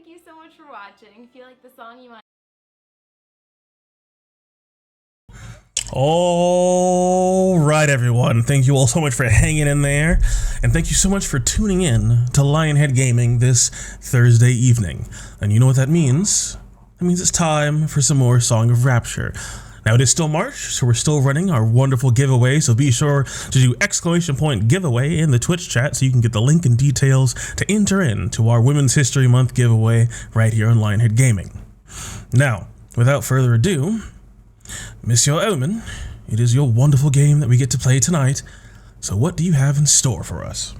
thank you so much for watching. If you like the song, you might. All right, everyone. Thank you all so much for hanging in there. And thank you so much for tuning in to Lionhead Gaming this Thursday evening. And you know what that means? That means it's time for some more Song of Rapture. Now, it is still March, so we're still running our wonderful giveaway, so be sure to do !giveaway in the Twitch chat so you can get the link and details to enter into our Women's History Month giveaway right here on Lionhead Gaming. Now, without further ado, Monsieur Elman, it is your wonderful game that we get to play tonight, so what do you have in store for us?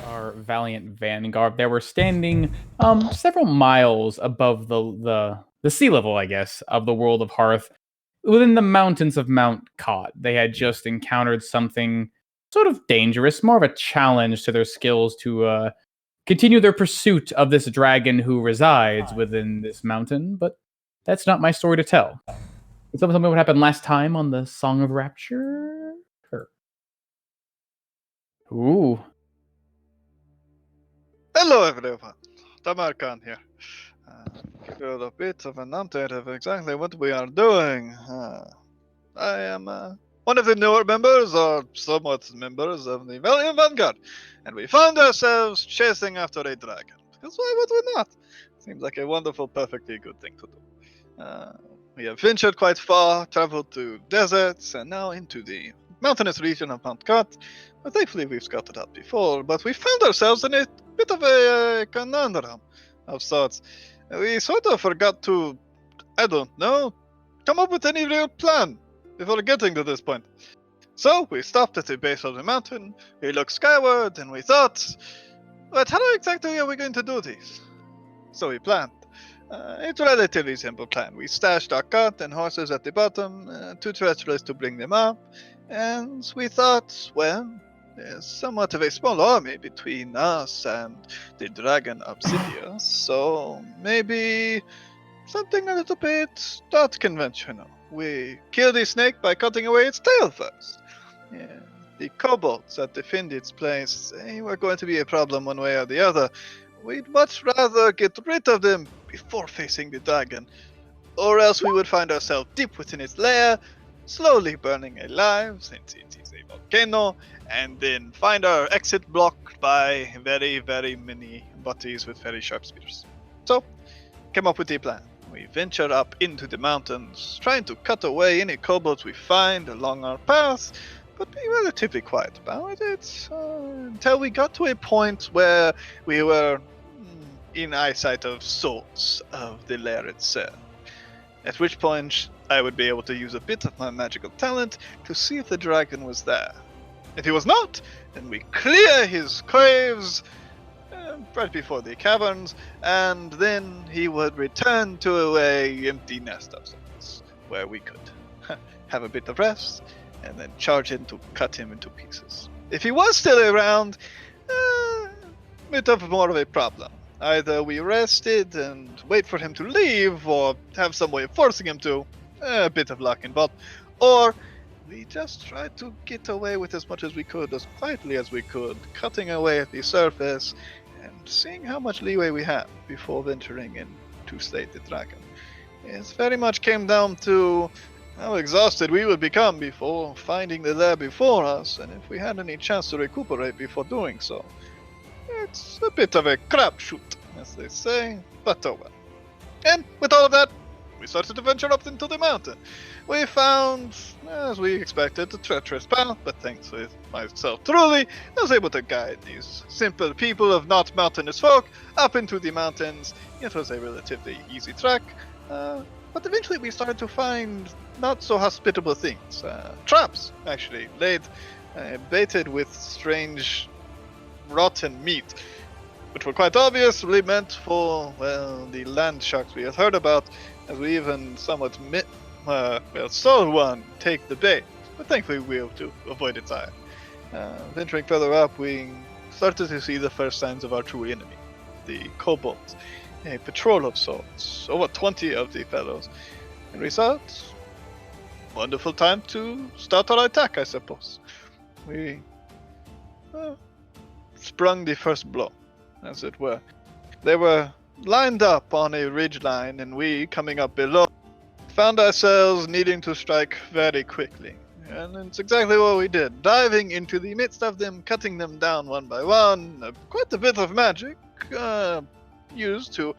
Our valiant vanguard, they were standing several miles above the sea level, I guess, of the world of Hearth, within the mountains of Mount Cod. They had just encountered something sort of dangerous, more of a challenge to their skills to continue their pursuit of this dragon who resides within this mountain, but that's not my story to tell. Can someone tell me what happened last time on the Song of Rapture? Ooh. Hello everyone, Tamarkan here. Give you a bit of an update of exactly what we are doing. I am one of the newer members, or somewhat members, of the Valiant Vanguard, and we found ourselves chasing after a dragon. Because why would we not? Seems like a wonderful, perfectly good thing to do. We have ventured quite far, traveled to deserts, and now into the mountainous region of Mount Cut. But thankfully we've scouted out before, but we found ourselves in a bit of a conundrum of sorts. We sort of forgot to, I don't know, come up with any real plan before getting to this point. So we stopped at the base of the mountain, we looked skyward, and we thought, but how exactly are we going to do this? So we planned. It's a relatively simple plan. We stashed our cart and horses at the bottom, too treacherous to bring them up, and we thought, well, there's somewhat of a small army between us and the dragon Obsidian, so maybe something a little bit not conventional. We kill the snake by cutting away its tail first. Yeah. The kobolds that defend its place, they were going to be a problem one way or the other. We'd much rather get rid of them before facing the dragon, or else we would find ourselves deep within its lair, slowly burning alive since it is a volcano, and then find our exit blocked by very, very many bodies with very sharp spears. So, came up with a plan. We venture up into the mountains, trying to cut away any kobolds we find along our path, but be relatively quiet about it, until we got to a point where we were in eyesight of sorts of the lair itself. At which point, I would be able to use a bit of my magical talent to see if the dragon was there. If he was not, then we clear his caves right before the caverns, and then he would return to a empty nest of sorts, where we could have a bit of rest, and then charge in to cut him into pieces. If he was still around, bit of more of a problem. Either we rested and wait for him to leave, or have some way of forcing him to, a bit of luck involved, or we just tried to get away with as much as we could, as quietly as we could, cutting away at the surface, and seeing how much leeway we have before venturing in to slay the dragon. It very much came down to how exhausted we would become before finding the lair before us, and if we had any chance to recuperate before doing so. It's a bit of a crapshoot, as they say, but oh well. And with all of that, we started to venture up into the mountain. We found, as we expected, a treacherous path, but thanks to myself truly, I was able to guide these simple people of not mountainous folk up into the mountains. It was a relatively easy trek, but eventually we started to find not so hospitable things. Traps, actually, laid, baited with strange rotten meat, which were quite obviously meant for, well, the land sharks we had heard about, as we even somewhat saw one take the bait, but thankfully we were able to avoid its eye. Venturing further up, we started to see the first signs of our true enemy, the kobolds, a patrol of sorts, over 20 of the fellows. And we thought, wonderful time to start our attack, I suppose. We sprung the first blow, as it were. They were lined up on a ridgeline, and we, coming up below, found ourselves needing to strike very quickly. And it's exactly what we did, diving into the midst of them, cutting them down one by one. Quite a bit of magic used to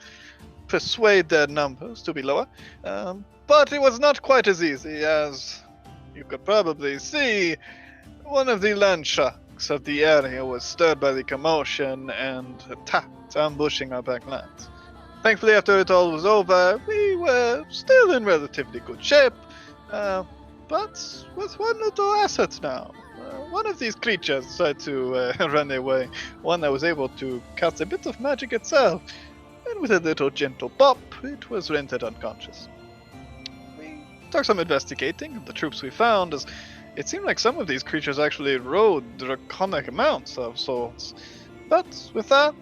persuade their numbers to be lower. But it was not quite as easy as you could probably see. One of the land sharks of the area was stirred by the commotion and attacked, ambushing our back lines. Thankfully, after it all was over, we were still in relatively good shape, but with one little asset now. One of these creatures tried to run away, one that was able to cast a bit of magic itself, and with a little gentle pop, it was rendered unconscious. We took some investigating of the troops we found, as it seemed like some of these creatures actually rode draconic mounts of sorts. But with that,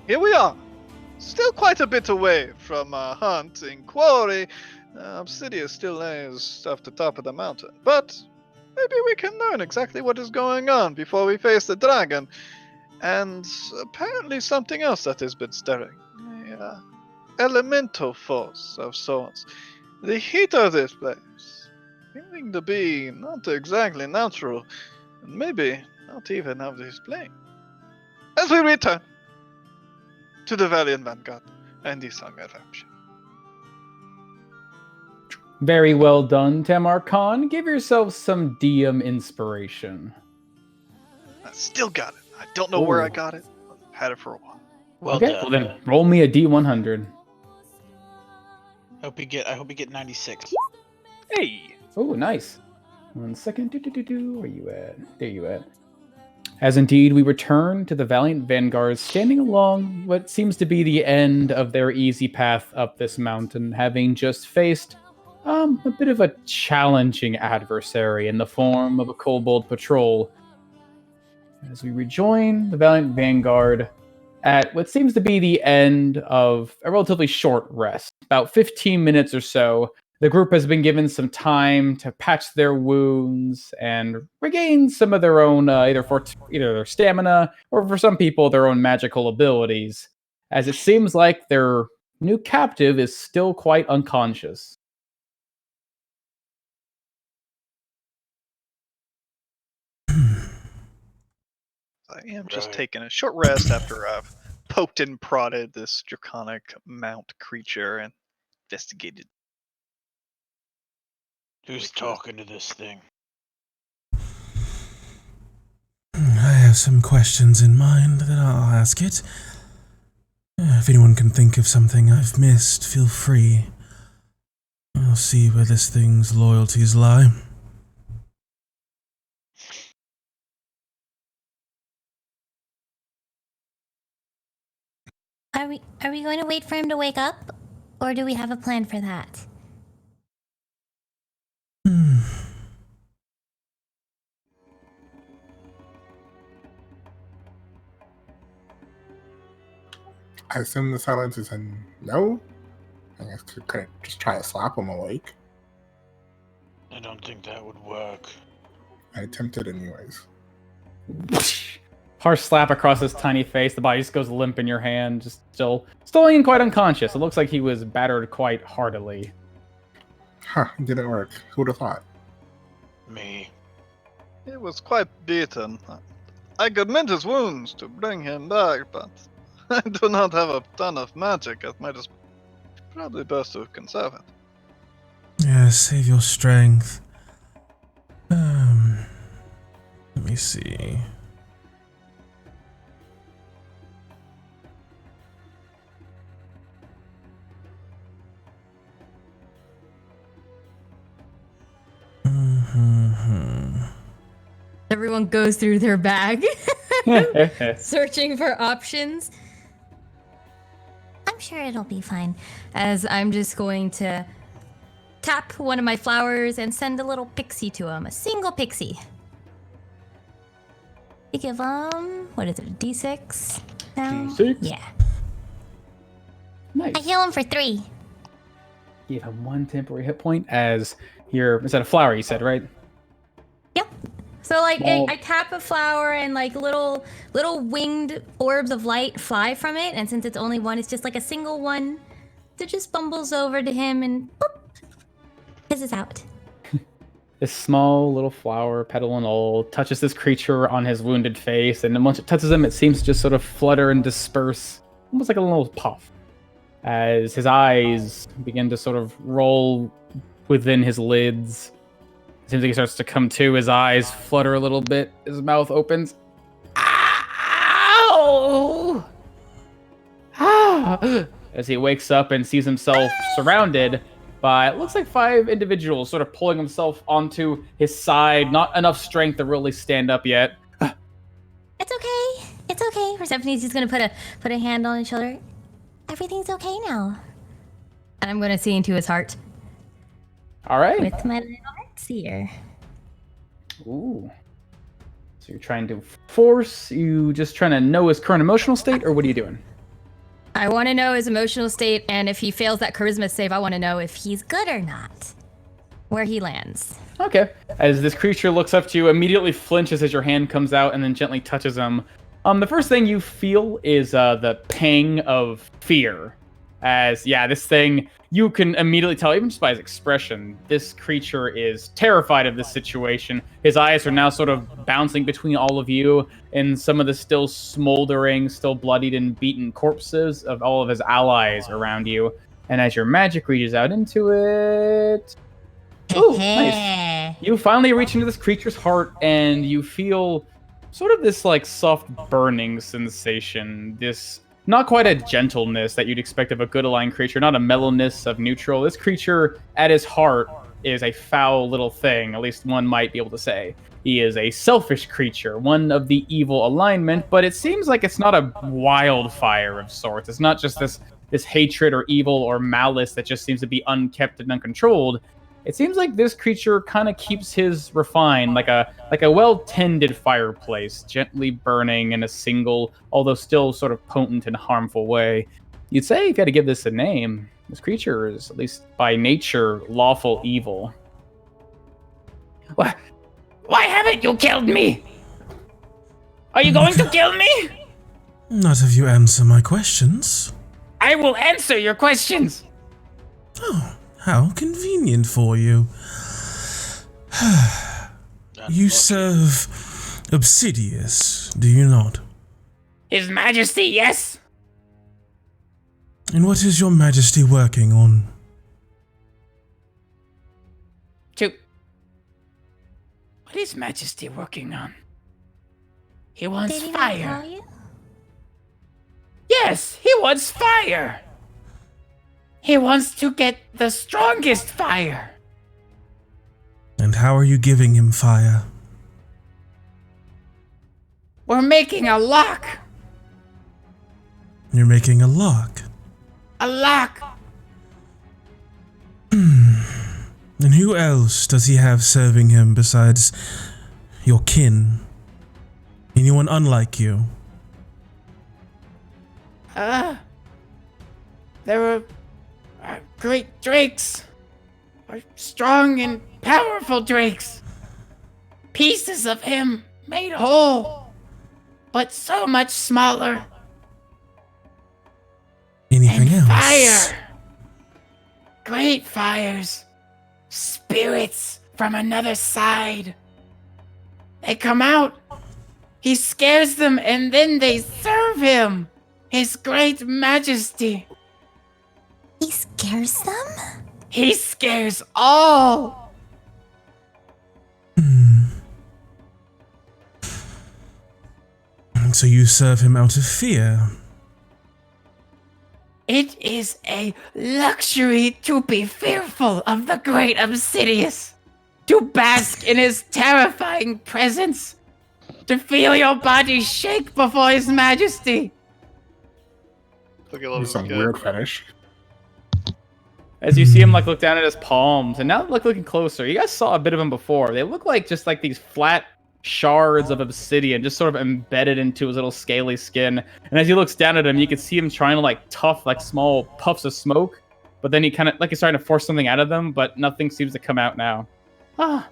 here we are. Still quite a bit away from our hunting quarry. Obsidian still lays off the top of the mountain. But maybe we can learn exactly what is going on before we face the dragon. And apparently something else that has been stirring. A elemental force of sorts. The heat of this place seeming to be not exactly natural. And maybe not even of this plane. As we return to the Valiant Vanguard and the Song of Rapture. Very well done, Tamar Khan. Give yourself some DM inspiration. I still got it. I don't know where I Ooh. got it. I've had it for a while. Well Okay, done. well then roll me a D100. I hope you get 96. Hey! Oh, nice. 1 second. Where you at? There you at. As indeed, we return to the Valiant Vanguards standing along what seems to be the end of their easy path up this mountain, having just faced a bit of a challenging adversary in the form of a kobold patrol. As we rejoin the Valiant Vanguard at what seems to be the end of a relatively short rest, about 15 minutes or so. The group has been given some time to patch their wounds and regain some of their own, either their stamina or for some people their own magical abilities, as it seems like their new captive is still quite unconscious. I am just Right. taking a short rest after I've poked and prodded this draconic mount creature and investigated. Who's talking to this thing? I have some questions in mind that I'll ask it. If anyone can think of something I've missed, feel free. I'll see where this thing's loyalties lie. Are we going to wait for him to wake up? Or do we have a plan for that? I assume the silence is a no? I guess could I just try to slap him awake? I don't think that would work. I attempted anyways. Harsh slap across his tiny face. The body just goes limp in your hand, just still and quite unconscious. It looks like he was battered quite heartily. Huh, it didn't work. Who would have thought? Me. He was quite beaten. I could mend his wounds to bring him back, but I do not have a ton of magic at my disposal. Probably best to conserve it. Yeah, save your strength. Let me see. Everyone goes through their bag, searching for options. I'm sure it'll be fine. As I'm just going to tap one of my flowers and send a little pixie to him. A single pixie. You give him, what is it, a D6? No? D6? Yeah. Nice. I heal him for 3. Give him 1 temporary hit point as is that a flower you said, right? Yep. So like Small- I tap a flower and like little winged orbs of light fly from it, and since it's only one, it's just like a single one that just bumbles over to him and boop, fizzes out. This small little flower, petal and all, touches this creature on his wounded face, and then once it touches him, it seems to just sort of flutter and disperse, almost like a little puff, as his eyes begin to sort of roll within his lids. It seems like he starts to come to. His eyes flutter a little bit. His mouth opens. Ow! Ah! As he wakes up and sees himself surrounded by, it looks like 5 individuals sort of pulling himself onto his side. Not enough strength to really stand up yet. It's okay. It's okay. Persephone's just gonna put a hand on his shoulder. Everything's okay now. And I'm gonna see into his heart All right. with my little heart seer. Ooh. So you're trying to force, you just trying to know his current emotional state, or what are you doing? I want to know his emotional state, and if he fails that charisma save, I want to know if he's good or not. Where he lands. Okay. As this creature looks up to you, immediately flinches as your hand comes out and then gently touches him. The first thing you feel is the pang of fear. As, yeah, this thing, you can immediately tell, even just by his expression, this creature is terrified of this situation. His eyes are now sort of bouncing between all of you and some of the still smoldering, still bloodied and beaten corpses of all of his allies around you. And as your magic reaches out into it... Ooh, nice. You finally reach into this creature's heart, and you feel sort of this, like, soft burning sensation. This... not quite a gentleness that you'd expect of a good aligned creature, not a mellowness of neutral. This creature, at his heart, is a foul little thing, at least one might be able to say. He is a selfish creature, one of the evil alignment, but it seems like it's not a wildfire of sorts. It's not just this hatred or evil or malice that just seems to be unkept and uncontrolled. It seems like this creature kind of keeps his refined, like a well-tended fireplace, gently burning in a single, although still sort of potent and harmful way. You'd say, if you had to give this a name, this creature is, at least by nature, lawful evil. Why haven't you killed me? Are you going to kill me? Not if you answer my questions. I will answer your questions. Oh, how convenient for you. You serve Obsidius, do you not? His Majesty, yes. And what is your Majesty working on? What is Majesty working on? He wants Did he not fire. tell you? Yes, he wants fire. He wants to get the strongest fire. And how are you giving him fire? We're making a lock. You're making a lock. A lock. And who else does he have serving him besides your kin? Anyone unlike you? There were great drakes. Strong and powerful drakes. Pieces of him made whole, but so much smaller. Anything And else? fire. Great fires. Spirits from another side. They come out. He scares them and then they serve him. His great majesty. He scares them? He scares all. So you serve him out of fear. It is a luxury to be fearful of the great Obsidius. To bask in his terrifying presence. To feel your body shake before his majesty. Look at Some weird fetish. As you see him look down at his palms, and now looking closer, you guys saw a bit of him before. They look like just like these flat shards of obsidian, just sort of embedded into his little scaly skin. And as he looks down at him, you can see him trying to like tuff like small puffs of smoke, but then he kind of like he's trying to force something out of them, but nothing seems to come out now. Ah,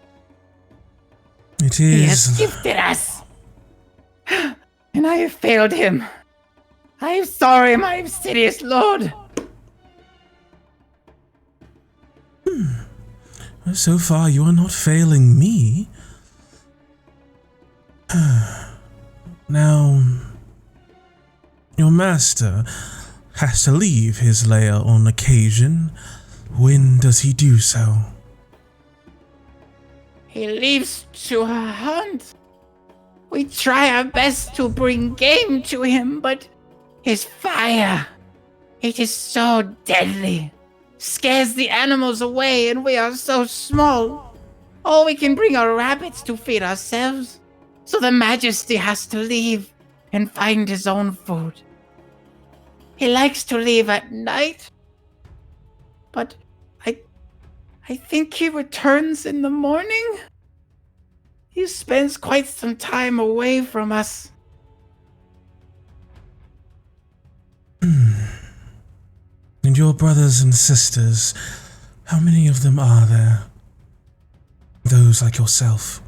It He has is. gifted us. And I have failed him. I am sorry, my insidious lord. So far, you are not failing me. Now, your master has to leave his lair on occasion. When does he do so? He leaves to hunt. We try our best to bring game to him, but his fire, it is so deadly. Scares the animals away, and we are so small. All we can bring are rabbits to feed ourselves. So the Majesty has to leave and find his own food. He likes to leave at night, but I think he returns in the morning. He spends quite some time away from us. And your brothers and sisters, how many of them are there? Those like yourself.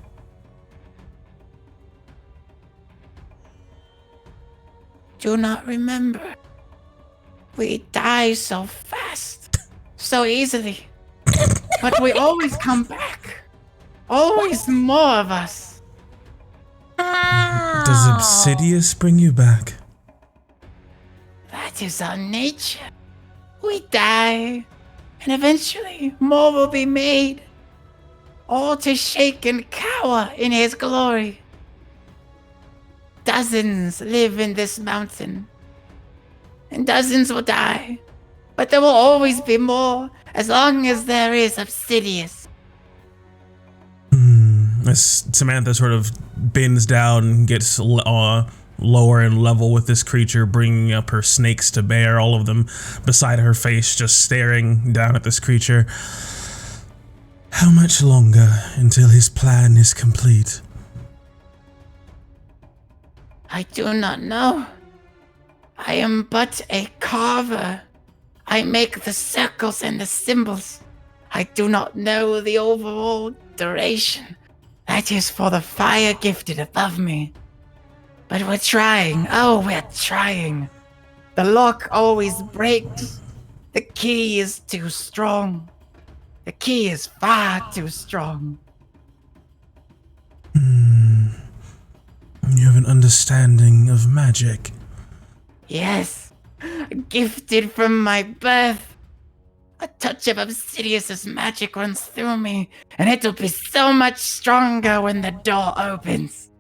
Do not remember. We die so fast, so easily. But we always come back. Always more of us. Does Obsidius bring you back? That is our nature. We die, and eventually more will be made. All to shake and cower in his glory. Dozens live in this mountain, and dozens will die. But there will always be more, as long as there is Obsidius. As Samantha sort of bends down and gets lower in level with this creature, bringing up her snakes to bear, all of them beside her face, just staring down at this creature. How much longer until his plan is complete? I do not know. I am but a carver. I make the circles and the symbols. I do not know the overall duration. That is for the fire gifted above me. But we're trying. Oh, we're trying. The lock always breaks. The key is too strong. The key is far too strong. You have an understanding of magic. Yes, gifted from my birth. A touch of Obsidius's magic runs through me, and it'll be so much stronger when the door opens.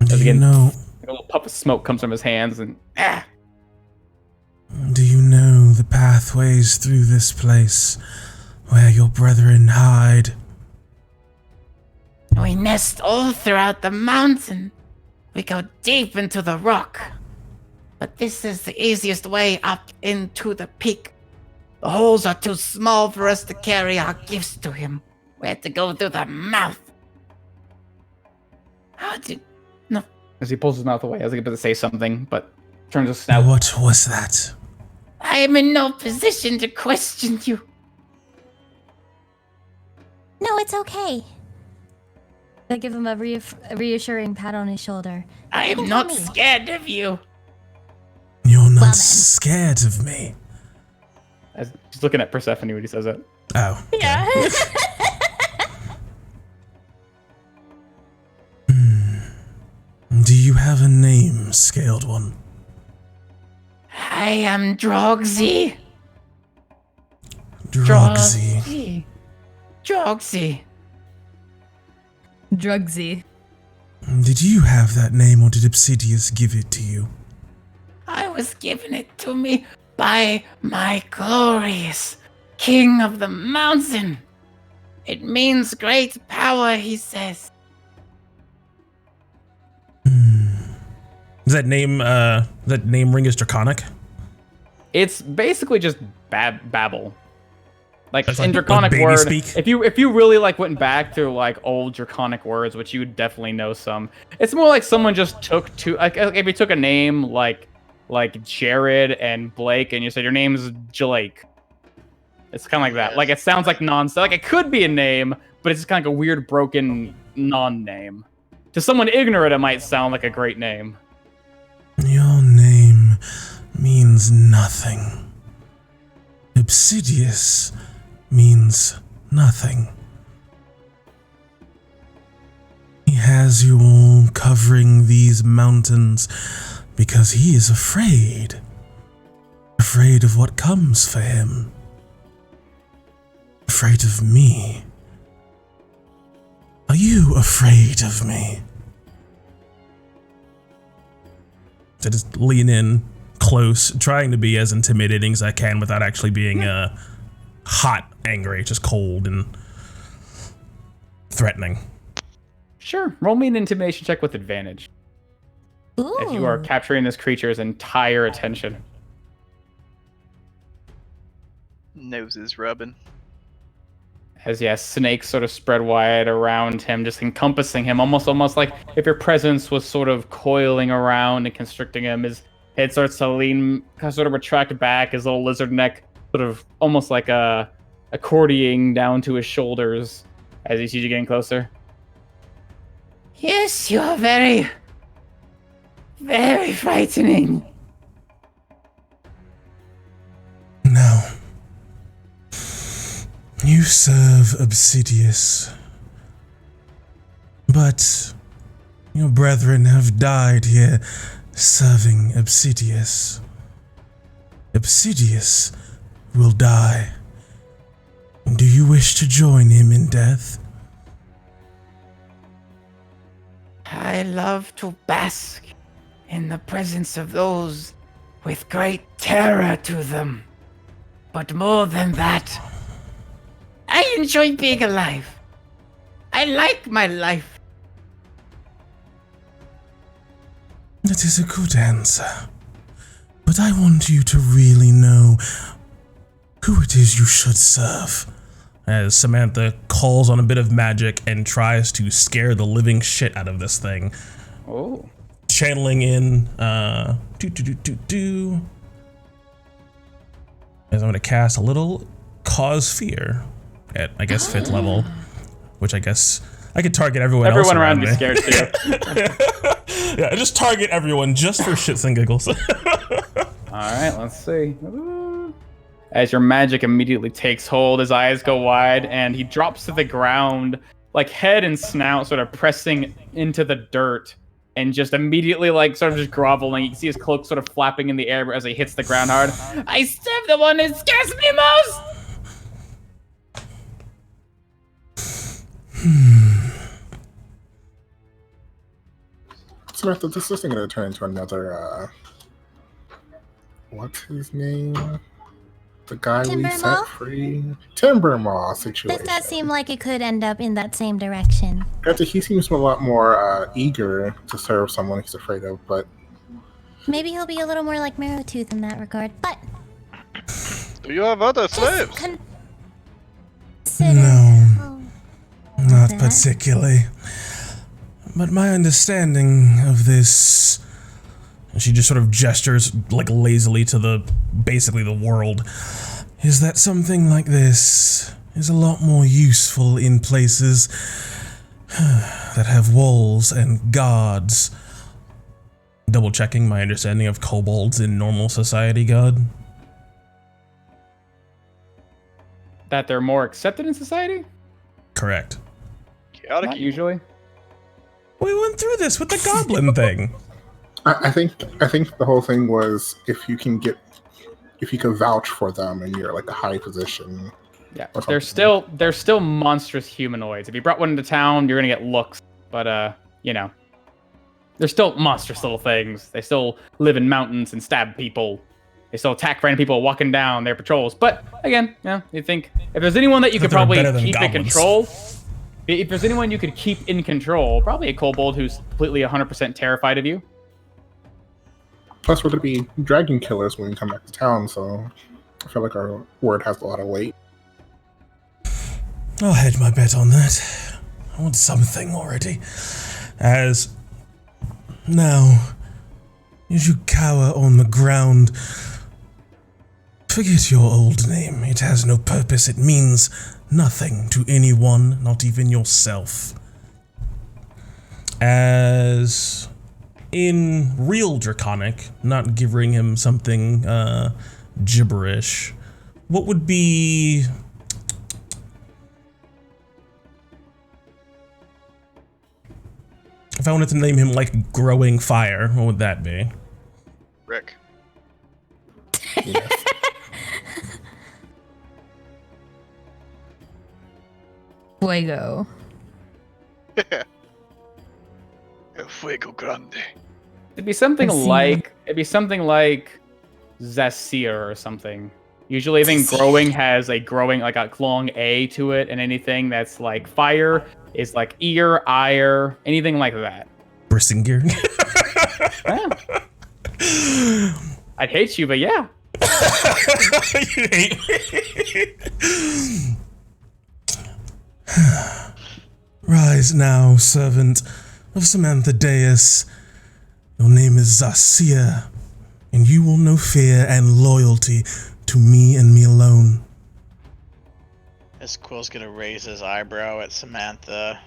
Do you know? A little puff of smoke comes from his hands, and Do you know the pathways through this place where your brethren hide? we nest all throughout the mountain. We go deep into the rock. But this is the easiest way up into the peak. The holes are too small for us to carry our gifts to him. We had to go through the mouth. No. As he pulls his mouth away, I was about to say something, but turns his snout. What was that? I am in no position to question you. No, it's okay. I give him a reassuring pat on his shoulder. I am not scared of you. You're not Well then. scared of me. He's looking at Persephone when he says that. Oh. Okay. Yeah. Do you have a name, Scaled One? I am Drogsy. Drogsy. Drogsy. Drugsy. Did you have that name or did Obsidius give it to you? I was given it to me by my glorious king of the mountain. It means great power, he says. Does that name ring as Draconic? It's basically just babble. Like That's in like Draconic baby word, speak? if you really like went back to like old Draconic words, which you would definitely know some, it's more like someone just took two. Like if you took a name like Jared and Blake, and you said your name's Jalake, It's kind of like that. Like it sounds like nonsense. Like it could be a name, but it's just kind of like a weird, broken non-name. To someone ignorant, it might sound like a great name. Your name means nothing. Obsidious means nothing. He has you all covering these mountains because he is afraid. Afraid of what comes for him. Afraid of me. Are you afraid of me? To just lean in close, trying to be as intimidating as I can without actually being hot, angry, just cold and threatening. Sure, roll me an intimidation check with advantage. Ooh. If you are capturing this creature's entire attention. Noses rubbing. As snakes sort of spread wide around him, just encompassing him, almost like if your presence was sort of coiling around and constricting him. His head starts to lean, sort of retract back, his little lizard neck sort of almost like accordioning down to his shoulders as he sees you getting closer. Yes, you are very, very frightening. Now, you serve Obsidious, but your brethren have died here serving Obsidious. Obsidious will die. Do you wish to join him in death? I love to bask in the presence of those with great terror to them. But more than that, I enjoy being alive. I like my life. That is a good answer. But I want you to really know who it is you should serve. As Samantha calls on a bit of magic and tries to scare the living shit out of this thing. Oh. Channeling in, As I'm going to cast a little Cause Fear at, I guess, 5th level. Which I guess I could target everyone else around me. me scared too. Yeah, just target everyone just for shits and giggles. Alright, let's see. Ooh. As your magic immediately takes hold, his eyes go wide, and he drops to the ground, like head and snout sort of pressing into the dirt, and just immediately like sort of just groveling. You can see his cloak sort of flapping in the air as he hits the ground hard. I serve the one who scares me most! Samantha, this isn't going to turn into another, what's his name? The guy we Timbermaw? set free? Timbermaw situation. Does that seem like it could end up in that same direction? Granted, he seems a lot more eager to serve someone he's afraid of, but... Maybe he'll be a little more like Marrowtooth in that regard, but... Do you have other slaves? Consider No. Not that. particularly. But my understanding of this... And she just sort of gestures, like, lazily to basically the world, is that something like this is a lot more useful in places that have walls and guards. Double checking my understanding of kobolds in normal society, God. That they're more accepted in society? Correct. Chaotic Not evil. usually. We went through this with the goblin thing. I think the whole thing was if you can vouch for them and you're like a high position. Yeah, or they're something. still monstrous humanoids. If you brought one into town, you're gonna get looks. But they're still monstrous little things. They still live in mountains and stab people. They still attack random people walking down their patrols. But again, you think if there's anyone that you could They're probably better than keep in goblins. control, if there's anyone you could keep in control, probably a kobold who's completely 100% terrified of you. Plus, we're going to be dragon killers when we come back to town, so I feel like our word has a lot of weight. I'll hedge my bet on that. I want something already. As you cower on the ground, Forget your old name. It has no purpose. It means nothing to anyone, not even yourself. As in real Draconic, not giving him something gibberish, what would be... If I wanted to name him like Growing Fire, what would that be? Rick. Yes. Fuego. El Fuego Grande. It'd be something Zasir. like Zasir or something. Usually anything growing has a growing, like a long A to it, and anything that's like fire is like ear, ire, anything like that. Brissinger. Yeah. I'd hate you, but yeah. You hate me. Rise now, servant of Samantha Deus. Your name is Zasir, and you will know fear and loyalty to me and me alone. As Quill's gonna raise his eyebrow at Samantha,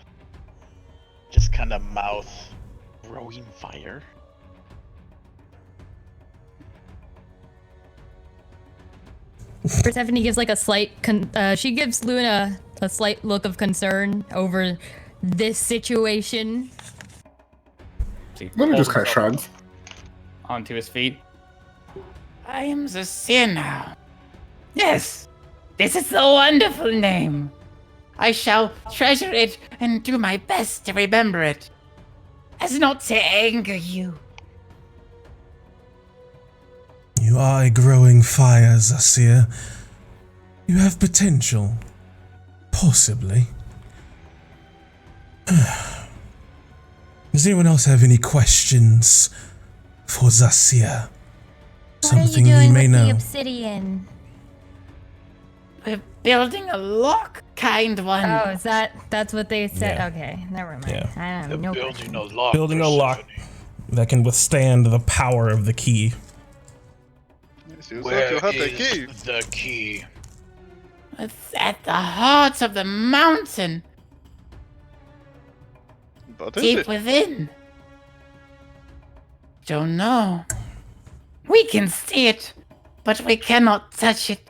just kind of mouth, growing fire. Persephone gives like a slight. She gives Luna a slight look of concern over this situation. Luna just kind of shrugs. Onto his feet. I am Zasir now. Yes, this is a wonderful name. I shall treasure it and do my best to remember it, as not to anger you. You are a growing fire, Zasir. You have potential. Possibly. Does anyone else have any questions for Zasir? Something he may know. The obsidian? We're building a lock kind one. Oh, that's what they said? Yeah. Okay, never mind. Yeah. I don't They're know. building a lock. Building a lock that can withstand the power of the key. Yes, you Where thought you had the is key. the key? It's at the heart of the mountain, What is deep it? within. Don't know. We can see it, but we cannot touch it.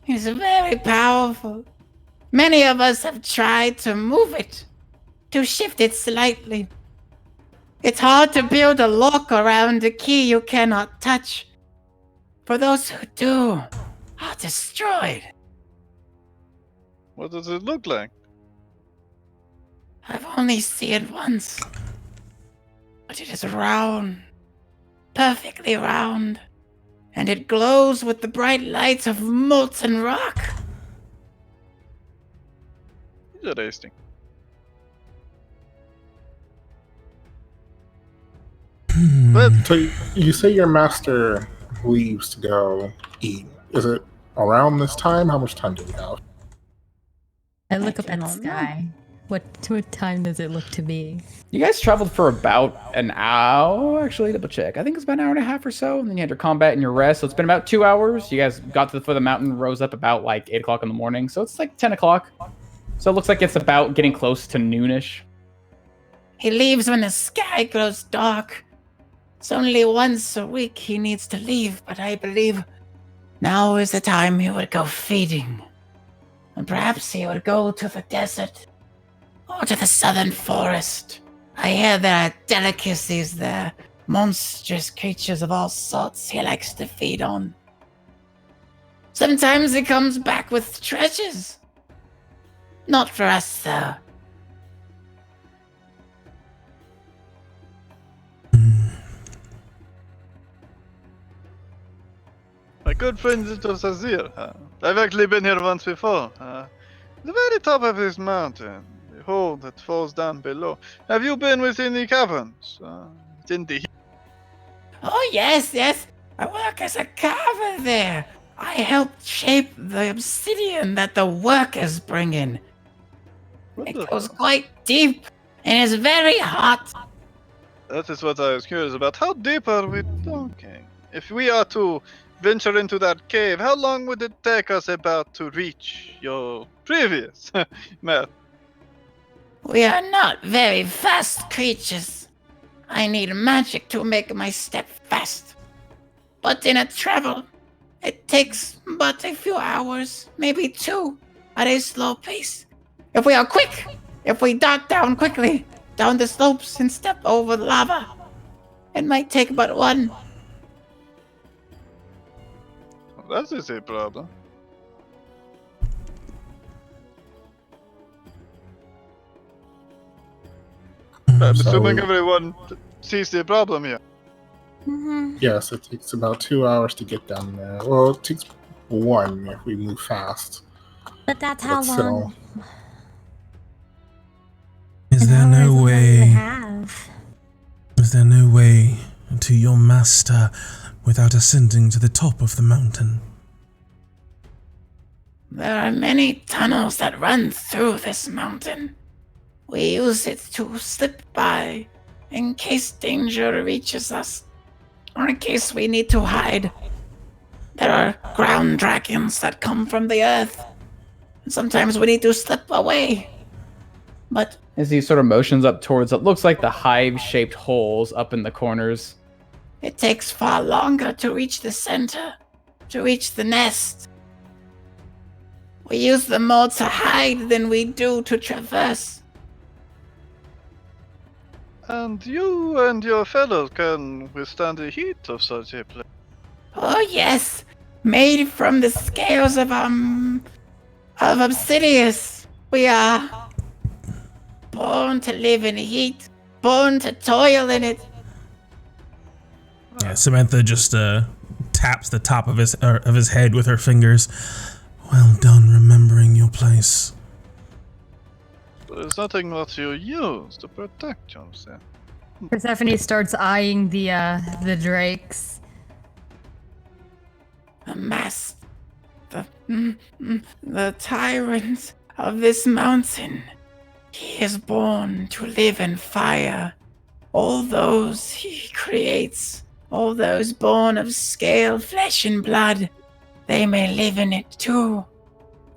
It's very powerful. Many of us have tried to move it, to shift it slightly. It's hard to build a lock around a key you cannot touch. For those who do, are destroyed. What does it look like? I've only seen it once. But it is round. Perfectly round. And it glows with the bright light of molten rock. Interesting. But So you say your master leaves to go eat. Is it around this time? How much time do we have? I look up at the don't know. sky. What time does it look to be? You guys traveled for about an hour. Actually, double check. I think it's about an hour and a half or so. And then you had your combat and your rest. So it's been about 2 hours. You guys got to the foot of the mountain, rose up about like 8 o'clock in the morning. So it's like 10 o'clock. So it looks like it's about getting close to noonish. He leaves when the sky grows dark. It's only once a week he needs to leave, but I believe now is the time he would go feeding. And perhaps he would go to the desert or to the southern forest. I hear there are delicacies there, monstrous creatures of all sorts he likes to feed on. Sometimes he comes back with treasures. Not for us, though. my good friend Little Sazir, I've actually been here once before. The very top of this mountain, the hole that falls down below. Have you been within the caverns? It's in the Oh, yes, yes. I work as a carver there. I helped shape the obsidian that the workers bring in. It goes quite deep and is very hot. That is what I was curious about. How deep are we talking? If we are to venture into that cave, how long would it take us about to reach your previous map? We are not very fast creatures. I need magic to make my step fast. But in a travel, it takes but a few hours, maybe 2, at a slow pace. If we are quick, if we dart down quickly, down the slopes and step over the lava, it might take but 1. That is a problem. I'm assuming everyone sees the problem here. Mm-hmm. Yes, it takes about 2 hours to get down there. Well, it takes 1 if we move fast. But that's how But long. still, Is there an hour no is all we way? have. Is there no way to your master without ascending to the top of the mountain? There are many tunnels that run through this mountain. We use it to slip by in case danger reaches us, or in case we need to hide. There are ground dragons that come from the earth, and sometimes we need to slip away. But As he sort of motions up towards what looks like the hive-shaped holes up in the corners. it takes far longer to reach the center, to reach the nest. We use them more to hide than we do to traverse. And you and your fellows can withstand the heat of such a place. Oh yes, made from the scales of Obsidius. We are born to live in heat, born to toil in it. Yeah, Samantha just taps the top of his head with her fingers. Well done, remembering your place. There's nothing that you use to protect yourself. Persephone starts eyeing the drakes. The mast, the tyrant of this mountain. He is born to live in fire. All those he creates, all those born of scale, flesh, and blood, they may live in it too.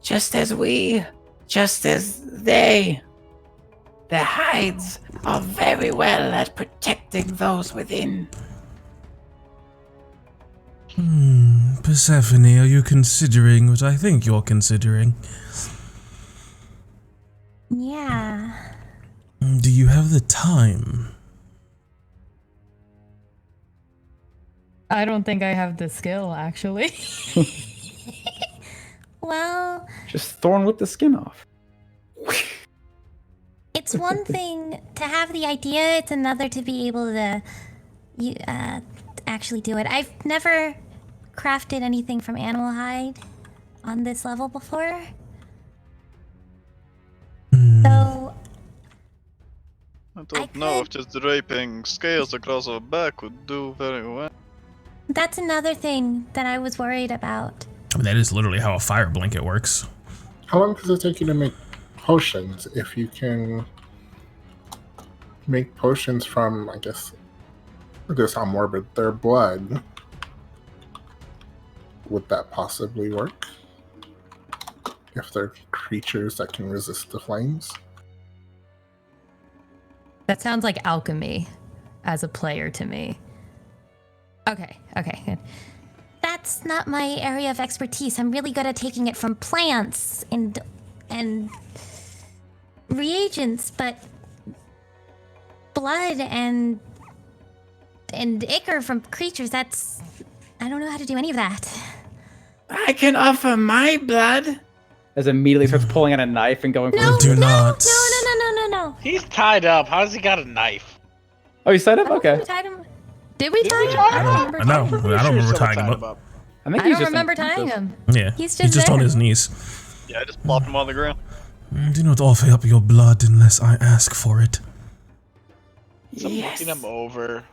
Just as we, just as they. Their hides are very well at protecting those within. Persephone, are you considering what I think you're considering? Yeah. Do you have the time? I don't think I have the skill, actually. Well, Just thorn with the skin off. it's one thing to have the idea, it's another to be able to actually do it. I've never crafted anything from animal hide on this level before. So, I don't know if just draping scales across her back would do very well. that's another thing that I was worried about. I mean, that is literally how a fire blanket works. how long does it take you to make potions? If you can make potions from, I guess, this how morbid, their blood, would that possibly work? If they're creatures that can resist the flames? That sounds like alchemy as a player to me. Okay, good. That's not my area of expertise. I'm really good at taking it from plants and reagents, but blood and ichor from creatures, that's... I don't know how to do any of that. I can offer my blood. As immediately starts pulling out a knife and going for No, his Do no, not. no. He's tied up. How does he got a knife? Oh, you set I him? don't think Okay. we tied him. Did we tie we him? tie I him? don't remember I know. tying him. I don't remember tying him Someone up. I think I he's don't just remember tying him. Yeah, He's he's just on there. his knees. Yeah, I just plopped him on the ground. Do not offer up your blood unless I ask for it. So I'm Yes. looking him over.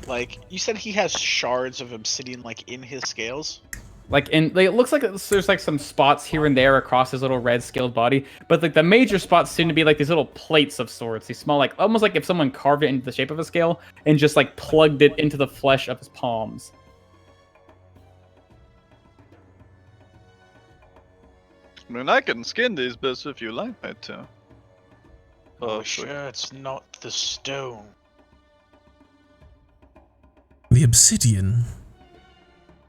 Like, you said he has shards of obsidian, like, in his scales? Like it looks like there's like some spots here and there across his little red scaled body, but like the major spots seem to be like these little plates of sorts. These small, like almost like if someone carved it into the shape of a scale and just like plugged it into the flesh of his palms. I mean, I can skin these bits if you like me to. Oh, but- sure, it's not the stone. The obsidian.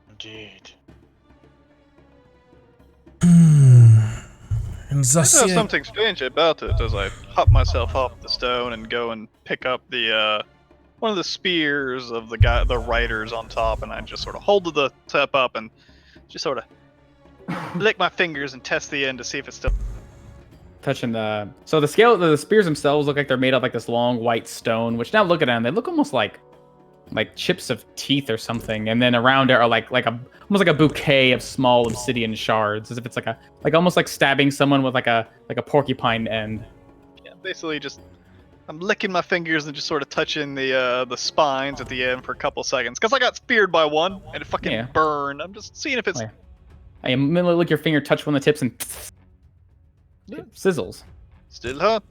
Indeed. And There's Zacier. something strange about it as I hop myself off the stone and go and pick up the one of the spears of the riders on top, and I just sort of hold the tip up and just sort of lick my fingers and test the end to see if it's still. Touching the the spears themselves look like they're made of like this long white stone, which now looking at them, they look almost like chips of teeth or something, and then around it are almost like a bouquet of small obsidian shards, as if it's almost like stabbing someone with like a porcupine end. Yeah, basically just I'm licking my fingers and just sort of touching the spines at the end for a couple seconds because I got speared by one and it fucking burned. I'm just seeing if it's. Yeah. I immediately lick your finger, touch one of the tips, and it sizzles. Still hot.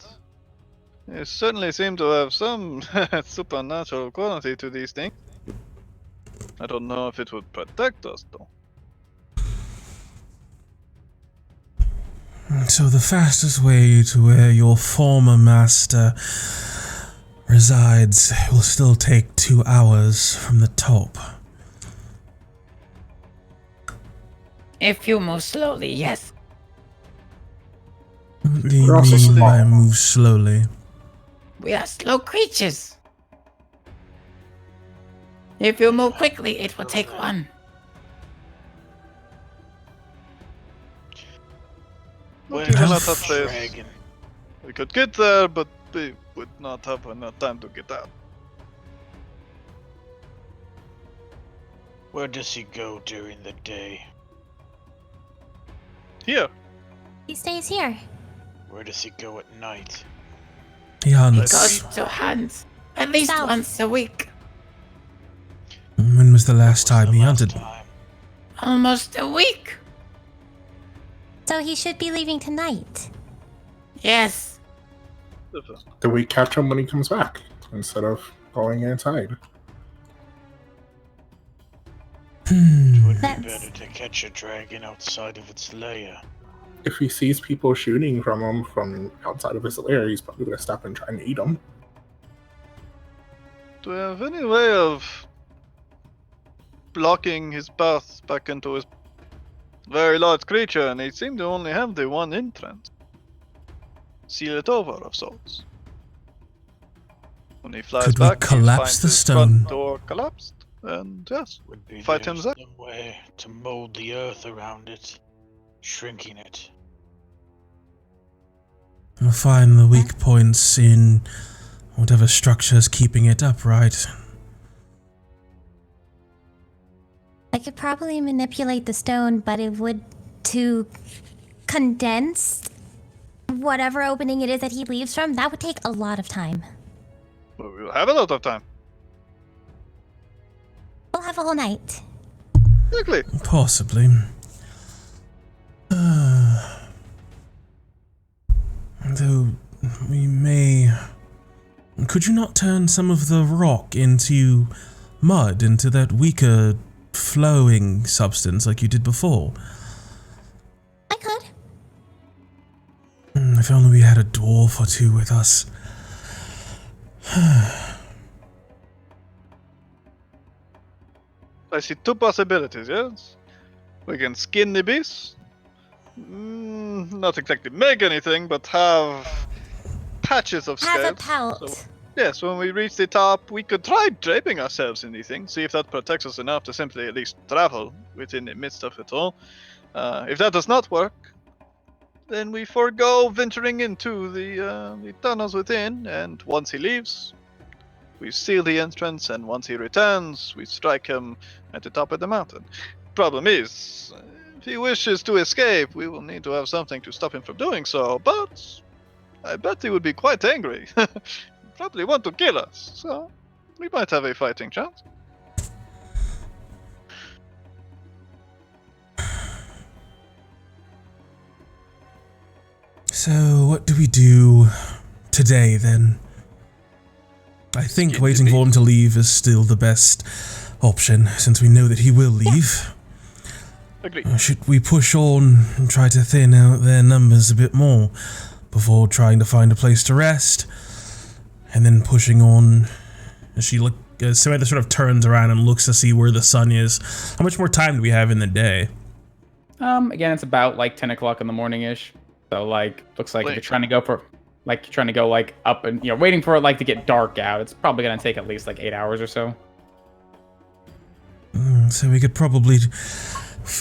It certainly seem to have some supernatural quality to these things. I don't know if it would protect us though. So the fastest way to where your former master resides will still take 2 hours from the top. If you move slowly, yes. What do you We're also mean by small. move slowly? We are slow creatures. If you move quickly, it will take 1. Where We will is not the touch this. dragon? We could get there, but we would not have enough time to get out. Where does he go during the day? Here. He stays here. Where does he go at night? He hunts. Goes to hunt at least South. once a week. When was the last When was time the he last hunted? time? Almost a week. So he should be leaving tonight. Yes. Do we catch him when he comes back instead of going inside? Hmm. Would be That's- better to catch a dragon outside of its lair. If he sees people shooting from him from outside of his lair, he's probably going to stop and try and eat them. Do we have any way of blocking his path back into his very large creature? And he seemed to only have the one entrance. Seal it over of sorts. When he flies Could we back, he collapse finds the his stone? front door collapsed. And yes, Would be Fight him, there's Zach. some way to mold the earth around it, shrinking it. We'll find the weak points in whatever structure's keeping it upright. I could probably manipulate the stone, but it would to condense whatever opening it is that he leaves from. That would take a lot of time. well, we'll have a lot of time. We'll have a whole night. Exactly. Possibly. Though we may. Could you not turn some of the rock into mud, into that weaker flowing substance like you did before? I could. If only we had a dwarf or two with us. I see two possibilities, yes? We can skin the beast. Not exactly make anything, but have patches of scales. Have a pelt. So, yes, when we reach the top, we could try draping ourselves in these things, see if that protects us enough to simply at least travel within the midst of it all. If that does not work, then we forego venturing into the tunnels within, and once he leaves, we seal the entrance, and once he returns, we strike him at the top of the mountain. Problem is, if he wishes to escape, we will need to have something to stop him from doing so, but I bet he would be quite angry. Probably want to kill us, so we might have a fighting chance. So, what do we do today then? I think Skin the waiting for him to leave is still the best option, since we know that he will leave. Agreed. Should we push on and try to thin out their numbers a bit more before trying to find a place to rest? And then pushing on, as Samantha sort of turns around and looks to see where the sun is. How much more time do we have in the day? Again, it's about like 10 o'clock in the morning-ish. So like, looks like if you're trying to go up and, waiting for it like to get dark out, it's probably going to take at least like 8 hours or so. So we could probably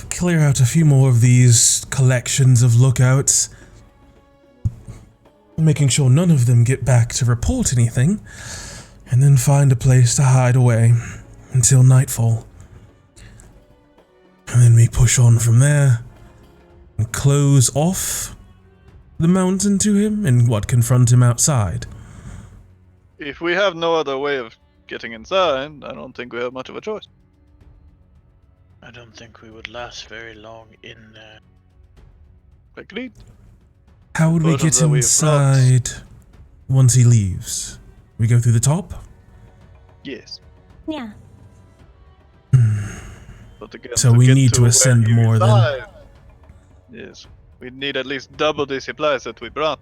clear out a few more of these collections of lookouts, making sure none of them get back to report anything, and then find a place to hide away until nightfall. And then we push on from there and close off the mountain to him and confront him outside. If we have no other way of getting inside, I don't think we have much of a choice. I don't think we would last very long in there. Agreed. How would we Both of get them we have inside once he leaves? We go through the top? Yes. Yeah. But again, So we get need to where ascend he more then. resides, yes. We need at least double the supplies that we brought.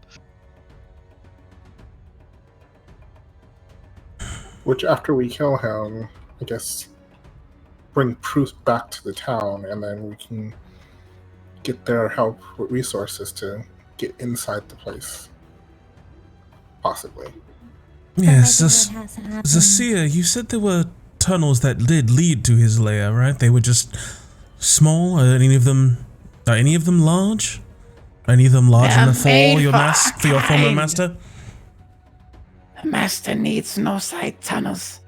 Which, after we kill him, I guess, bring Truth back to the town, and then we can get their help with resources to get inside the place. Possibly. Yes, Something that has to happen. Zacia, you said there were tunnels that did lead to his lair, right? They were just small? Are any of them large? Are any of them large They're enough for made your for for your former kind. master? The master needs no side tunnels.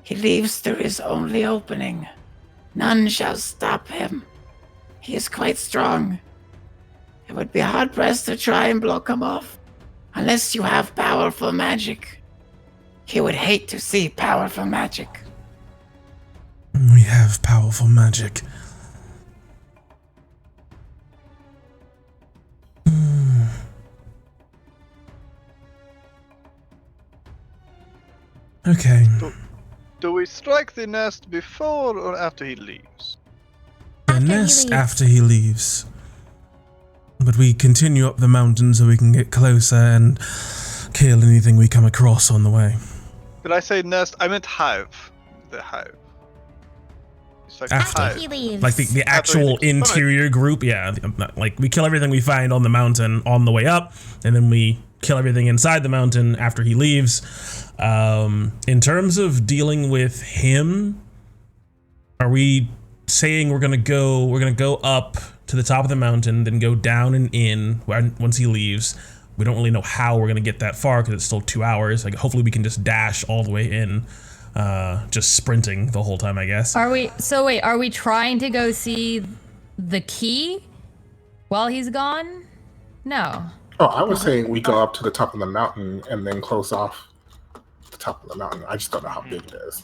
He leaves through his only opening. None shall stop him. He is quite strong. It would be hard-pressed to try and block him off, unless you have powerful magic. He would hate to see powerful magic. We have powerful magic. Okay. Do we strike the nest before or after he leaves? The After he nest leaves. after he leaves. But we continue up the mountain so we can get closer and kill anything we come across on the way. Did I say nest? I meant hive. The hive. It's like a After hive. he leaves. Like the actual After he leaves. interior group, yeah. Like we kill everything we find on the mountain on the way up, and then we kill everything inside the mountain after he leaves. In terms of dealing with him, are we saying we're gonna go up to the top of the mountain, then go down and in once he leaves? We don't really know how we're gonna get that far because it's still 2 hours. Like hopefully we can just dash all the way in, just sprinting the whole time, I guess. Are we trying to go see the key while he's gone? No. Oh, I was saying we go up to the top of the mountain and then close off the top of the mountain. I just don't know how big it is.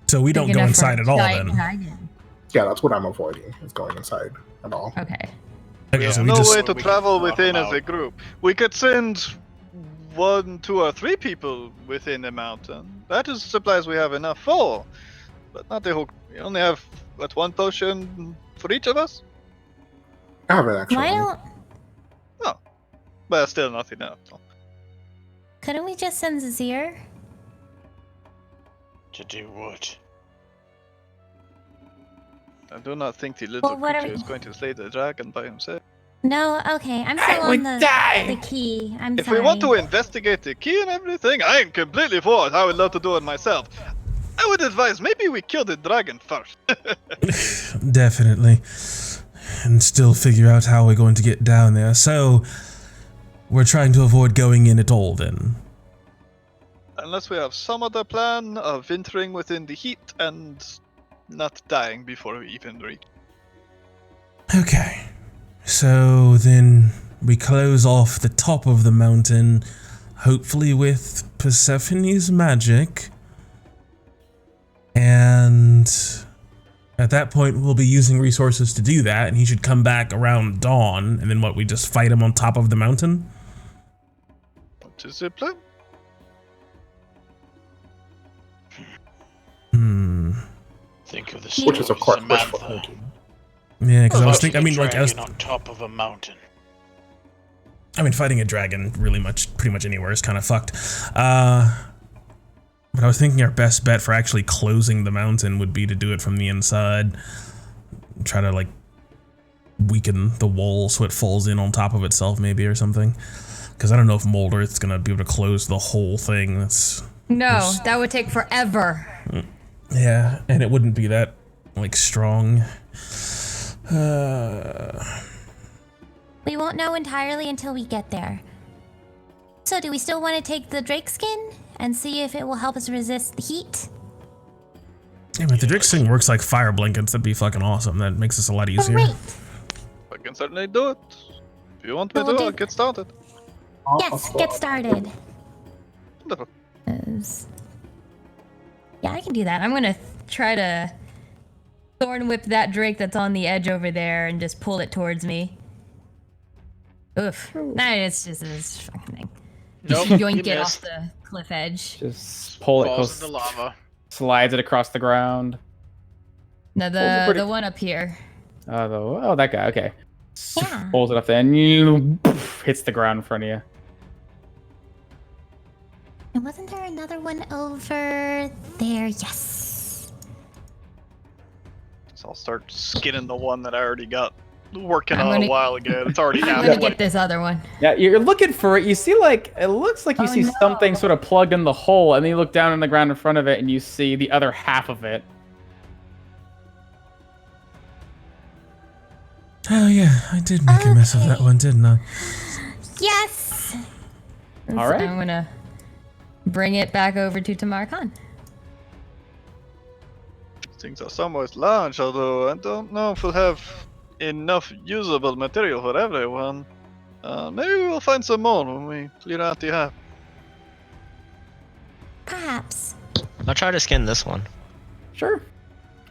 So we don't Big go enough inside for at all giant then. dragon. Yeah, that's what I'm avoiding, is going inside at all. Okay. Okay, Yeah, so we no just way to we can travel drop within them as a out. group. We could send 1, 2, or 3 people within the mountain. That is supplies we have enough for. But not the whole. We only have, what, 1 potion for each of us? I have an extra Why one. don't? But still not enough. So. Couldn't we just send Zazir? To do what? I do not think the little Well, what are creature we- is going to slay the dragon by himself. No. Okay. I'm I still would on the die. key. I'm If sorry. we want to investigate the key and everything, I am completely for it. I would love to do it myself. I would advise maybe we kill the dragon first. Definitely. And still figure out how we're going to get down there. So, we're trying to avoid going in at all then. Unless we have some other plan of entering within the heat and not dying before we even reach. Okay. So then we close off the top of the mountain, hopefully with Persephone's magic. And at that point, we'll be using resources to do that, and he should come back around dawn, and then what, we just fight him on top of the mountain? What is the plan? Think of the Which is, of course, wishful Samantha. thinking. Yeah, because I was About thinking. I the mean, like, dragon on top of a mountain. fighting a dragon pretty much anywhere is kind of fucked. But I was thinking our best bet for actually closing the mountain would be to do it from the inside. Try to, like, weaken the wall so it falls in on top of itself, maybe, or something. Because I don't know if Mold Earth's gonna be able to close the whole thing. No, that would take forever. Yeah, and it wouldn't be that, like, strong. We won't know entirely until we get there. So do we still want to take the drake skin and see if it will help us resist the heat? Yeah, but if the Drix thing works like fire blankets, that'd be fucking awesome. That makes this a lot easier. Great. I can certainly do it. If you want me So we'll to, do- I'll get started. Yes, get started. Wonderful. Yeah, I can do that. I'm gonna try to thorn whip that drake that's on the edge over there and just pull it towards me. Oof. Nah, it's just this fucking thing. Nope, Yoink you it off missed. the cliff edge. Just pull it Falls close, in the lava. slides it across the ground. No, Pulls it pretty- the one up here. Oh, that guy. Okay. Yeah. Pulls it up there and you hits the ground in front of you. And wasn't there another one over there? Yes. So I'll start skinning the one that I already got working I'm on gonna- a while ago. It's already I'm gonna halfway. get this other one. Yeah, you're looking for it. You see, like, it looks like you Oh, see no. something sort of plugged in the hole, and then you look down on the ground in front of it, and you see the other half of it. Oh yeah, I did make a mess of that one, didn't I? Yes. All right. I'm gonna bring it back over to Tamar Khan. Things are somewhat large, although I don't know if we'll have enough usable material for everyone. Maybe we'll find some more when we clear out the app. Perhaps. I'll try to skin this one. Sure.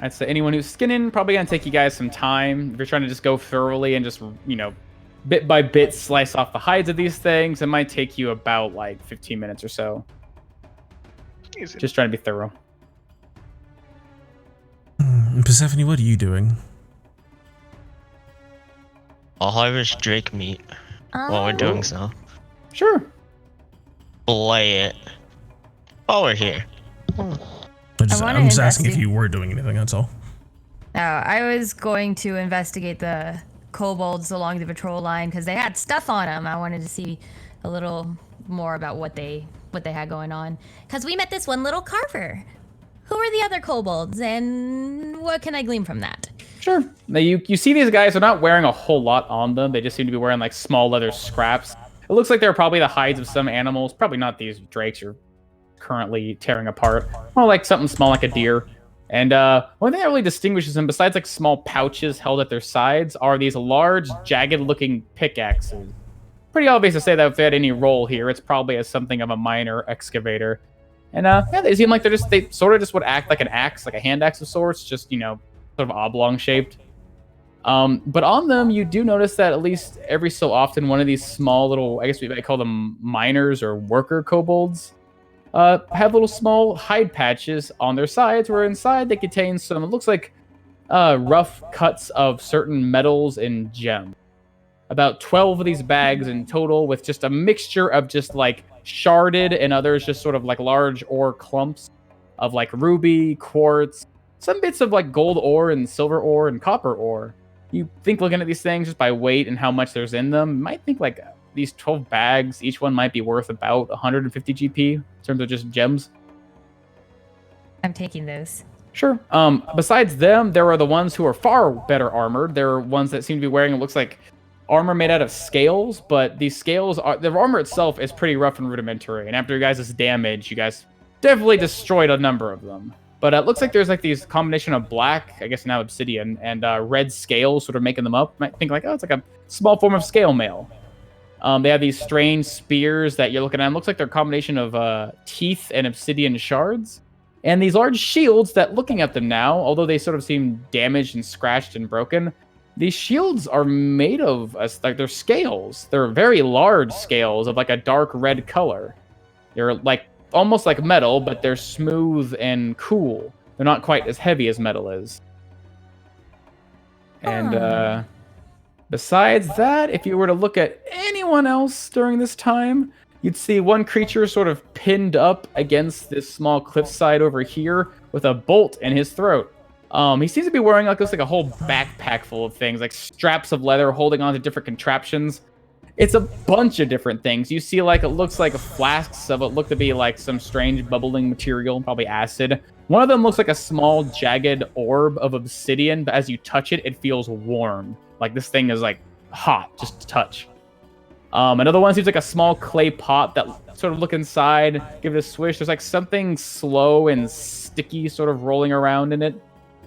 I'd say anyone who's skinning, probably gonna take you guys some time. If you're trying to just go thoroughly and just, bit by bit slice off the hides of these things, it might take you about, like, 15 minutes or so. Easy. Just trying to be thorough. Persephone, what are you doing? I'll harvest Drake meat while we're doing so. Sure. Play it. While we're here. wanna I'm just asking if investigate- you were doing anything, that's all. I was going to investigate the kobolds along the patrol line because they had stuff on them. I wanted to see a little more about what they had going on. Because we met this one little carver. Who are the other kobolds, and what can I glean from that? Sure. Now you see these guys are not wearing a whole lot on them. They just seem to be wearing like small leather scraps. It looks like they're probably the hides of some animals. Probably not these drakes you're currently tearing apart. More like something small like a deer. And one thing that really distinguishes them, besides like small pouches held at their sides, are these large, jagged-looking pickaxes. Pretty obvious to say that if they had any role here, it's probably as something of a minor excavator. And yeah, they seem like they sort of just would act like an axe, like a hand axe of sorts, just, sort of oblong shaped. But on them, you do notice that at least every so often, one of these small little, I guess we might call them miners or worker kobolds, have little small hide patches on their sides, where inside they contain some, it looks like rough cuts of certain metals and gems. About 12 of these bags in total, with just a mixture of just like sharded and others just sort of like large ore clumps of like ruby, quartz, some bits of like gold ore and silver ore and copper ore. You think looking at these things just by weight and how much there's in them, you might think like these 12 bags, each one might be worth about 150 GP in terms of just gems. I'm taking those. Sure. Besides them, there are the ones who are far better armored. There are ones that seem to be wearing, it looks like, armor made out of scales, but these scales are, the armor itself is pretty rough and rudimentary, and after you guys' damage, you guys definitely destroyed a number of them. But it looks like there's like these combination of black, I guess now obsidian, and red scales sort of making them up. You might think like, oh, it's like a small form of scale mail. They have these strange spears that you're looking at. It looks like they're a combination of teeth and obsidian shards. And these large shields that, looking at them now, although they sort of seem damaged and scratched and broken, these shields are made of, like, they're scales. They're very large scales of like a dark red color. They're like almost like metal, but they're smooth and cool. They're not quite as heavy as metal is. And besides that, if you were to look at anyone else during this time, you'd see one creature sort of pinned up against this small cliffside over here with a bolt in his throat. He seems to be wearing like a whole backpack full of things, like straps of leather holding on to different contraptions. It's a bunch of different things. You see, like, it looks like flasks of what look to be like some strange bubbling material, probably acid. One of them looks like a small jagged orb of obsidian, but as you touch it, it feels warm. Like this thing is like hot just to touch. Another one seems like a small clay pot that sort of look inside, give it a swish. There's like something slow and sticky sort of rolling around in it.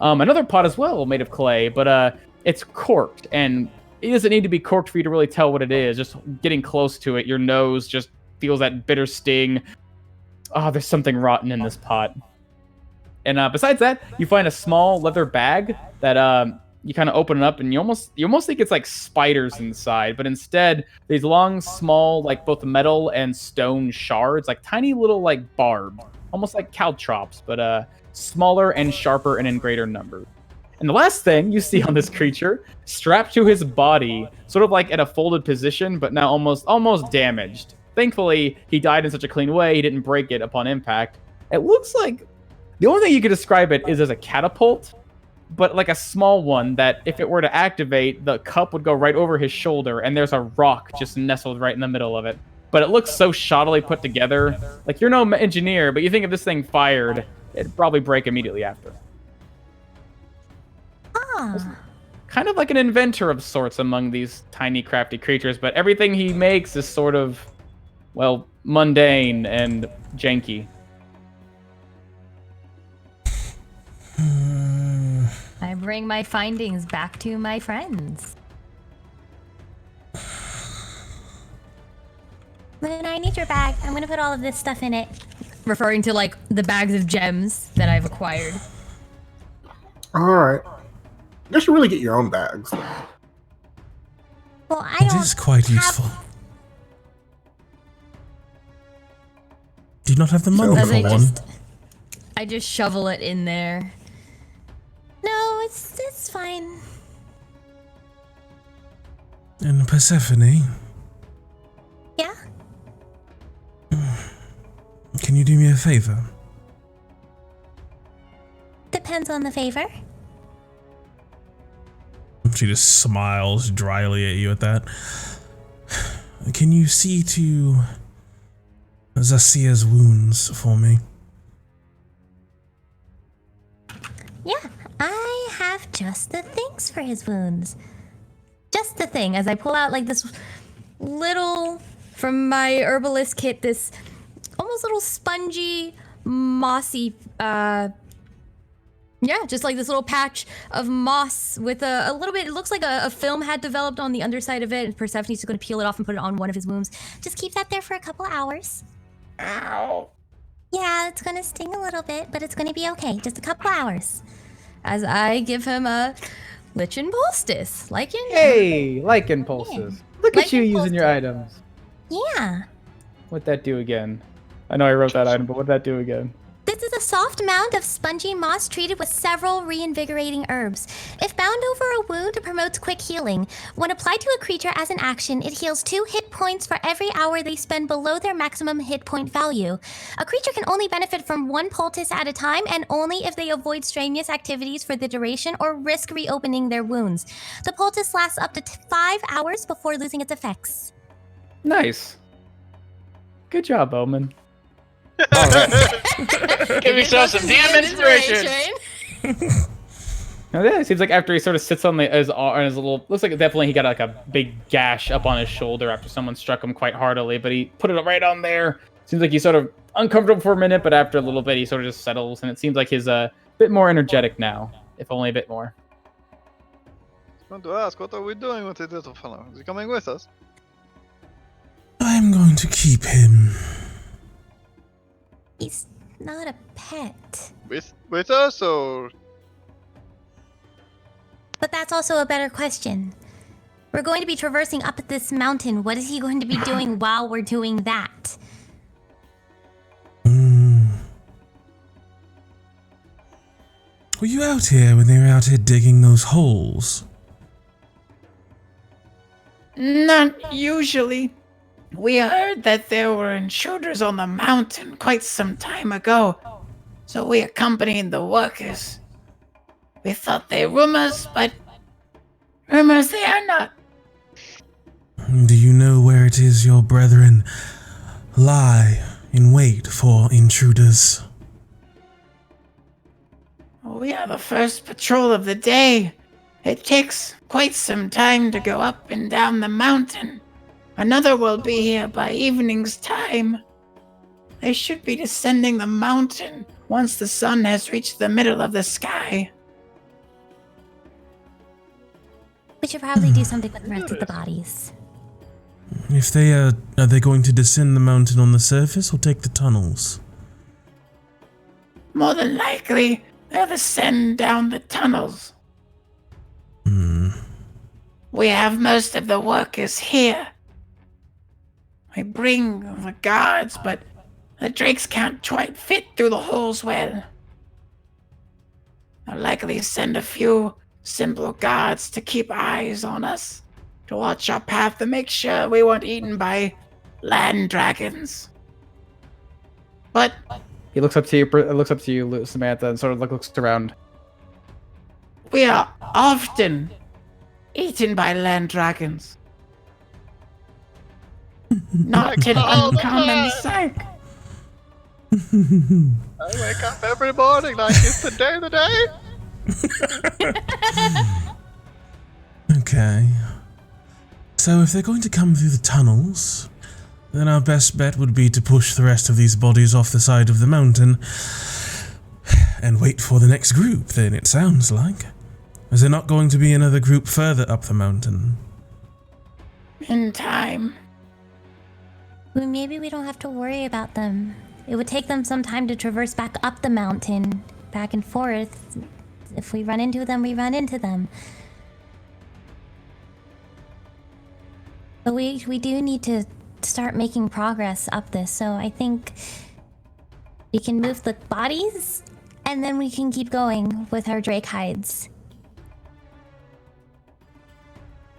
Another pot as well made of clay, but it's corked, and it doesn't need to be corked for you to really tell what it is. Just getting close to it, your nose just feels that bitter sting. Oh, there's something rotten in this pot. And besides that, you find a small leather bag that you kind of open it up, and you almost think it's like spiders inside, but instead these long, small, like both metal and stone shards, like tiny little like barbs, almost like caltrops, but smaller and sharper and in greater numbers. And the last thing you see on this creature, strapped to his body, sort of like in a folded position, but now almost damaged. Thankfully, he died in such a clean way, he didn't break it upon impact. It looks like the only thing you could describe it is as a catapult, but like a small one that if it were to activate, the cup would go right over his shoulder, and there's a rock just nestled right in the middle of it. But it looks so shoddily put together. Like, you're no engineer, but you think if this thing fired, it'd probably break immediately after. Kind of like an inventor of sorts among these tiny, crafty creatures, but everything he makes is sort of, well, mundane and janky. I bring my findings back to my friends. Luna, I need your bag. I'm gonna put all of this stuff in it. Referring to, like, the bags of gems that I've acquired. Alright. You should really get your own bags. Well, I It don't is quite have- useful. Do you not have the money As for one? I just shovel it in there. No, it's fine. And Persephone, Yeah? can you do me a favor? Depends on the favor. She just smiles dryly at you at that. Can you see to Zasia's wounds for me? Yeah, I have just the things for his wounds. Just the thing. As I pull out, like, this little, from my herbalist kit, this almost little spongy, mossy, yeah, just like this little patch of moss with a little bit, it looks like a film had developed on the underside of it, and Persephone's just going to peel it off and put it on one of his wounds. Just keep that there for a couple hours. Ow. Yeah, it's gonna sting a little bit, but it's gonna be okay. Just a couple hours. As I give him a Lichen Poultice, Hey, lichen pulses. Look at you Lichen using your poultice. items. Yeah. What'd that do again? I know I wrote that item, but what'd that do again? This is a soft mound of spongy moss treated with several reinvigorating herbs. If bound over a wound, it promotes quick healing. When applied to a creature as an action, it heals 2 hit points for every hour they spend below their maximum hit point value. A creature can only benefit from 1 poultice at a time, and only if they avoid strenuous activities for the duration or risk reopening their wounds. The poultice lasts up to 5 hours before losing its effects. Nice. Good job, Omen. Give yourself some damn inspiration. Now, yeah, it seems like after he sort of sits on his little, looks like definitely he got like a big gash up on his shoulder after someone struck him quite heartily, but he put it right on there. Seems like he's sort of uncomfortable for a minute, but after a little bit he sort of just settles, and it seems like he's a bit more energetic now, if only a bit more. I want to ask, what are we doing with this little fellow? Is he coming with us? I'm going to keep him. He's not a pet. With us, or? But that's also a better question. We're going to be traversing up this mountain. What is he going to be doing while we're doing that? Were you out here when they were out here digging those holes? Not usually. We heard that there were intruders on the mountain quite some time ago, so we accompanied the workers. We thought they rumors, but rumors they are not. Do you know where it is your brethren lie in wait for intruders? We are the first patrol of the day. It takes quite some time to go up and down the mountain. Another will be here by evening's time. They should be descending the mountain once the sun has reached the middle of the sky. We should probably do something with the rest of the bodies. If they are they going to descend the mountain on the surface or take the tunnels? More than likely, they'll descend down the tunnels. We have most of the workers here. We bring the guards, but the drakes can't quite fit through the holes well. I'll likely send a few simple guards to keep eyes on us, to watch our path to make sure we weren't eaten by land dragons. But He looks up to you, Samantha, and sort of looks around. we are often eaten by land dragons. Not an uncommon sight. I wake up every morning like it's the day. Okay. So if they're going to come through the tunnels, then our best bet would be to push the rest of these bodies off the side of the mountain and wait for the next group, then it sounds like. Is there not going to be another group further up the mountain? In time. Well, maybe we don't have to worry about them. It would take them some time to traverse back up the mountain, back and forth. If we run into them, we run into them. But we do need to start making progress up this, so I think we can move the bodies, and then we can keep going with our drake hides.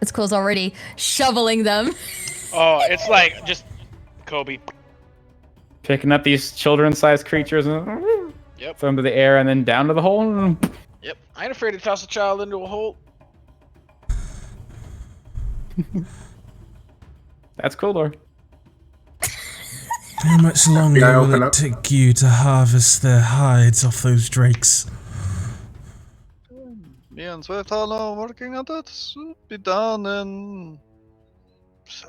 It's Quill's already shoveling them. Oh, it's like just Kobe. Picking up these children-sized creatures and Yep. throw them to the air and then down to the hole. Yep. I ain't afraid to toss a child into a hole. That's cool, Lord. How much May I longer will open it up? take you to harvest their hides off those drakes? Me and Svetal are working on that. Should be done in,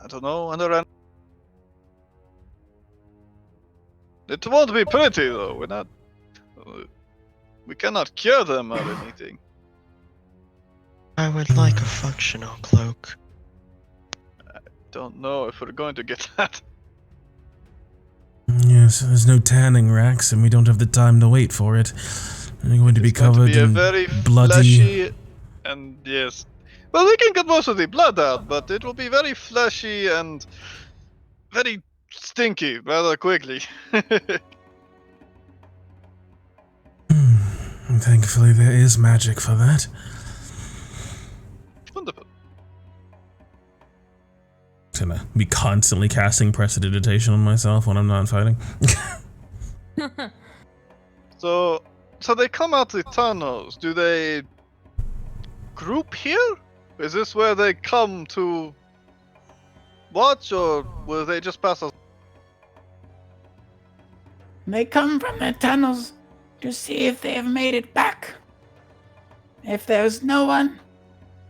I don't know, under an. It won't be pretty though. We're not. We cannot cure them or anything. I would like a functional cloak. Don't know if we're going to get that. Yes, there's no tanning racks, and we don't have the time to wait for it. They're going to be It's going covered to be a in very bloody. fleshy, and yes. Well, we can get most of the blood out, but it will be very fleshy and very stinky rather quickly. And thankfully, there is magic for that. Wonderful. Gonna be constantly casting prestidigitation on myself when I'm not fighting. So they come out the tunnels. Do they group here? Is this where they come to watch, or will they just pass us? They come from the tunnels to see if they have made it back. If there's no one,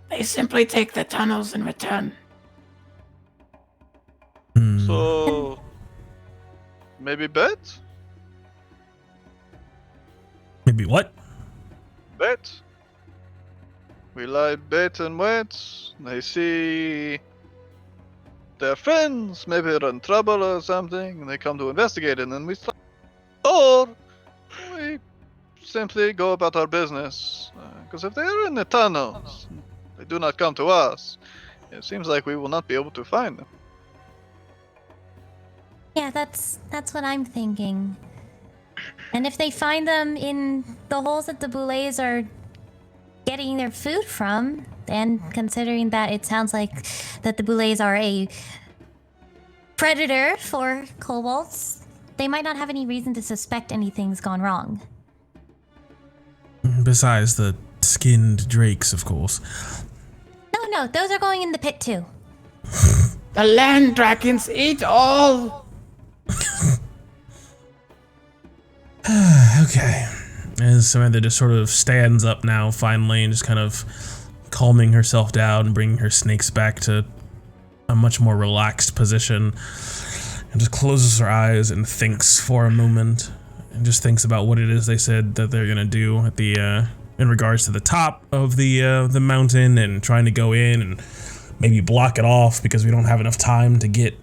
they simply take the tunnels and return. So maybe bet? Maybe what? Bet. We lie bet and wait. They see their friends, maybe they're in trouble or something, and they come to investigate, and then we start. Or we simply go about our business. Because if they are in the tunnels, they do not come to us. It seems like we will not be able to find them. Yeah, that's what I'm thinking. And if they find them in the holes that the boulets are getting their food from. And considering that it sounds like that the Boulets are a predator for kobolds, they might not have any reason to suspect anything's gone wrong. Besides the skinned drakes, of course. No, those are going in the pit too. The land dragons eat all. Okay. And Samantha just sort of stands up now, finally, and just kind of calming herself down and bringing her snakes back to a much more relaxed position, and just closes her eyes and thinks for a moment, and just thinks about what it is they said that they're gonna do at the in regards to the top of the mountain, and trying to go in and maybe block it off because we don't have enough time to get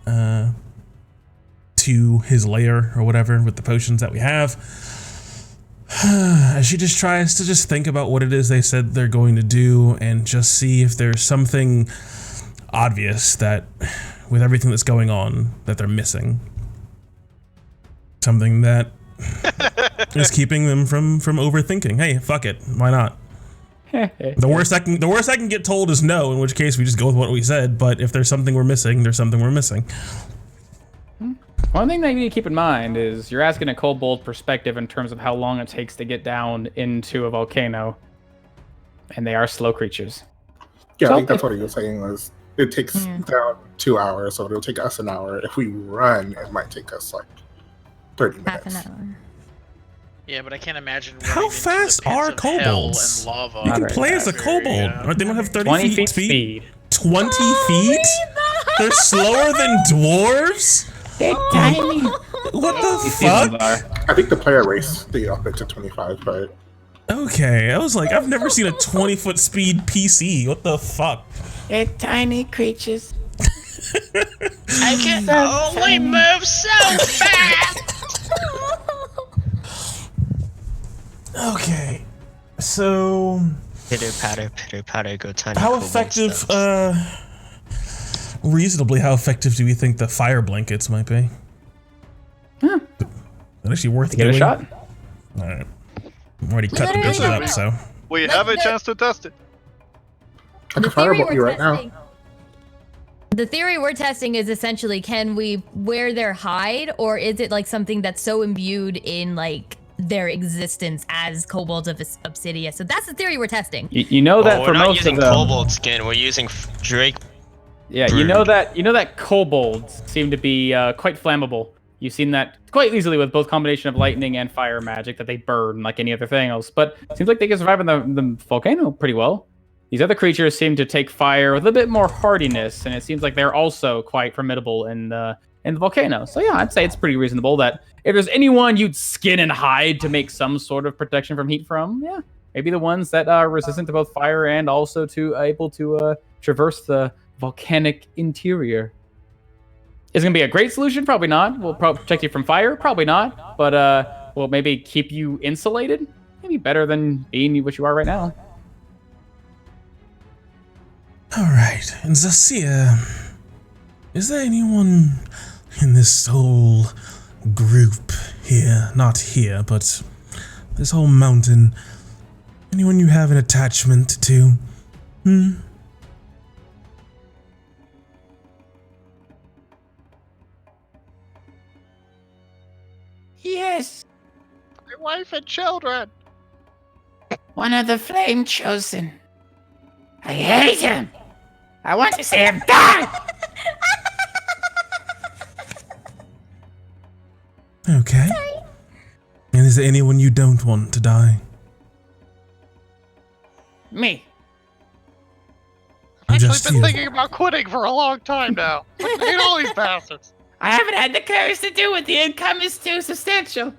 to his lair or whatever with the potions that we have. She just tries to just think about what it is they said they're going to do, and just see if there's something obvious that, with everything that's going on, that they're missing. Something that is keeping them from overthinking. Hey, fuck it, why not? The worst I can get told is no, in which case we just go with what we said. But if there's something we're missing, there's something we're missing. One thing that you need to keep in mind is you're asking a kobold perspective in terms of how long it takes to get down into a volcano, and they are slow creatures. Yeah, So I think that's what he was saying, was it takes down 2 hours, so it'll take us an hour. If we run, it might take us like 30 minutes. Half an hour. Yeah, but I can't imagine How running into fast the pits are of hell kobolds? and lava. You can Not play very as a fast. kobold. Yeah. They don't have 30 20 feet feet speed. speed. 20 feet? They're slower than dwarves? They're tiny. What the These seasons fuck? are. I think the player race, they up it to 25, but Okay, I was like, I've never seen a 20-foot speed PC. What the fuck? They're tiny creatures. I can only move so fast. Okay, so Pitter patter, go tiny. how kobold effective, steps. reasonably, how effective do we think the fire blankets might be? Is it actually worth Give it doing? a shot. Alright. I'm already cut the bitches up, so. We have a chance to test it. I can fireball you right now. The theory we're testing is essentially, can we wear their hide, or is it like something that's so imbued in like their existence as kobolds of Obsidia? So that's the theory we're testing. You know that Oh, for we're not most using of them, kobold skin. We're using Drake. yeah, you know that kobolds seem to be quite flammable. You've seen that quite easily with both combination of lightning and fire magic, that they burn like any other thing else. But it seems like they can survive in the volcano pretty well. These other creatures seem to take fire with a bit more hardiness, and it seems like they're also quite formidable in the volcano. So yeah, I'd say it's pretty reasonable that if there's anyone you'd skin and hide to make some sort of protection from heat from, yeah, maybe the ones that are resistant to both fire and also to able to traverse the volcanic interior. Is it gonna be a great solution? Probably not. Will protect you from fire? Probably not. But will maybe keep you insulated? Maybe better than being what you are right now. Alright, and Zacia, is there anyone in this whole group here, not here, but this whole mountain, anyone you have an attachment to? Yes, My wife and children. one of the flame chosen. I hate him. I want to see him die. Okay. And is there anyone you don't want to die? Me. I've Just actually been you. thinking about quitting for a long time now. I hate all these bastards. I haven't had the courage to do it. The income is too substantial.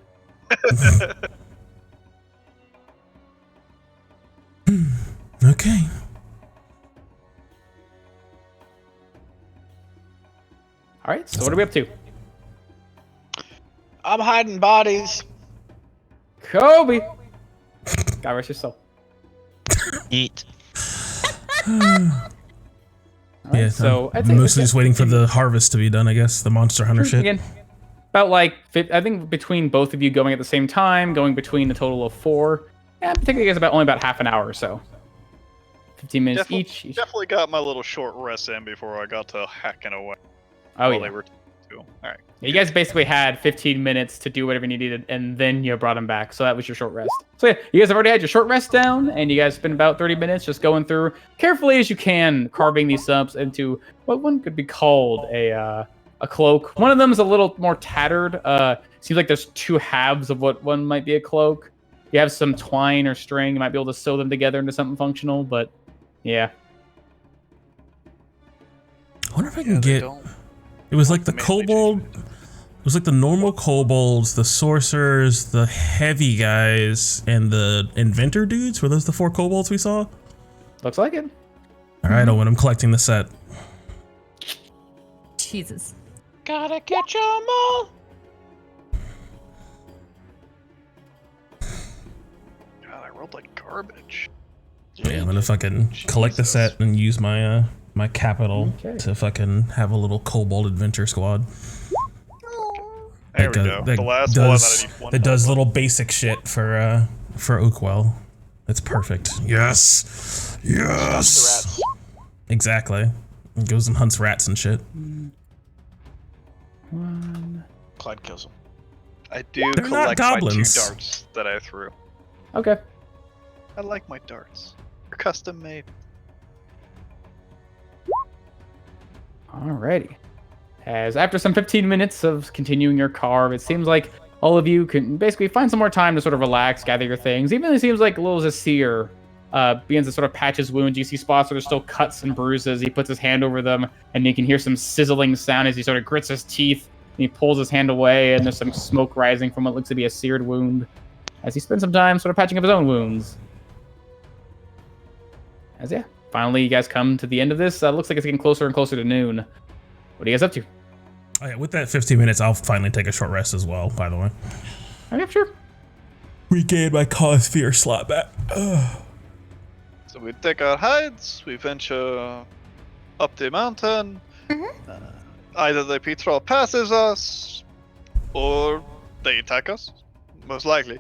Okay. All right. So what are we up to? I'm hiding bodies. Kobe. God rest your soul. Eat. All right, Yeah, so I'm I'd say mostly just waiting for the harvest to be done, I guess. The monster hunter shit. Again, about like I think between both of you going at the same time, going between the total of 4. Yeah, I think it is only about half an hour or so. 15 minutes each. Definitely got my little short rest in before I got to hacking away. Oh, while yeah. They were all right. You guys basically had 15 minutes to do whatever you needed, and then you brought him back. So that was your short rest. So yeah, you guys have already had your short rest down, and you guys spent about 30 minutes just going through carefully as you can, carving these subs into what one could be called a cloak. One of them is a little more tattered. Seems like there's two halves of what one might be a cloak. You have some twine or string. You might be able to sew them together into something functional, but yeah. I wonder if I can get... It was like the kobold... It was like the normal kobolds, the sorcerers, the heavy guys, and the inventor dudes. Were those the 4 kobolds we saw? Looks like it. All right, Owen, I'm collecting the set. Jesus. Gotta catch 'em all. God, I rolled like garbage. Yeah, I'm gonna fucking collect the set and use my my capital to fucking have a little kobold adventure squad. There we go. The last one that does little basic shit for Ookwell. It's perfect. Yes. Yes. Exactly. It goes and hunts rats and shit. Clyde kills him. I do They're not collect my 2 goblins. darts that I threw. Okay. I like my darts. They're custom made. Alrighty. As after some 15 minutes of continuing your carve, it seems like all of you can basically find some more time to sort of relax, gather your things. Even it seems like little Zasir begins to sort of patch his wounds. You see spots where there's still cuts and bruises. He puts his hand over them, and you can hear some sizzling sound as he sort of grits his teeth. And he pulls his hand away, and there's some smoke rising from what looks to be a seared wound. As he spends some time sort of patching up his own wounds. As yeah, finally you guys come to the end of this. Looks like it's getting closer and closer to noon. What are you guys up to? Oh, yeah, with that 15 minutes, I'll finally take a short rest as well, by the way. Okay, sure. Regain my cause fear slot back. So we take our hides, we venture up the mountain. Either the patrol passes us, or they attack us. Most likely.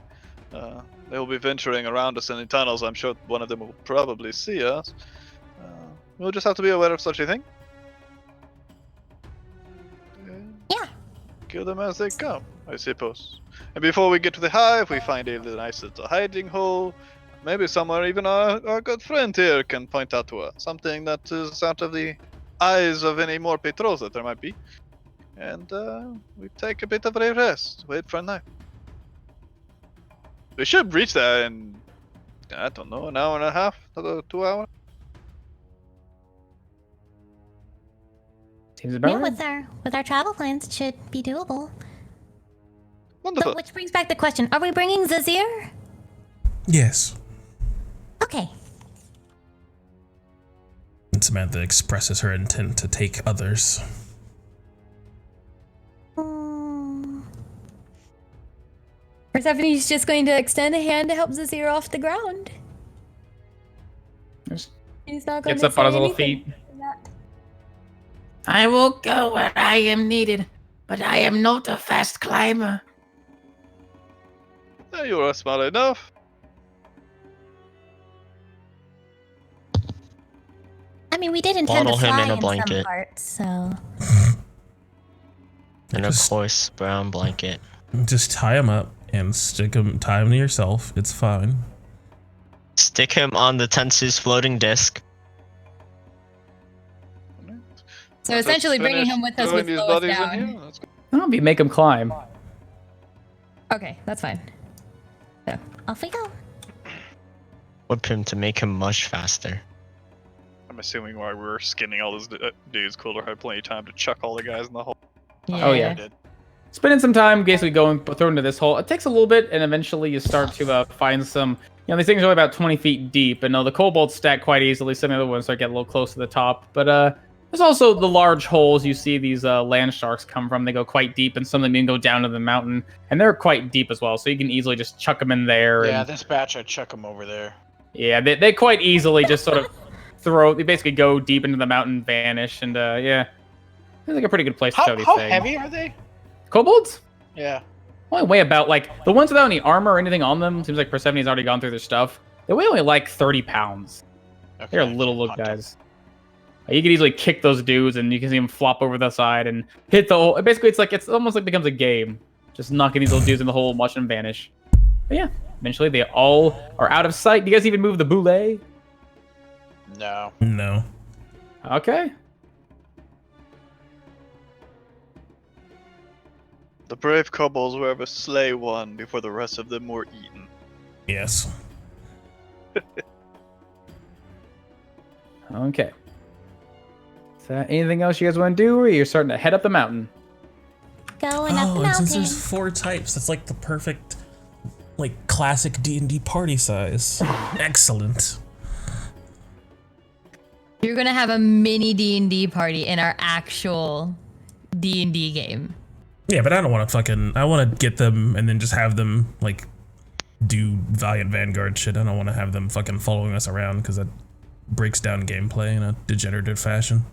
They will be venturing around us in the tunnels. I'm sure one of them will probably see us. We'll just have to be aware of such a thing. Yeah. Kill them as they come, I suppose. And before we get to the hive, we find a nice little hiding hole. Maybe somewhere even our good friend here can point out to us. Something that is out of the eyes of any more patrols that there might be. And we take a bit of a rest. Wait for a night. We should reach that in, I don't know, an hour and a half, 2 hours. Seems about Yeah, right. with our travel plans, it should be doable. Wonderful. So, which brings back the question: are we bringing Zazir? Yes. Okay. And Samantha expresses her intent to take others. Persephone's just going to extend a hand to help Zazir off the ground. He's not going Gets to up on his say little anything feet. for that. I will go where I am needed, but I am not a fast climber. You are smart enough. I mean, we did intend Bottle to him fly in a in some blanket. parts, so In a Just- coarse brown blanket. Just tie him up and tie him to yourself. It's fine. Stick him on the Tensu's floating disc. So Let us essentially bringing finish him with us throwing would these slow us bodies in down. here. Let's go. I'll be make him climb. Okay, that's fine. off we go. Whip him to make him much faster. I'm assuming while we were skinning all those dudes, Cooler had plenty of time to chuck all the guys in the hole. Oh yeah. Spending some time basically going thrown into this hole. It takes a little bit, and eventually you start to find some. These things are only about 20 feet deep, and the kobolds stack quite easily. Some of the other ones start getting a little close to the top, but there's also the large holes you see these land sharks come from. They go quite deep, and some of them even go down to the mountain, and they're quite deep as well. So you can easily just chuck them in there. Yeah, and, this batch I chuck them over there. yeah, they quite easily just sort of they basically go deep into the mountain, vanish, and yeah, it's like a pretty good place to throw these How things. heavy are they? Kobolds? Yeah. Only weigh about, the ones without any armor or anything on them, seems like Persephone's already gone through their stuff. They weigh only 30 pounds. Okay, They're little punt 'em. guys. You can easily kick those dudes, and you can see them flop over the side and hit the hole. Basically, it's almost like becomes a game, just knocking these little dudes in the hole and watching them vanish. But yeah, eventually they all are out of sight. Do you guys even move the boule? No. No. Okay. The brave kobolds will ever slay one before the rest of them were eaten. Yes. Okay. Is there anything else you guys want to do, or you're starting to head up the mountain? Going up the and since mountain. there's 4 types, that's like the perfect, like, classic D&D party size. Excellent. You're gonna have a mini D&D party in our actual D&D game. Yeah, but I don't want to I want to get them and then just have them, like, do Valiant Vanguard shit. I don't want to have them fucking following us around because that breaks down gameplay in a degenerative fashion.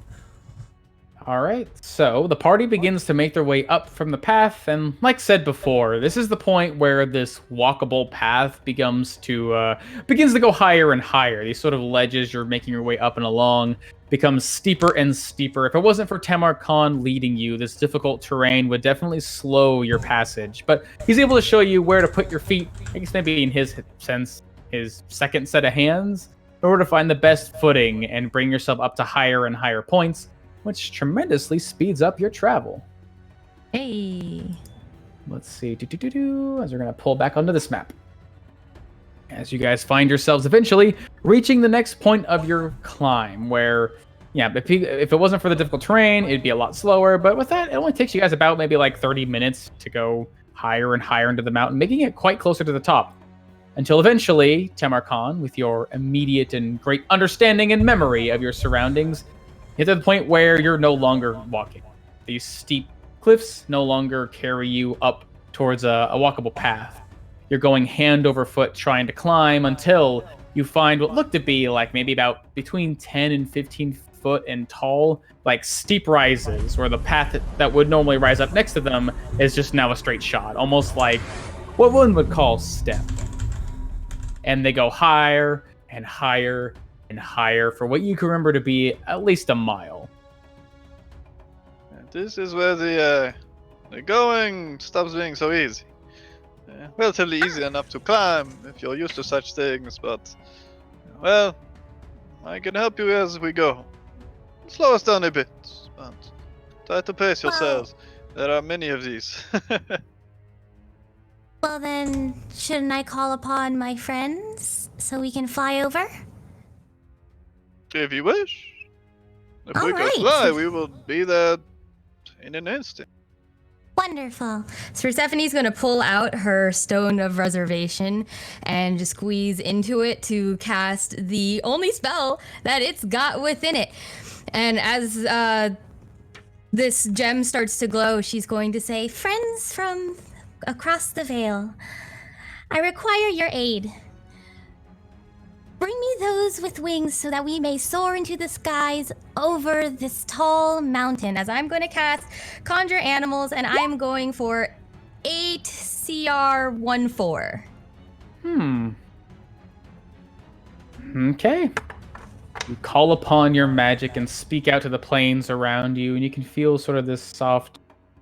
All right, so the party begins to make their way up from the path, and like said before, this is the point where this walkable path begins to go higher and higher. These sort of ledges you're making your way up and along becomes steeper and steeper. If it wasn't for Tamar Khan leading you, this difficult terrain would definitely slow your passage. But he's able to show you where to put your feet, I guess maybe in his sense, his second set of hands, in order to find the best footing and bring yourself up to higher and higher points, which tremendously speeds up your travel. Hey. Let's see, as we're gonna pull back onto this map. As you guys find yourselves eventually reaching the next point of your climb, where, yeah, if it wasn't for the difficult terrain, it'd be a lot slower, but with that, it only takes you guys about maybe like 30 minutes to go higher and higher into the mountain, making it quite closer to the top. Until eventually, Tamar Khan, with your immediate and great understanding and memory of your surroundings, get to the point where you're no longer walking. These steep cliffs no longer carry you up towards a walkable path. You're going hand over foot trying to climb until you find what look to be like maybe about between 10 and 15 foot and tall, like steep rises where the path that would normally rise up next to them is just now a straight shot, almost like what one would call step. And they go higher and higher and higher for what you can remember to be at least a mile. And this is where the going stops being so easy. Relatively easy enough to climb if you're used to such things, but, well, I can help you as we go. Slow us down a bit, but try to pace yourselves. There are many of these. Well then, shouldn't I call upon my friends so we can fly over? If you wish. If All we can right. fly, we will be there in an instant. Wonderful. So Persephone's gonna pull out her Stone of Reservation and just squeeze into it to cast the only spell that it's got within it. And as this gem starts to glow, she's going to say, Friends from across the veil, I require your aid. Bring me those with wings so that we may soar into the skies over this tall mountain. as I'm going to cast Conjure Animals, and I'm going for 8 CR14. Okay. You call upon your magic and speak out to the plains around you, and you can feel sort of this soft,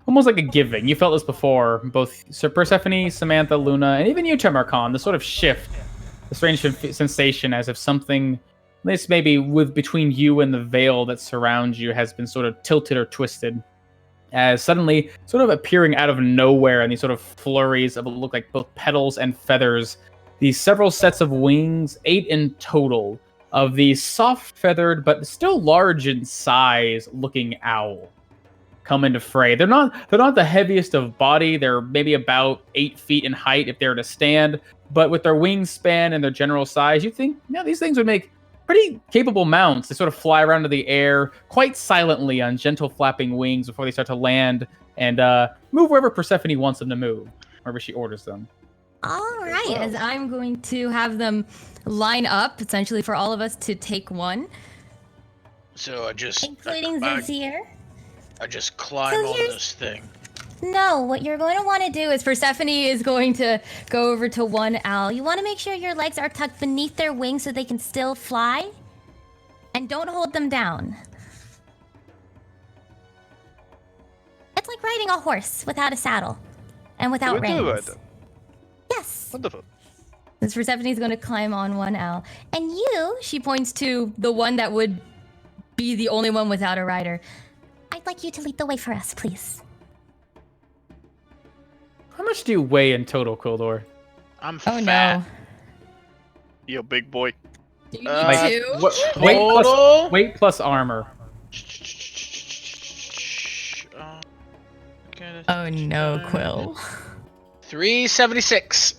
almost like a giving. You felt this before, both Sir Persephone, Samantha, Luna, and even you, Tamar Khan, the sort of shift, the strange sensation as if something, this maybe with between you and the veil that surrounds you, has been sort of tilted or twisted. As suddenly, sort of appearing out of nowhere, and these sort of flurries of what look like both petals and feathers, these several sets of wings, 8 in total, of these soft-feathered but still large in size looking owl come into fray. They're not the heaviest of body. They're maybe about 8 feet in height if they were to stand, but with their wingspan and their general size, you think, yeah, these things would make pretty capable mounts. They sort of fly around in the air quite silently on gentle flapping wings before they start to land and move wherever Persephone wants them to move, wherever she orders them. All right, as I'm going to have them line up, essentially for all of us to take one. So Including Vizier. I just climb So on here's- this thing. No, what you're going to want to do is Persephone is going to go over to one owl. you want to make sure your legs are tucked beneath their wings so they can still fly. And don't hold them down. It's like riding a horse without a saddle and without We do ride reins. them. Yes. Wonderful. This Persephone's going to climb on one owl. And you, she points to the one that would be the only one without a rider. I'd like you to lead the way for us, please. How much do you weigh in total, Quildor? I'm Oh fat. no. Yo, big boy. Do you need Like, two? Total? Weight plus armor. Oh no, Quill. 376.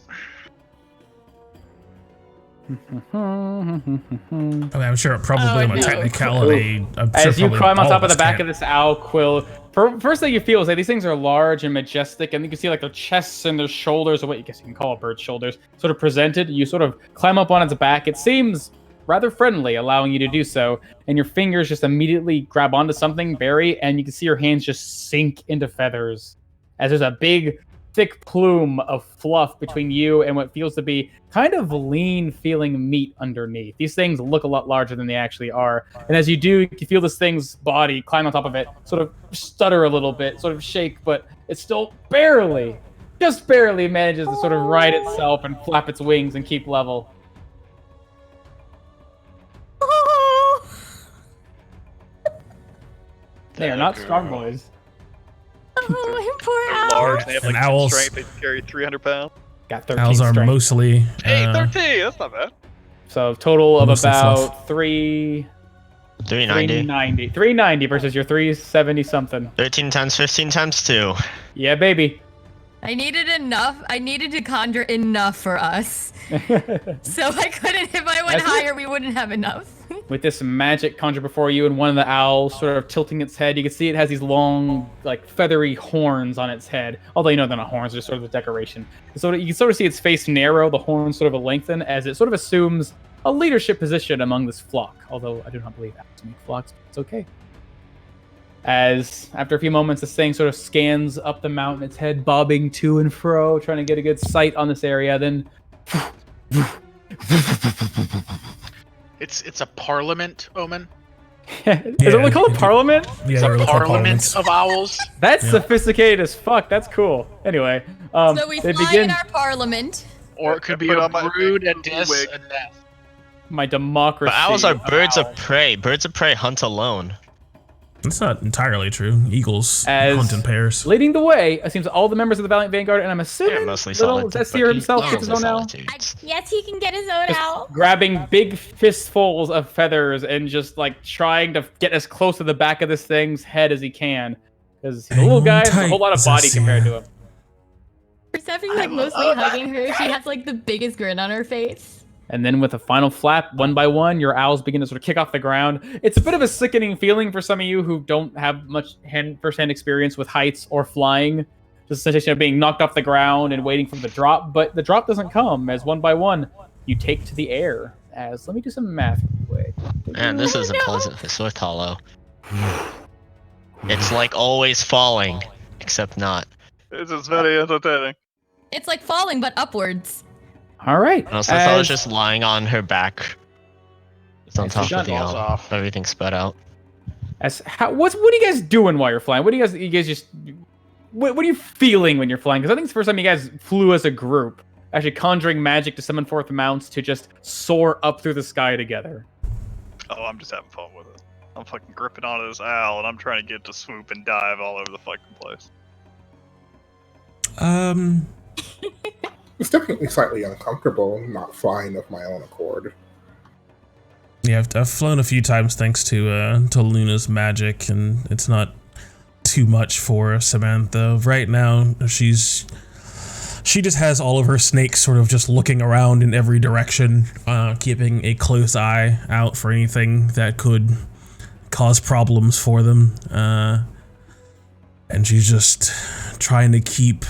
I'm sure probably Oh, on a no. technicality. As you climb on top of the back can. of this owl, Quill, first thing you feel is that these things are large and majestic, and you can see like their chests and their shoulders, or what you guess you can call a bird's shoulders, sort of presented. You sort of climb up on its back. It seems rather friendly, allowing you to do so, and your fingers just immediately grab onto something, Barry, and you can see your hands just sink into feathers as there's a big, thick plume of fluff between you and what feels to be kind of lean-feeling meat underneath. These things look a lot larger than they actually are, and as you do, you feel this thing's body climb on top of it, sort of stutter a little bit, sort of shake, but it still barely, just barely manages to sort of right itself and flap its wings and keep level. They are not strong boys. Oh, poor owl. Large. They have And like owls- strength. They carry 300 pounds. Got 13 Owls are strength. mostly. Hey, 13. That's not bad. So total of Mostly about fluff. 390. 390 versus your 370 something. 13 times 15 times 2. Yeah, baby. I needed enough. I needed to conjure enough for us. So I couldn't, if I went That's it. higher, we wouldn't have enough. With this magic conjured before you and one of the owls sort of tilting its head, you can see it has these long, like, feathery horns on its head. Although, you know, they're not horns, they're sort of a decoration. So you can sort of see its face narrow, the horns sort of lengthen, as it sort of assumes a leadership position among this flock. Although I do not believe owls make flocks, but it's okay. As, after a few moments, this thing sort of scans up the mountain, its head bobbing to and fro, trying to get a good sight on this area, then... It's a parliament, Omen. Is it what they call a parliament? Yeah, It's they're a really called parliament parliaments. of owls. That's Yeah. sophisticated as fuck. That's cool. Anyway, So we they fly begin in our parliament. Or it could be Put a on my brood, big a dis, wig. a nest. my democracy. But owls are birds owls. of prey. Birds of prey hunt alone. That's not entirely true. Eagles As hunt in pairs. Leading the way, it seems all the members of the Valiant Vanguard, and I'm Yeah, assuming mostly little solitude. Zestier himself gets his own owl. Yes, he can get his own owl. Grabbing big fistfuls of feathers and just like trying to get as close to the back of this thing's head as he can. Because he's a little guy, and there's a whole lot of body Zestier. compared to him. Persephone's like mostly hugging her. She has like the biggest grin on her face. And then with a final flap, one by one, your owls begin to sort of kick off the ground. It's a bit of a sickening feeling for some of you who don't have much first-hand experience with heights or flying. Just the sensation of being knocked off the ground and waiting for the drop. But the drop doesn't come, as one by one, you take to the air. As, let me do some math real quick. Man, this isn't pleasant for Swift Hollow. It's like always falling, except not. This is very entertaining. It's like falling, but upwards. All right. And also, I thought it was as- just lying on her back. It's on As top the of the gun falls owl. off. Everything spread out. What are you guys doing while you're flying? What are you guys just... What are you feeling when you're flying? Because I think it's the first time you guys flew as a group. Actually conjuring magic to summon forth mounts to just soar up through the sky together. Oh, I'm just having fun with it. I'm fucking gripping onto this owl, and I'm trying to get it to swoop and dive all over the fucking place. It's definitely slightly uncomfortable not flying of my own accord. Yeah, I've flown a few times thanks to Luna's magic, and it's not too much for Samantha. Right now, she just has all of her snakes sort of just looking around in every direction, keeping a close eye out for anything that could cause problems for them. And she's just trying to keep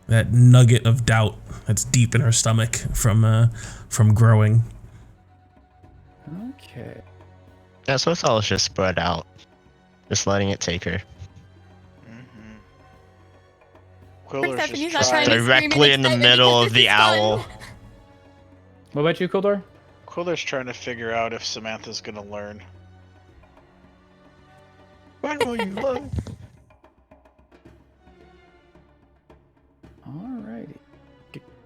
that nugget of doubt that's deep in her stomach from growing. Okay. Yeah, Swift Hollow is just spread out. Just letting it take her. Mm-hmm. Quiller's Persephone's just not trying trying. to Directly in the experiment middle because of the this is fun. owl. What about you, Kildor? Quiller's trying to figure out if Samantha's gonna learn. When will you learn? Alrighty.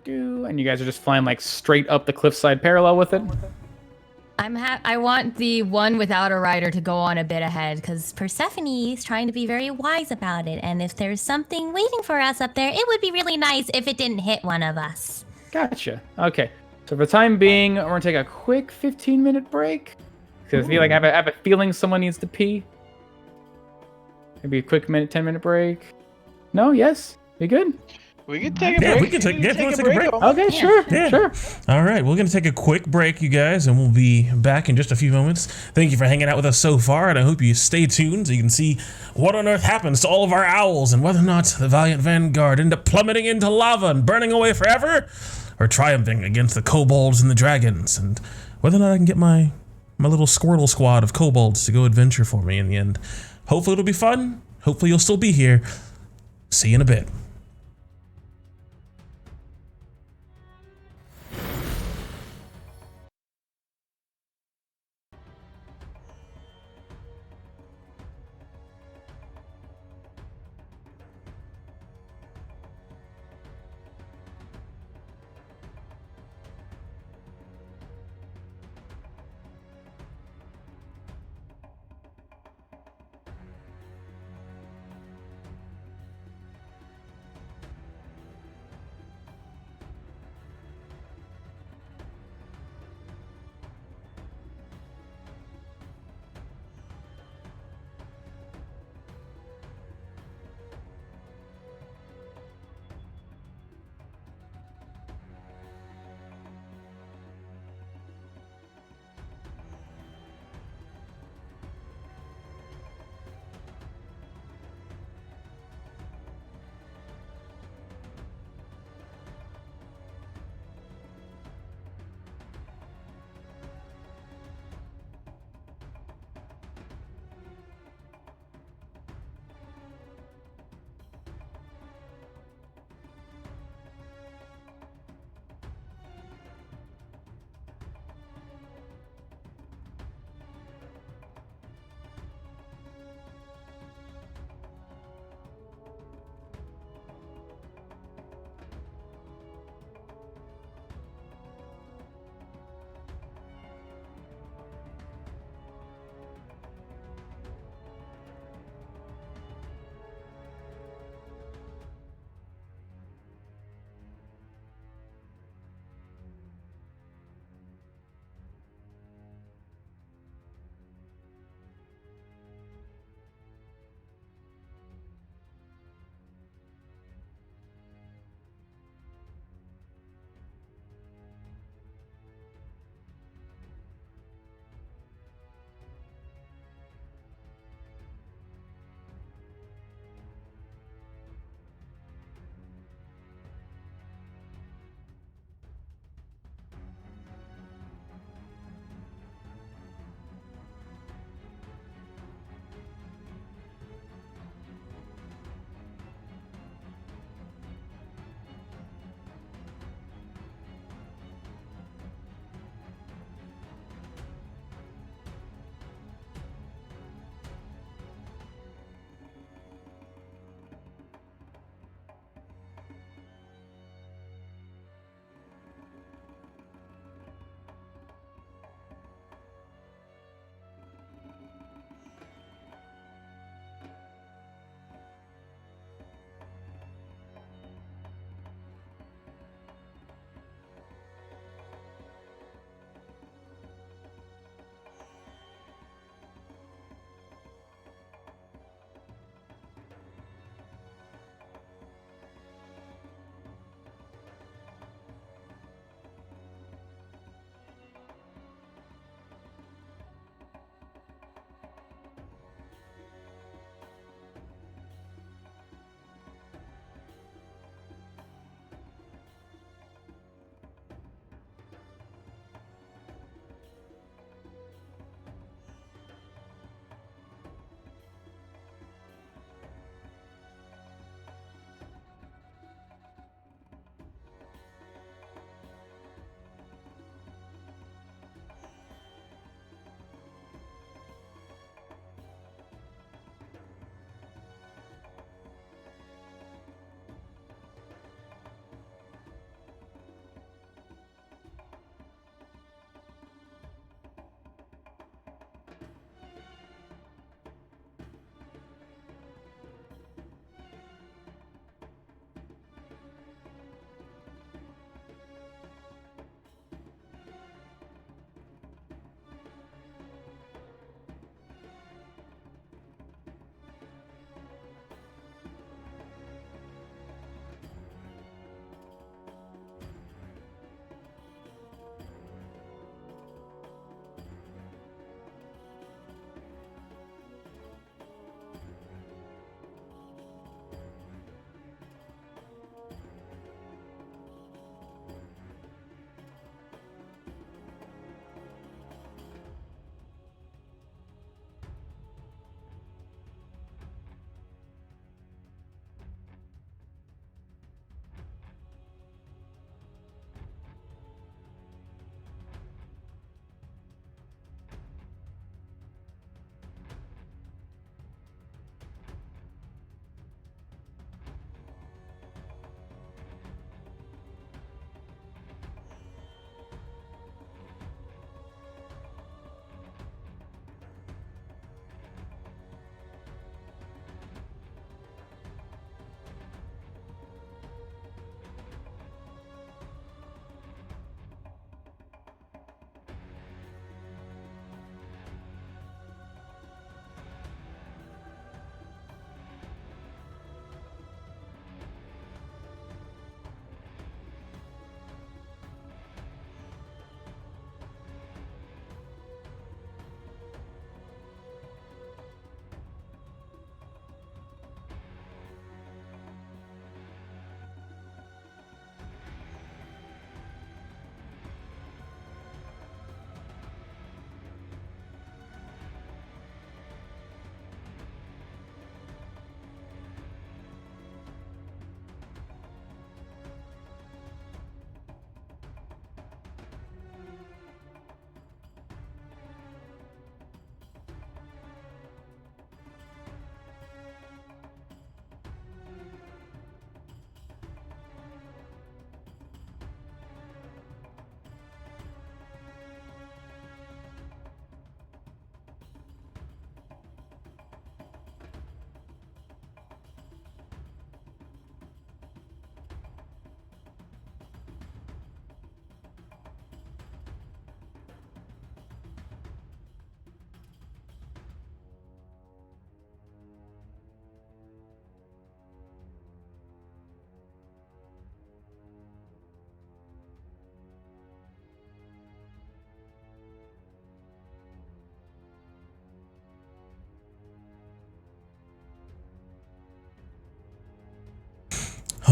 And you guys are just flying like straight up the cliffside parallel with it? I want the one without a rider to go on a bit ahead because Persephone is trying to be very wise about it. And if there's something waiting for us up there, it would be really nice if it didn't hit one of us. Gotcha. Okay. So for the time being, we're gonna take a quick 15-minute break. Because I feel like I have a feeling someone needs to pee. Maybe a quick 10-minute break. No? Yes? We good? We can take a break. Yeah, we can take a break. Okay, sure. Yeah. Sure. All right, we're going to take a quick break, you guys, and we'll be back in just a few moments. Thank you for hanging out with us so far, and I hope you stay tuned so you can see what on earth happens to all of our owls and whether or not the valiant vanguard end up plummeting into lava and burning away forever, or triumphing against the kobolds and the dragons, and whether or not I can get my little Squirtle squad of kobolds to go adventure for me in the end. Hopefully it'll be fun. Hopefully you'll still be here. See you in a bit.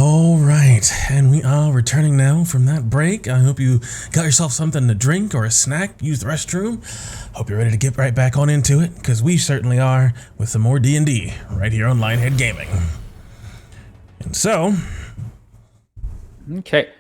All right, and we are returning now from that break. I hope you got yourself something to drink or a snack, use the restroom. Hope you're ready to get right back on into it, because we certainly are with some more D&D right here on Lionhead Gaming. And so... Okay.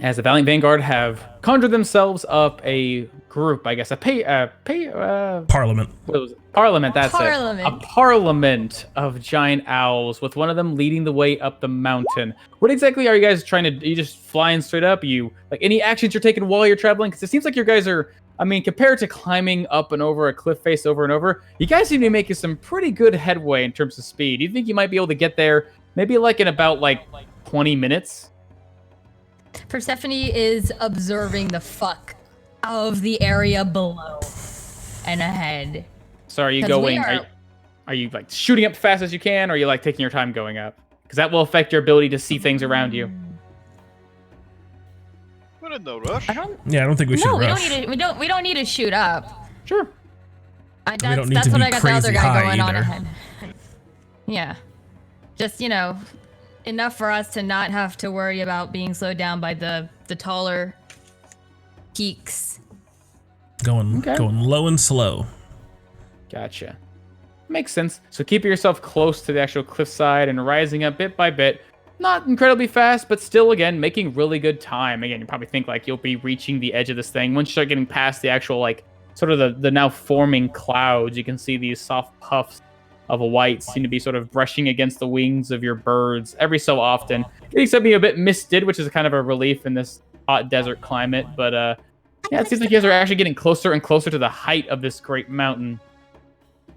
As the Valiant Vanguard have conjured themselves up a group, I guess, Parliament. What was it? Parliament, that's Parliament. it. A parliament of giant owls, with one of them leading the way up the mountain. What exactly are you guys trying to do? Are you just flying straight up? You, like, any actions you're taking while you're traveling? Because it seems like you guys are, I mean, compared to climbing up and over a cliff face over and over, you guys seem to be making some pretty good headway in terms of speed. Do you think you might be able to get there maybe like in about, like, 20 minutes? Persephone is observing the fuck of the area below and ahead. So are you 'Cause going, we are you like shooting up fast as you can, or are you like taking your time going up? Because that will affect your ability to see things around you. We're in no rush. I don't. Yeah, I don't think we should No, we rush. don't need to. We don't need to shoot up. Sure. We don't need That's to what be I got the other crazy guy high going on either. ahead. Yeah, just enough for us to not have to worry about being slowed down by the taller peaks. Going Okay. low and slow. Gotcha. Makes sense. So keep yourself close to the actual cliffside and rising up bit by bit. Not incredibly fast, but still, again, making really good time. Again, you probably think like you'll be reaching the edge of this thing. Once you start getting past the actual, like, sort of the now forming clouds, you can see these soft puffs of white seem to be sort of brushing against the wings of your birds every so often. Getting something a bit misted, which is kind of a relief in this hot desert climate. But yeah, it seems like you guys are actually getting closer and closer to the height of this great mountain.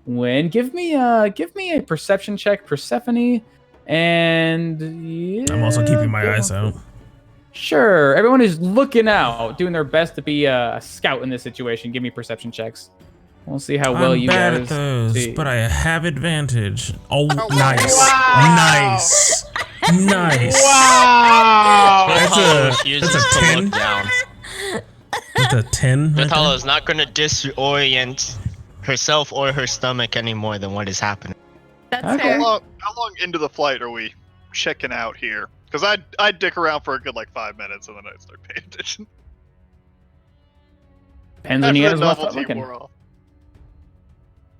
Give me a perception check, Persephone, and yeah, I'm also keeping my eyes out. Sure, everyone is looking out, doing their best to be a scout in this situation. Give me perception checks. We'll see how well I'm you bad guys at those, see. but I have advantage. Oh, nice. Wow. Nice. Wow! That's a refuses to 10. look down. That's a 10. Right Vitala there. is not going to disorient herself or her stomach any more than what is happening. That's Okay. fair. How long into the flight are we checking out here? Because I'd dick around for a good like 5 minutes and then I'd start paying attention. Depends on you After guys the want to start novelty looking. wore off.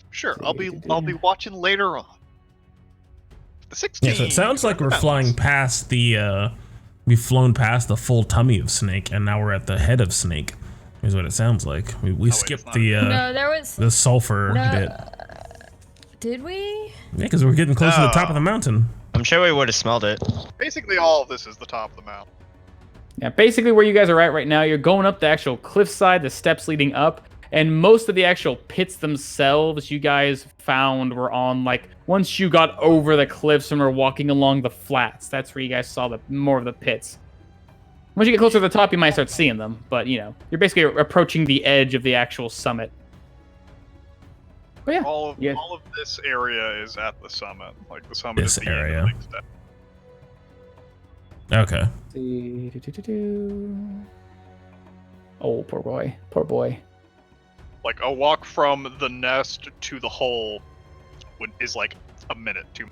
Sure, I'll be watching later on. The 16. Yeah, so it sounds like we're flying past the, we've flown past the full tummy of Snake, and now we're at the head of Snake, is what it sounds like. We skipped not. the, No, there was. the sulfur bit. Did we? Yeah, because we're getting close to the top of the mountain. I'm sure we would have smelled it. Basically, all of this is the top of the mountain. Yeah, basically where you guys are at right now, you're going up the actual cliffside, the steps leading up, and most of the actual pits themselves you guys found were on, like, once you got over the cliffs and were walking along the flats, that's where you guys saw more of the pits. Once you get closer to the top, you might start seeing them, but, you're basically approaching the edge of the actual summit. But yeah, All of this area is at the summit. Like the summit This is the area. end of the step. Okay. Oh, poor boy. Poor boy. Like a walk from the nest to the hole is like a minute. Maybe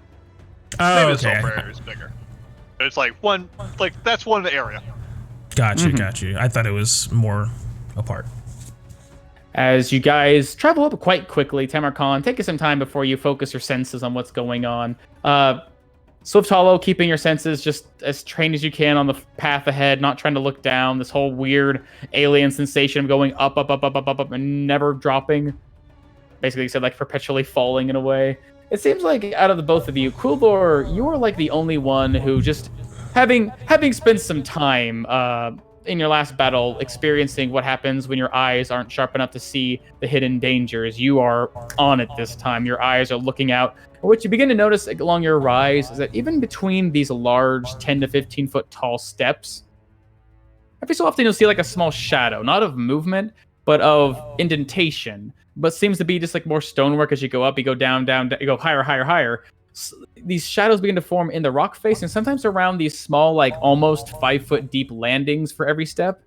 Oh, the okay. sulfur area is bigger. It's like that's one area. Got you. I thought it was more apart. As you guys travel up quite quickly, Tamarkan, take some time before you focus your senses on what's going on. Swift Hollow, keeping your senses just as trained as you can on the path ahead, not trying to look down. This whole weird alien sensation of going up, and never dropping. Basically, you said like perpetually falling in a way. It seems like out of the both of you, Quildor, you are like the only one who just having spent some time in your last battle experiencing what happens when your eyes aren't sharp enough to see the hidden dangers. You are on it this time. Your eyes are looking out. What you begin to notice along your rise is that even between these large 10 to 15 foot tall steps, every so often you'll see like a small shadow, not of movement, but of indentation, but seems to be just like more stonework as you go up, you go down, you go higher. These shadows begin to form in the rock face and sometimes around these small, like almost 5 foot deep landings for every step.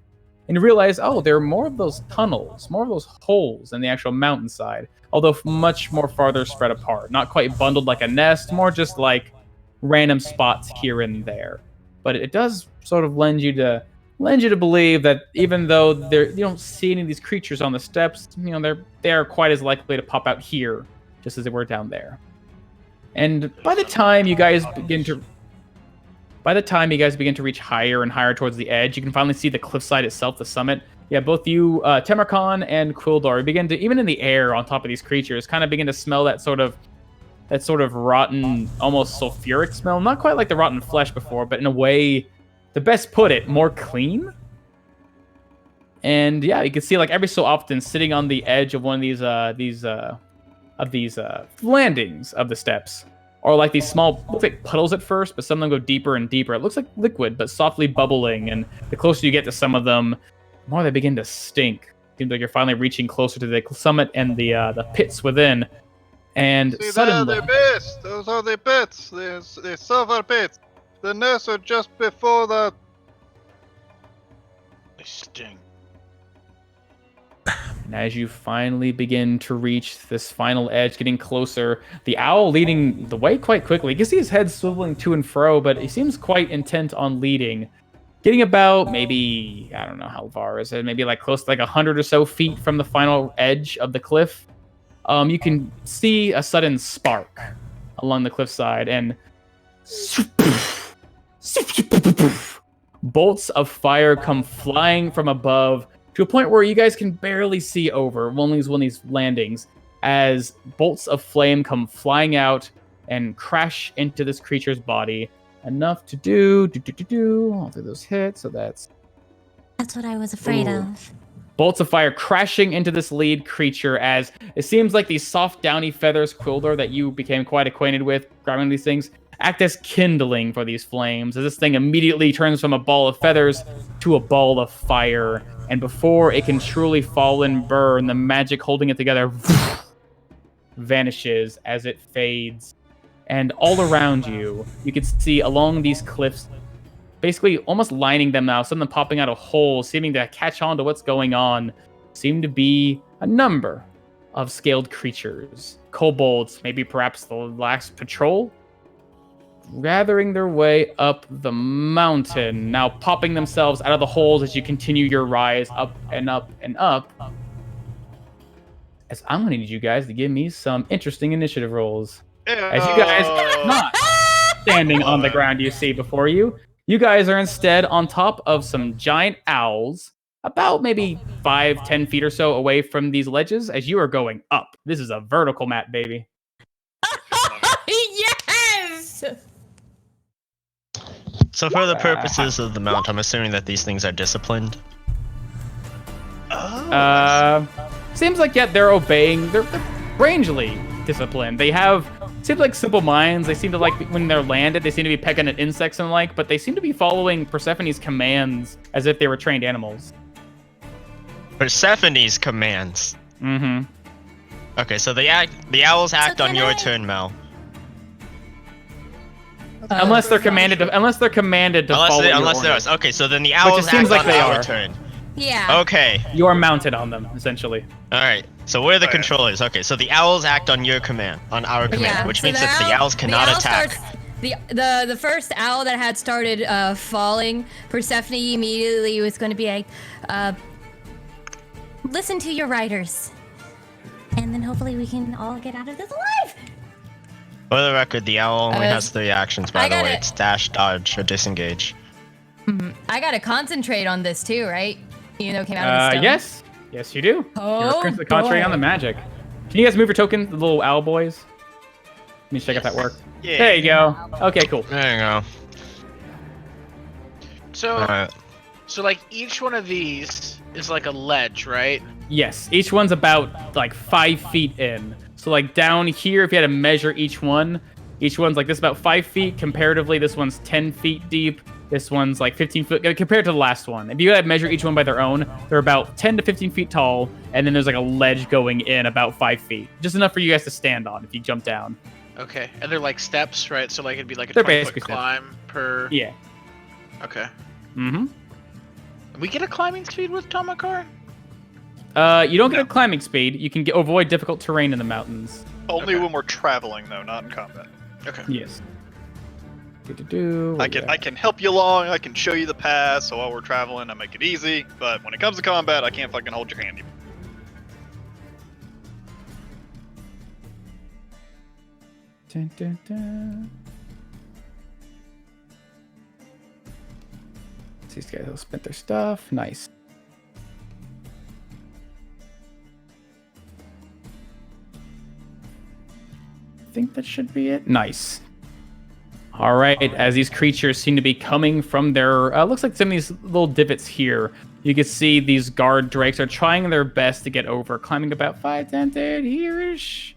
And you realize, oh, there are more of those tunnels, more of those holes in the actual mountainside, although much more farther spread apart. Not quite bundled like a nest, more just like random spots here and there. But it does sort of lend you to believe that even though you don't see any of these creatures on the steps, they are quite as likely to pop out here, just as they were down there. And by the time you guys begin to reach higher and higher towards the edge, you can finally see the cliffside itself, the summit. Yeah, both you, Temercon and Quildor, begin to, even in the air on top of these creatures, kind of begin to smell that sort of rotten, almost sulfuric smell. Not quite like the rotten flesh before, but in a way, to best put it, more clean. And yeah, you can see like every so often sitting on the edge of one of these landings of the steps, or like these small, looks like puddles at first, but some of them go deeper and deeper. It looks like liquid, but softly bubbling. And the closer you get to some of them, the more they begin to stink. It seems like you're finally reaching closer to the summit and the pits within. And See suddenly, there, the pits. Those are the pits. The silver pits. The nests are just before that. They stink. and as you finally begin to reach this final edge, getting closer, the owl leading the way quite quickly. You can see his head swiveling to and fro, but he seems quite intent on leading. Getting about maybe, I don't know how far is it, maybe like close to like 100 or so feet from the final edge of the cliff. You can see a sudden spark along the cliffside, and bolts of fire come flying from above to a point where you guys can barely see over one of these landings, as bolts of flame come flying out and crash into this creature's body. Enough to do all through those hits, so that's what I was afraid of. bolts of fire crashing into this lead creature, as it seems like these soft downy feathers, Quildor, that you became quite acquainted with grabbing these things, act as kindling for these flames, as this thing immediately turns from a ball of feathers to a ball of fire. And before it can truly fall and burn, the magic holding it together vanishes as it fades. And all around you, you can see along these cliffs, basically almost lining them now, some of them popping out of holes, seeming to catch on to what's going on, seem to be a number of scaled creatures. Kobolds, maybe perhaps the last patrol, gathering their way up the mountain, now popping themselves out of the holes as you continue your rise up and up and up. As I'm going to need you guys to give me some interesting initiative rolls. As you guys are not standing on the ground you see before you, you guys are instead on top of some giant owls, about maybe 5-10 feet or so away from these ledges as you are going up. This is a vertical map, baby. Yes! So for the purposes of the mount, I'm assuming that these things are disciplined. Seems like, yeah, they're obeying. They're strangely disciplined. They have, seems like simple minds. They seem to like, when they're landed, they seem to be pecking at insects and like, but they seem to be following Persephone's commands as if they were trained animals. Persephone's commands. Mm-hmm. Okay, so the owls act on your turn, Mel. Unless they're commanded to follow your unless orders. they're okay. So then the owls seems act like they on our are. turn. Yeah. Okay. You are mounted on them, essentially. All right. So we're the controllers. Okay. So the owls act on your command, on our command, Yeah, which so means that the owls cannot the owl attack. starts- the first owl that had started falling, Persephone immediately was going to be like, Listen to your riders. And then hopefully we can all get out of this alive. For the record, the owl only Uh, has 3 actions, by I the way. gotta- It's dash, dodge, or disengage. I gotta concentrate on this too, right? Even though it came out of the stone. Yes, you do. Oh, You're currently concentrating on the magic. Can you guys move your token, the little owl boys? Let me check if that worked. Yeah. There you go. Okay, cool. There you go. So, Alright. so like each one of these is like a ledge, right? Yes, each one's about like 5 feet in. So like down here, if you had to measure each one's like this, about 5 feet. Comparatively, this one's 10 feet deep. This one's like 15 foot compared to the last one. If you had to measure each one by their own, they're about 10 to 15 feet tall. And then there's like a ledge going in about 5 feet. Just enough for you guys to stand on if you jump down. Okay, and they're like steps, right? So like it'd be like a They're 20-foot basically steps. climb per. Yeah. Okay. Mm-hmm. We get a climbing speed with Tomakar? You don't get a climbing speed. You can avoid difficult terrain in the mountains. Only Okay. when we're traveling, though, not in combat. Okay. Yes. I can help you along. I can show you the path. So while we're traveling, I make it easy. But when it comes to combat, I can't fucking hold your hand. Dun, dun, dun. These guys will spent their stuff. Nice. I think that should be it. Nice. All right, as these creatures seem to be coming from their, looks like some of these little divots here. You can see these guard drakes are trying their best to get over, climbing about 5, 10, 30 here-ish.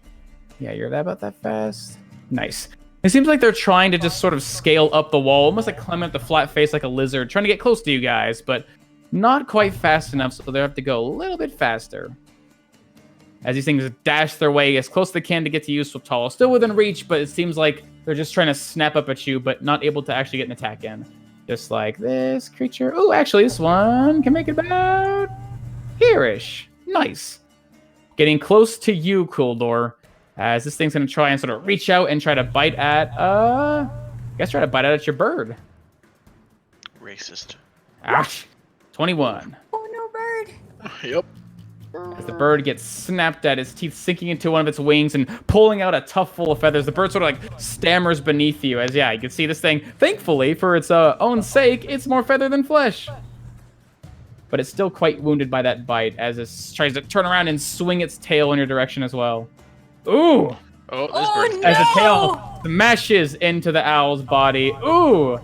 Yeah, you're about that fast. Nice. It seems like they're trying to just sort of scale up the wall, almost like climbing up the flat face like a lizard, trying to get close to you guys, but not quite fast enough, so they have to go a little bit faster. As these things dash their way as close as they can to get to you, Swiftal. Still within reach, but it seems like they're just trying to snap up at you, but not able to actually get an attack in. Just like this creature. Oh, actually, this one can make it about here-ish. Nice. Getting close to you, Kuldor, as this thing's going to try and sort of reach out and try to bite at, I guess try to bite at your bird. Racist. Ouch. 21. Oh no, bird. Yep. As the bird gets snapped at, its teeth sinking into one of its wings and pulling out a tuft full of feathers. The bird sort of like stammers beneath you as, yeah, you can see this thing. Thankfully, for its own sake, it's more feather than flesh. But it's still quite wounded by that bite as it tries to turn around and swing its tail in your direction as well. Ooh! Oh no! As the tail smashes into the owl's body. Ooh!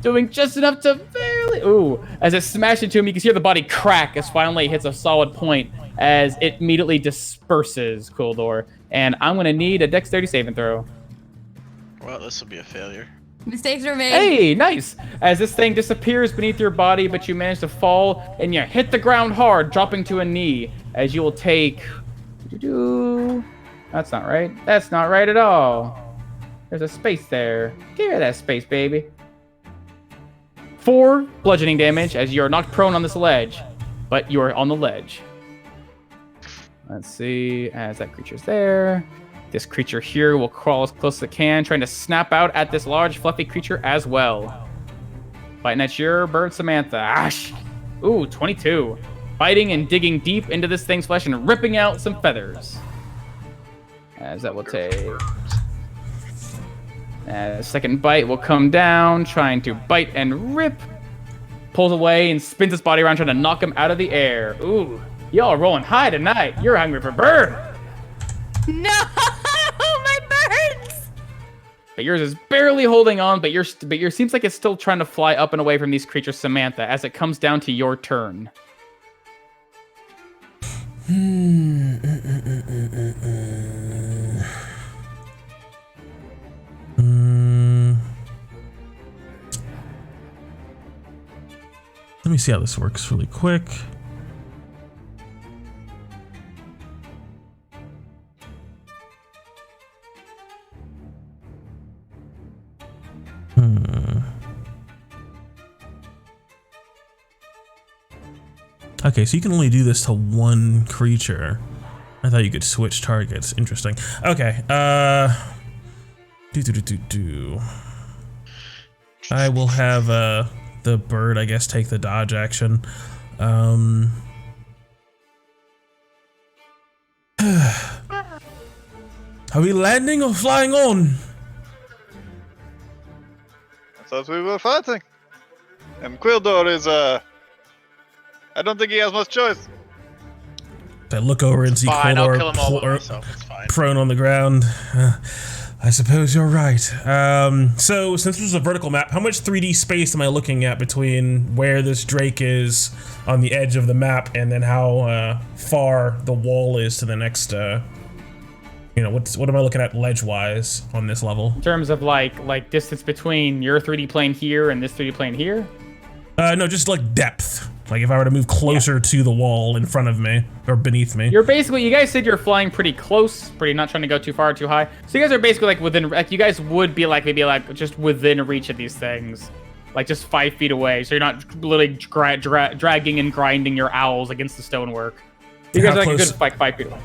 Doing just enough to barely... Ooh. As it smashed into him, you can hear the body crack as finally it hits a solid point as it immediately disperses, Kuldor. And I'm going to need a dexterity saving throw. Well, this will be a failure. Mistakes are made. Hey, nice! As this thing disappears beneath your body, but you manage to fall and you hit the ground hard, dropping to a knee. As you will take... That's not right. That's not right at all. There's a space there. Give me that space, baby. 4 bludgeoning damage as you are knocked prone on this ledge, but you are on the ledge. Let's see, as that creature's there. This creature here will crawl as close as it can, trying to snap out at this large, fluffy creature as well. Fighting at your bird, Samantha. Ash! Ooh, 22. Biting and digging deep into this thing's flesh and ripping out some feathers. As that will take... second bite will come down, trying to bite and rip. Pulls away and spins his body around, trying to knock him out of the air. Ooh, y'all are rolling high tonight. You're hungry for bird. No, my birds! But yours is barely holding on, but yours seems like it's still trying to fly up and away from these creatures, Samantha, as it comes down to your turn. Let me see how this works really quick. Okay, so you can only do this to one creature. I thought you could switch targets. Interesting. Okay, I will have the bird, I guess, take the dodge action. Are we landing or flying on? I thought we were fighting. And Quildor is, I don't think he has much choice. I look over and see Fine, I'll Quildor kill him all by myself. It's fine. prone on the ground. I suppose you're right. So since this is a vertical map, how much 3D space am I looking at between where this Drake is on the edge of the map and then how far the wall is to the next, you know, what am I looking at ledge-wise on this level? In terms of like distance between your 3D plane here and this 3D plane here? No, just like depth. Like if I were to move closer to the wall in front of me or beneath me. You're basically, you guys said you're flying pretty close, not trying to go too far or too high. So you guys are basically like within, like you guys would be like maybe like just within reach of these things. Like just 5 feet away. So you're not literally dragging and grinding your owls against the stonework. You guys are like a good like 5 feet away.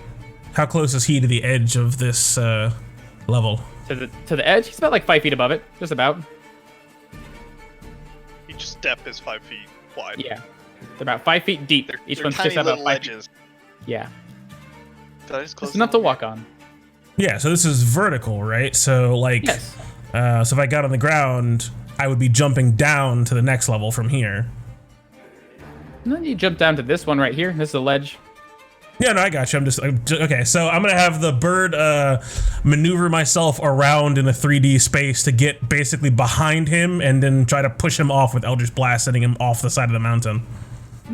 How close is he to the edge of this level? To the edge? He's about like 5 feet above it, just about. each step is 5 feet wide. Yeah. They're about 5 feet deep. Each They're one's tiny just about little 5 feet. ledges. Yeah. Did I just close It's enough to the walk on. Yeah, so this is vertical, right? So like, Yes. so if I got on the ground, I would be jumping down to the next level from here. And then you jump down to this one right here. This is a ledge. Yeah, no, I got you. Okay. So I'm gonna have the bird maneuver myself around in a 3D space to get basically behind him, and then try to push him off with Eldritch Blast, sending him off the side of the mountain.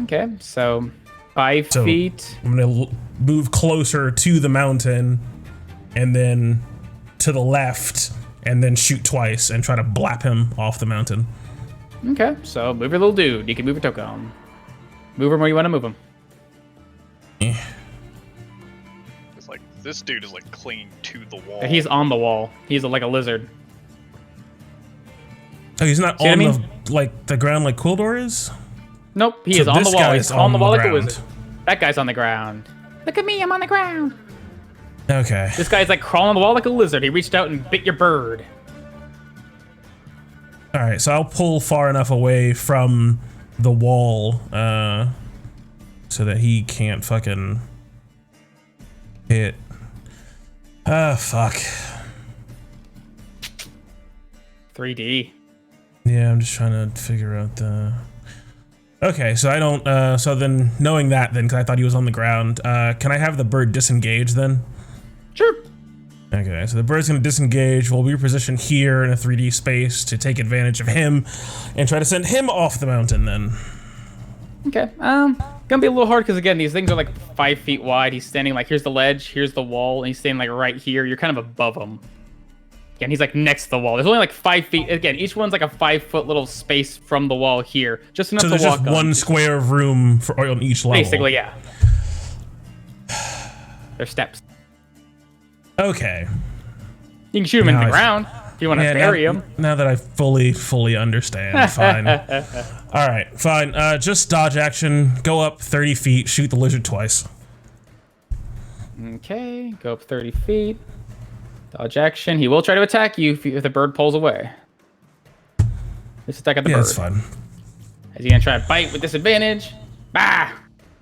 Okay, so 5 So feet. I'm gonna move closer to the mountain, and then to the left, and then shoot twice and try to blap him off the mountain. Okay, so move your little dude. You can move your token. Move him where you want to move him. It's like this dude is like clinging to the wall. He's on the wall. He's like a lizard. Oh, he's not See what on I the mean? the ground like Quildor is? Nope, he So is on the this wall. guy's He's on the wall like a ground. wizard. That guy's on the ground. Look at me, I'm on the ground. Okay. This guy's like crawling on the wall like a lizard. He reached out and bit your bird. All right, so I'll pull far enough away from the wall so that he can't fucking hit. Fuck. 3D. Yeah, I'm just trying to figure out the... Okay, so I don't... so then, knowing that then, because I thought he was on the ground, can I have the bird disengage then? Sure. Okay, so the bird's going to disengage. We'll reposition here in a 3D space to take advantage of him and try to send him off the mountain then. Okay, gonna be a little hard because again, these things are like 5 feet wide. He's standing like, here's the ledge, here's the wall, and he's standing like right here. You're kind of above him. Again, he's like next to the wall. There's only like 5 feet. Again, each one's like a 5 foot little space from the wall here. Just enough So to there's walk just on. one square of room for on each level. Basically, yeah. There's steps. Okay. You can shoot him Now in the I- ground if you want to bury him. Now that I fully understand, fine. All right, fine. Just dodge action. Go up 30 feet. Shoot the lizard twice. Okay, go up 30 feet. Dodge action. He will try to attack you if the bird pulls away. Let's attack at the Yeah, bird. that's fine. Is he gonna try to bite with disadvantage? Bah!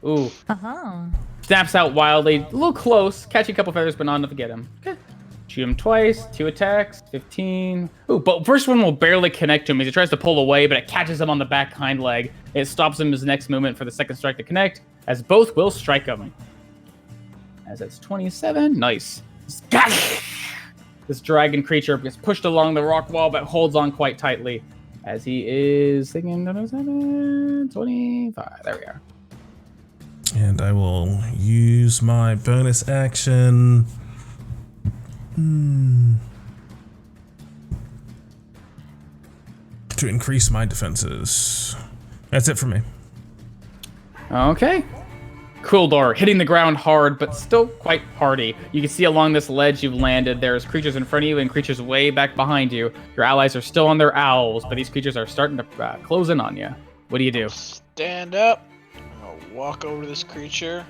Ooh. Uh-huh. Snaps out wildly. A little close. Catching a couple feathers, but not enough to get him. Okay. Shoot him twice. 2 attacks. 15. Ooh, but first one will barely connect to him as he tries to pull away, but it catches him on the back hind leg. It stops him his next movement for the second strike to connect, as both will strike him. As it's 27. Nice. This dragon creature gets pushed along the rock wall, but holds on quite tightly. As he is thinking 25. There we are. And I will use my bonus action. To increase my defenses. That's it for me. Okay. Quildor hitting the ground hard, but still quite hardy. You can see along this ledge you've landed, there's creatures in front of you and creatures way back behind you. Your allies are still on their owls, but these creatures are starting to close in on you. What do you do? Stand up. I'm gonna walk over to this creature.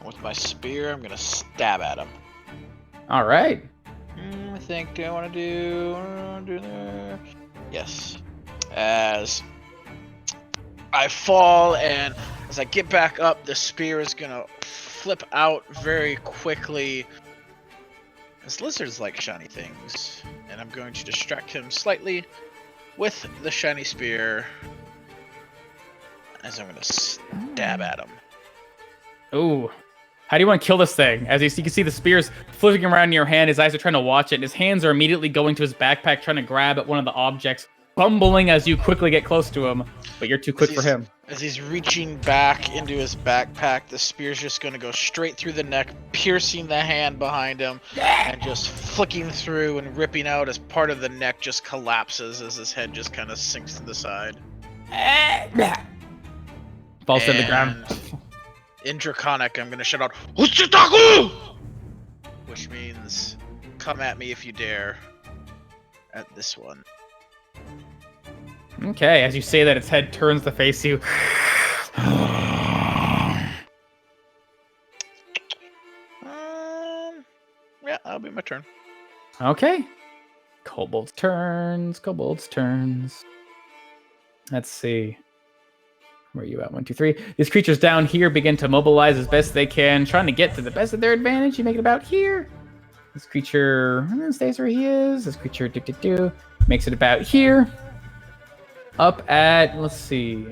With my spear, I'm gonna stab at him. All right. I think I want to do there. Yes. As I fall and as I get back up, the spear is gonna flip out very quickly. As lizards like shiny things, and I'm going to distract him slightly with the shiny spear. As I'm gonna stab at him. Ooh. How do you want to kill this thing? As you can see the spears flipping around in your hand, his eyes are trying to watch it, and his hands are immediately going to his backpack trying to grab at one of the objects, fumbling as you quickly get close to him, but you're too quick for him. As he's reaching back into his backpack, the spear's just going to go straight through the neck, piercing the hand behind him, and just flicking through and ripping out as part of the neck just collapses as his head just kind of sinks to the side. Falls to the ground. In Draconic, I'm going to shout out, Uchitaku! Which means, come at me if you dare. At this one. Okay, as you say that, its head turns to face you. Yeah, that'll be my turn. Okay. Kobold's turns. Let's see. Where are you at? 1, 2, 3. These creatures down here begin to mobilize as best they can, trying to get to the best of their advantage. You make it about here. This creature stays where he is. This creature makes it about here. Up at, let's see.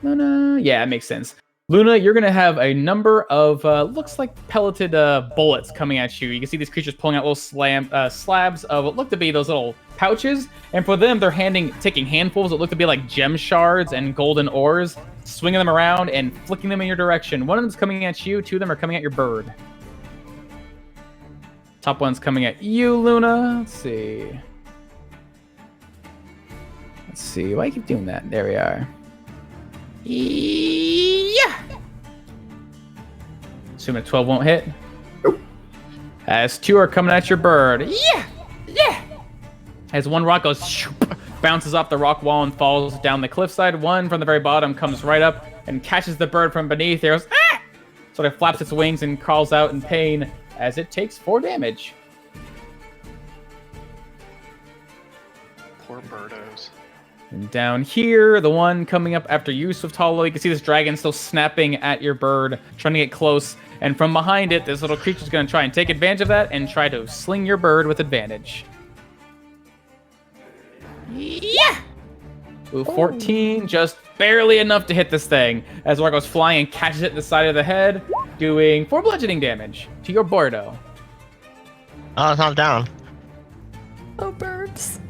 Luna. Yeah, it makes sense. Luna, you're going to have a number of, looks like pelleted bullets coming at you. You can see these creatures pulling out little slabs of what look to be those little pouches. And for them, they're taking handfuls that look to be like gem shards and golden ores, swinging them around and flicking them in your direction. One of them's coming at you. 2 of them are coming at your bird. Top one's coming at you, Luna. Let's see. Why do you keep doing that? There we are. Yeah. Assuming a 12 won't hit. Nope. As 2 are coming at your bird. Yeah. As one rock goes, bounces off the rock wall and falls down the cliffside. One from the very bottom comes right up and catches the bird from beneath. It goes, ah! Sort of flaps its wings and crawls out in pain as it takes 4 damage. Poor birdos. And down here, the one coming up after you, Swift Hollow, you can see this dragon still snapping at your bird, trying to get close. And from behind it, this little creature's going to try and take advantage of that and try to sling your bird with advantage. Yeah! Ooh, 14, just barely enough to hit this thing. As War goes flying and catches it in the side of the head, doing 4 bludgeoning damage to your Bordo. Oh, it's not down. Oh, birds.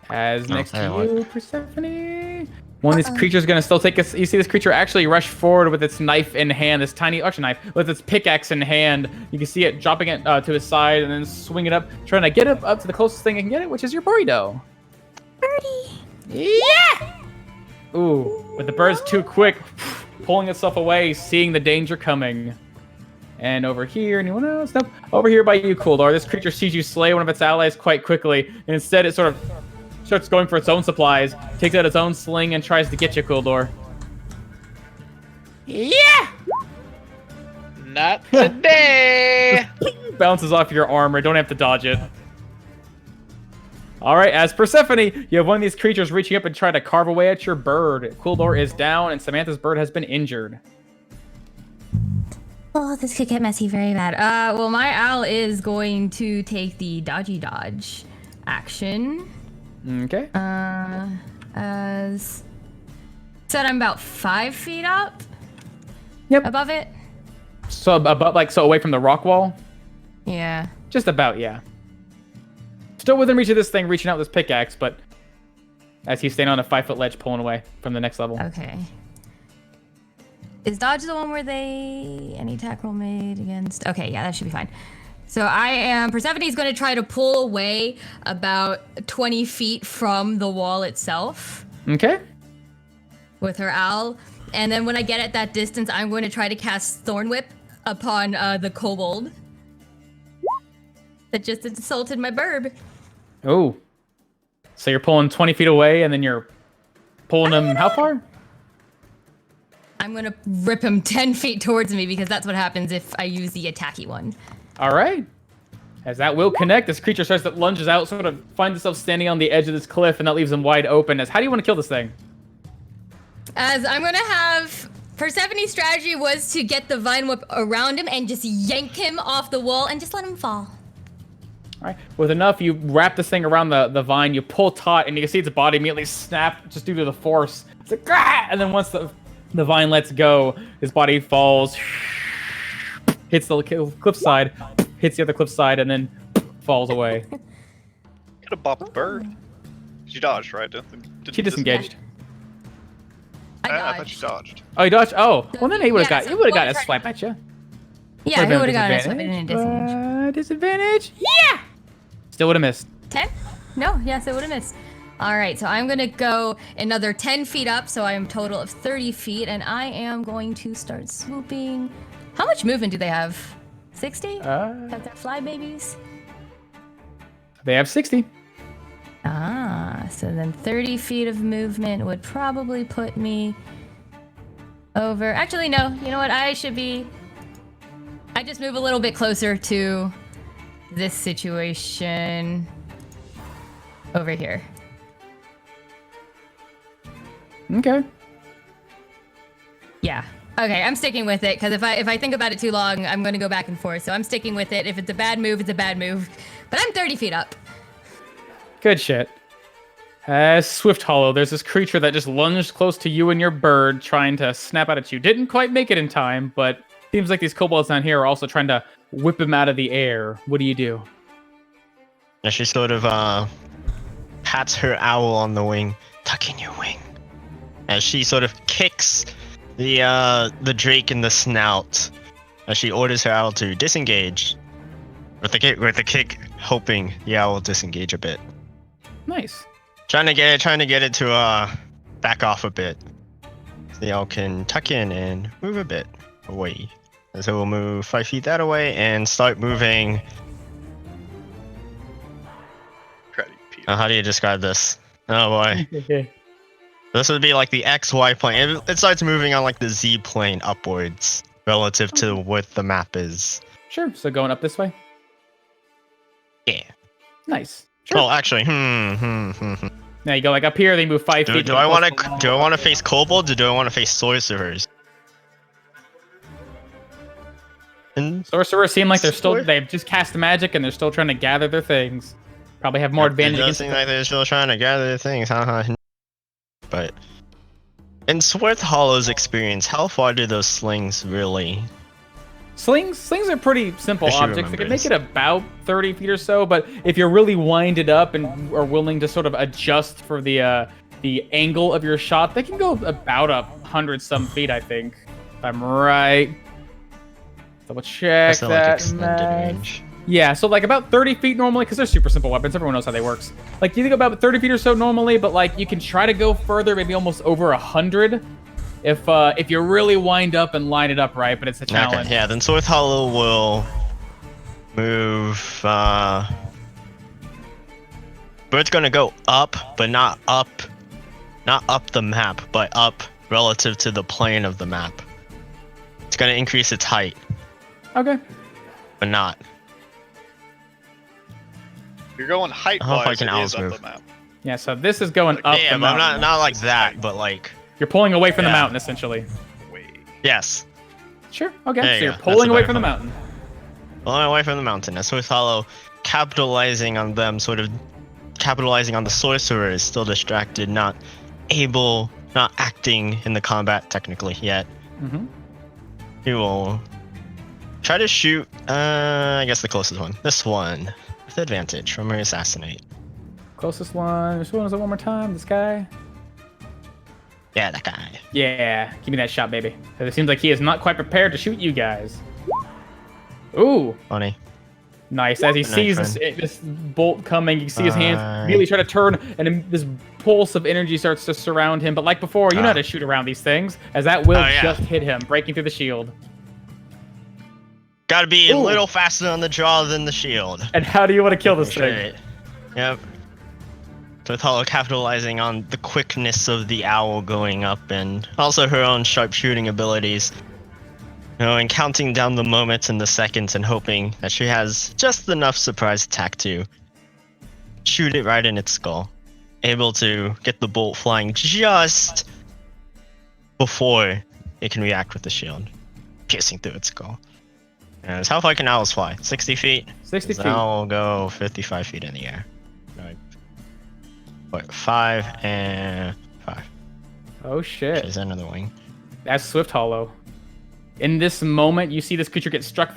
As next to you, Persephone. One of these creatures is going to still take us. You see this creature actually rush forward with its knife in hand, this tiny archer knife, with its pickaxe in hand. You can see it dropping it to his side and then swing it up, trying to get up to the closest thing it can get it, which is your burrito. Birdie. Yeah! Ooh, but the bird's too quick, pulling itself away, seeing the danger coming. And over here, anyone else? Nope. Over here by you, Kuldor. This creature sees you slay one of its allies quite quickly, and instead it sort of starts going for its own supplies, takes out its own sling, and tries to get you, Kuldor. Yeah! Not today! Bounces off your armor. Don't have to dodge it. All right, as Persephone, you have one of these creatures reaching up and try to carve away at your bird. Kuldor is down, and Samantha's bird has been injured. Oh, this could get messy very bad. Well, my owl is going to take the dodgy dodge action. Okay. As said, I'm about 5 feet up. Yep. Above it. So above, so away from the rock wall. Yeah. Just about, yeah. Still within reach of this thing, reaching out with his pickaxe, but as he's standing on a 5-foot ledge, pulling away from the next level. Okay. Is dodge the one where any attack roll made against? Okay, yeah, that should be fine. So Persephone's going to try to pull away about 20 feet from the wall itself. Okay. With her owl. And then when I get at that distance, I'm going to try to cast Thorn Whip upon the kobold that just insulted my burb. Oh. So you're pulling 20 feet away, and then you're pulling him how far? I'm going to rip him 10 feet towards me, because that's what happens if I use the attacky one. All right. As that will connect, this creature starts to lunges out, sort of finds itself standing on the edge of this cliff, and that leaves him wide open. How do you want to kill this thing? As I'm going to have... Persephone's strategy was to get the vine whip around him and just yank him off the wall and just let him fall. All right. With enough, you wrap this thing around the vine, you pull taut, and you can see its body immediately snap just due to the force. It's like, ah! And then once the vine lets go, his body falls, hits the cliffside, hits the other cliffside, and then falls away. Could have bopped the bird. She dodged, right? She disengaged. I thought she dodged. Oh, you dodged? Oh, well then he would have got a swipe at you. Yeah, he would have gotten a swipe and a disadvantage. Disadvantage? Yeah! Still would have missed. 10? No, yes, it would have missed. All right, so I'm going to go another 10 feet up, so I am total of 30 feet, and I am going to start swooping. How much movement do they have? 60? Have their fly babies? They have 60. So then 30 feet of movement would probably put me over. Actually, no. You know what? I just move a little bit closer to this situation over here. Okay. Yeah. Okay, I'm sticking with it, because if I think about it too long, I'm going to go back and forth. So I'm sticking with it. If it's a bad move, it's a bad move. But I'm 30 feet up. Good shit. As Swift Hollow, there's this creature that just lunged close to you and your bird, trying to snap out at you. Didn't quite make it in time, but seems like these kobolds down here are also trying to whip him out of the air. What do you do? And she sort of pats her owl on the wing. Tuck in your wing. As she sort of kicks the drake in the snout, as she orders her owl to disengage. With the kick, hoping the owl will disengage a bit. Nice. Trying to get it to back off a bit. So the owl can tuck in and move a bit away. And so we'll move 5 feet that away and start moving. How do you describe this? Oh boy. This would be like the XY plane. It starts moving on like the Z plane upwards relative to what the map is. Sure. So going up this way? Yeah. Nice. Sure. Oh, actually, Now you go like up here, they move 5 feet. Do I want to face kobolds or do I want to face sorcerers? And Sorcerers seem like they've just cast magic and they're still trying to gather their things. Probably have more advantage. It does seem like they're still trying to gather their things, haha. But in Swift Hollow's experience, how far do those slings really? Slings are pretty simple objects. They can make it about 30 feet or so, but if you're really winded up and are willing to sort of adjust for the angle of your shot, they can go about 100-some feet, I think. If I'm right. Double check that. Like extended range. Yeah, so like about 30 feet normally, because they're super simple weapons. Everyone knows how they works. Like you think about 30 feet or so normally, but like you can try to go further, maybe almost over 100. If you really wind up and line it up right, but it's a challenge. Okay, yeah, then Swift Hollow will move. Bird's gonna go up, but not up the map, but up relative to the plane of the map. It's gonna increase its height. Okay. But not. You're going height-wise, it is up the map. Yeah, so this is going up yeah, the but mountain. not like that, but like... You're pulling away from the mountain, essentially. Yes. Sure, okay, There so you you're go. pulling That's away a from the better mountain. Pulling away from the mountain. And Swift Hollow capitalizing on the sorcerers, still distracted, not acting in the combat technically yet. Mm-hmm. He will try to shoot, I guess the closest one. This one, with advantage from her assassinate. Closest one. Which one is it one more time? This guy? Yeah, that guy. Yeah, give me that shot, baby. Because it seems like he is not quite prepared to shoot you guys. Ooh. Funny. Nice. As he sees this bolt coming, you see his hands immediately try to turn, and then this pulse of energy starts to surround him. But like before, you know how to shoot around these things, as that will just hit him, breaking through the shield. Gotta be a little faster on the draw than the shield. And how do you want to kill this thing? Yep. With Hollow capitalizing on the quickness of the owl going up and also her own sharpshooting abilities. You know, and counting down the moments and the seconds and hoping that she has just enough surprise attack to shoot it right in its skull. Able to get the bolt flying just before it can react with the shield, piercing through its skull. And how far can owls fly? 60 feet? 60 feet. The owl will go 55 feet in the air. What, 5 and 5. Oh shit. She's under the wing. That's Swift Hollow. In this moment, you see this creature get struck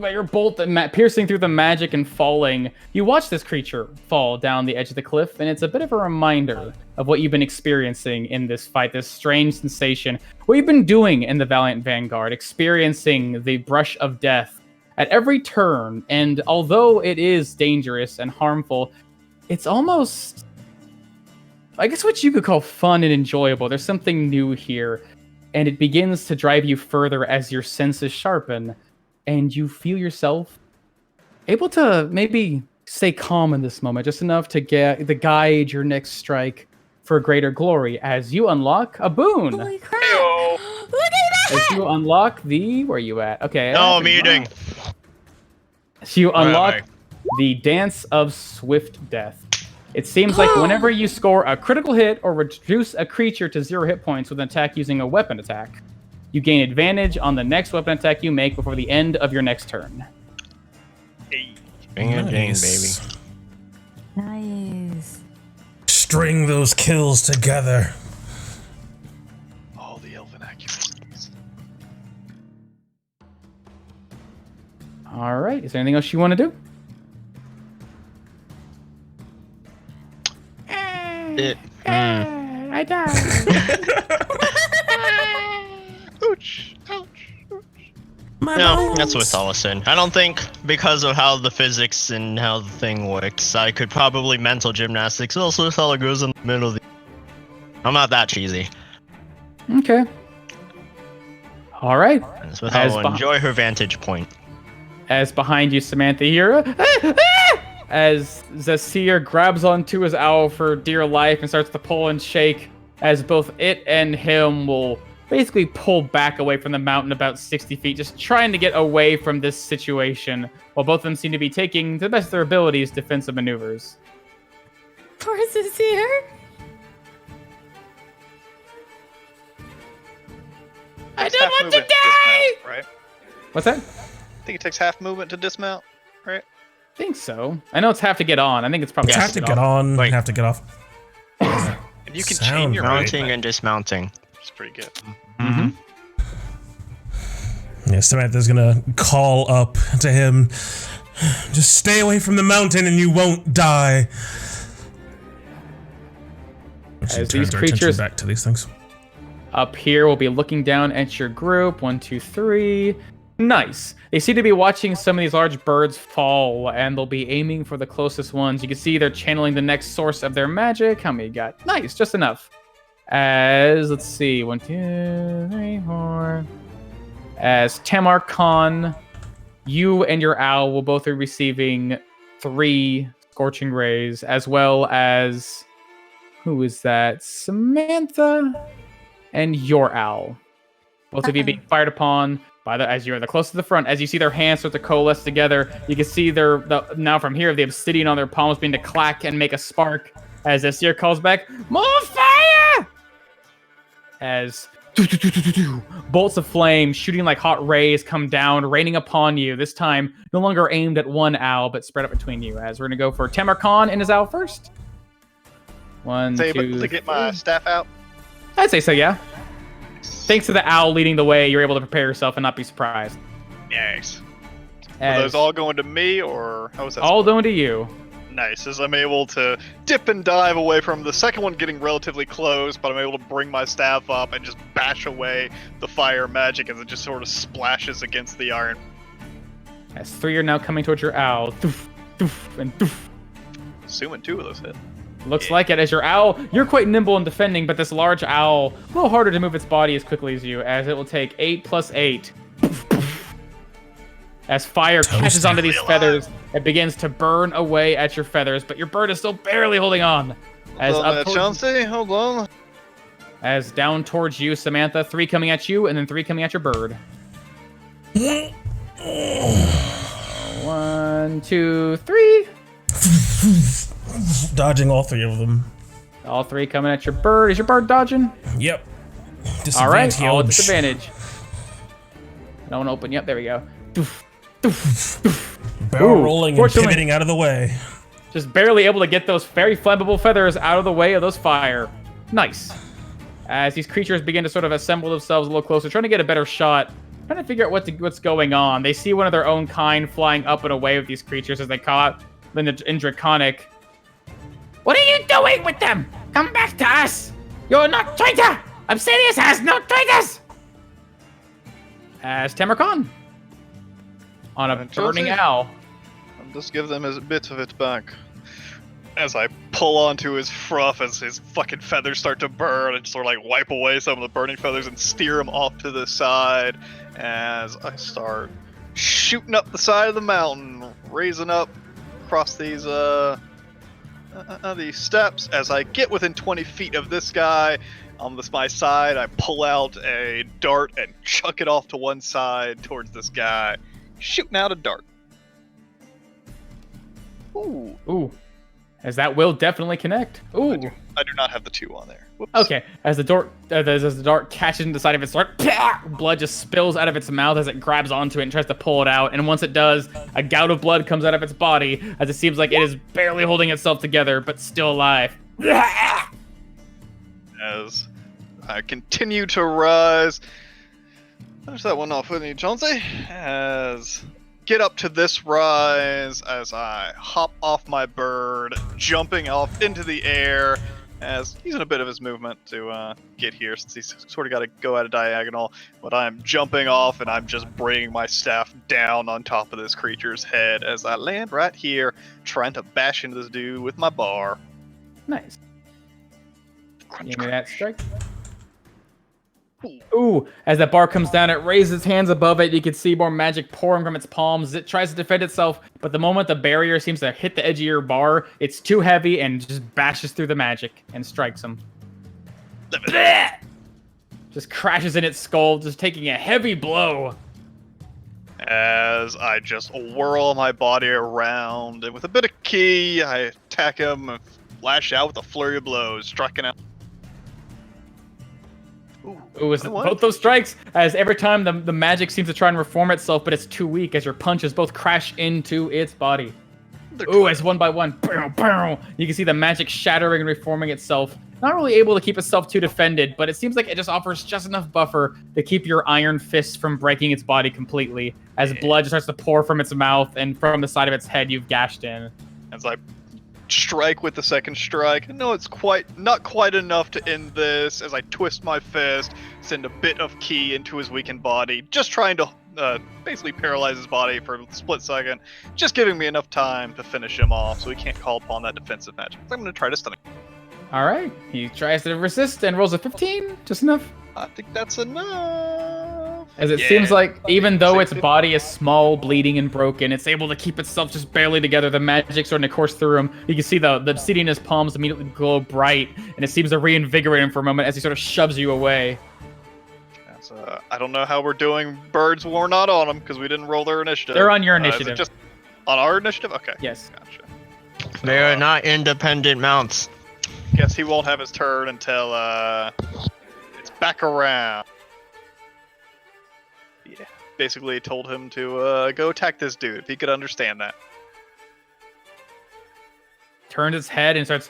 by your bolt, piercing through the magic and falling. You watch this creature fall down the edge of the cliff, and it's a bit of a reminder of what you've been experiencing in this fight, this strange sensation. What you've been doing in the Valiant Vanguard, experiencing the brush of death at every turn, and although it is dangerous and harmful, it's almost, I guess, what you could call fun and enjoyable. There's something new here, and it begins to drive you further as your senses sharpen, and you feel yourself able to maybe stay calm in this moment, just enough to guide your next strike for greater glory as you unlock a boon. Holy crap! Look at that! As you unlock where are you at? Okay. No, muting. So you unlock the Dance of Swift Death. It seems like whenever you score a critical hit or reduce a creature to 0 hit points with an attack using a weapon attack, you gain advantage on the next weapon attack you make before the end of your next turn. Bring it in, Nice. baby. Nice. String those kills together. All the elven accuracies. All right. Is there anything else you want to do? I died. Ouch! Ouch! No, that's what Thala said. I don't think, because of how the physics and how the thing works, I could probably mental gymnastics. Also, Thala goes in the middle of the... I'm not that cheesy. Okay. All right. That's what Thala will enjoy her vantage point. As behind you, Samantha here, as Zasir grabs onto his owl for dear life and starts to pull and shake, as both it and him will basically pull back away from the mountain about 60 feet, just trying to get away from this situation, while both of them seem to be taking, to the best of their abilities, defensive maneuvers. Poor Zasir. I It's don't half want to movement die! dismount, right? What's that? I think it takes half movement to dismount, right? I think so. I know it's have to get on. I think it's probably Have to get on, Wait. have to get off. And you can chain Sound your Mounting and dismounting. It's pretty good. Mm-hmm. Yeah, Samantha's gonna call up to him. Just stay away from the mountain and you won't die. She As turns these her attention creatures- back to these things. Up here, we'll be looking down at your group. 1, 2, 3. Nice. They seem to be watching some of these large birds fall, and they'll be aiming for the closest ones. You can see they're channeling the next source of their magic. How many got? Nice, just enough. As, let's see, 1, 2, 3, 4. As Tamar Khan, you and your owl will both be receiving 3 scorching rays, as well as, who is that? Samantha and your owl. Both of you being fired upon by as you're the closest to the front. As you see their hands start to coalesce together, you can see now from here the obsidian on their palms being to clack and make a spark. As Asir calls back, "More fire!" As bolts of flame shooting like hot rays come down, raining upon you. This time, no longer aimed at one owl, but spread out between you. As we're gonna go for Tamar Khan and his owl first. 1, Say, 2, but to get my 3. staff out. I'd say so, yeah. Thanks to the owl leading the way, you're able to prepare yourself and not be surprised. Nice. Are As those all going to me, or how was that? all going to you. Nice, as I'm able to dip and dive away from the second one getting relatively close, but I'm able to bring my staff up and just bash away the fire magic as it just sort of splashes against the iron. As 3 are now coming towards your owl. Doof, doof, and doof. Assuming 2 of those hit. Looks like it. As your owl, you're quite nimble in defending, but this large owl, a little harder to move its body as quickly as you, as it will take 8 plus 8. As fire catches onto these feathers, it begins to burn away at your feathers, but your bird is still barely holding on. As Hold on up there, towards, Chauncey, hold on. as down towards you, Samantha, 3 coming at you, and then 3 coming at your bird. 1, 2, 3. Dodging all 3 of them. All 3 coming at your bird. Is your bird dodging? Yep. All right, all with Disadvantage. disadvantage. I don't want to open. Yep, there we go. Doof, doof, doof. Barrel Ooh, rolling and fortunately- pivoting out of the way. Just barely able to get those very flammable feathers out of the way of those fire. Nice. As these creatures begin to sort of assemble themselves a little closer, trying to get a better shot, trying to figure out what's going on. They see one of their own kind flying up and away with these creatures as they caught in Draconic. What are you doing with them? Come back to us! You're not traitor! Obsidius has no traitors! As Tamarcon on a And burning Chelsea? owl. I'll just give them a bit of it back. As I pull onto his fruff as his fucking feathers start to burn and sort of like wipe away some of the burning feathers and steer him off to the side as I start shooting up the side of the mountain, raising up across these steps. As I get within 20 feet of this guy on my side, I pull out a dart and chuck it off to one side towards this guy, shooting out a dart. Ooh. Ooh. as that will definitely connect. Ooh. I do not have the 2 on there. Whoops. Okay, as the dart catches into the side of its throat, blood just spills out of its mouth as it grabs onto it and tries to pull it out. And once it does, a gout of blood comes out of its body as it seems like it is barely holding itself together, but still alive. As I continue to rise. Finish that one off with you, Chauncey. As get up to this rise as I hop off my bird, jumping off into the air, as using a bit of his movement to get here, since he's sort of got to go at a diagonal. But I'm jumping off, and I'm just bringing my staff down on top of this creature's head as I land right here, trying to bash into this dude with my bar. Nice. Crunch, Give me that strike. Ooh. Ooh, as that bar comes down, it raises its hands above it. You can see more magic pouring from its palms. It tries to defend itself, but the moment the barrier seems to hit the edge of your bar, it's too heavy and just bashes through the magic and strikes him. Just crashes in its skull, just taking a heavy blow. As I just whirl my body around, and with a bit of ki, I attack him and lash out with a flurry of blows, striking out. Ooh, is both those strikes, as every time the magic seems to try and reform itself, but it's too weak as your punches both crash into its body. Ooh, as one by one, you can see the magic shattering and reforming itself. Not really able to keep itself too defended, but it seems like it just offers just enough buffer to keep your iron fists from breaking its body completely, as blood just starts to pour from its mouth and from the side of its head you've gashed in. As I strike with the second strike. No, it's not quite enough to end this, as I twist my fist, send a bit of ki into his weakened body, just trying to basically paralyze his body for a split second, just giving me enough time to finish him off so he can't call upon that defensive magic. So I'm going to try to stun him. All right, he tries to resist and rolls a 15, just enough. I think that's enough. As it seems like even though its body is small, bleeding, and broken, it's able to keep itself just barely together. The magic starting to course through him. You can see the obsidian in his palms immediately glow bright, and it seems to reinvigorate him for a moment as he sort of shoves you away. I don't know how we're doing. Birds were not on them because we didn't roll their initiative. They're on your initiative. Just on our initiative? Okay. Yes. Gotcha. They are not independent mounts. Guess he won't have his turn until it's back around. Yeah. Basically told him to go attack this dude if he could understand that. Turns its head and starts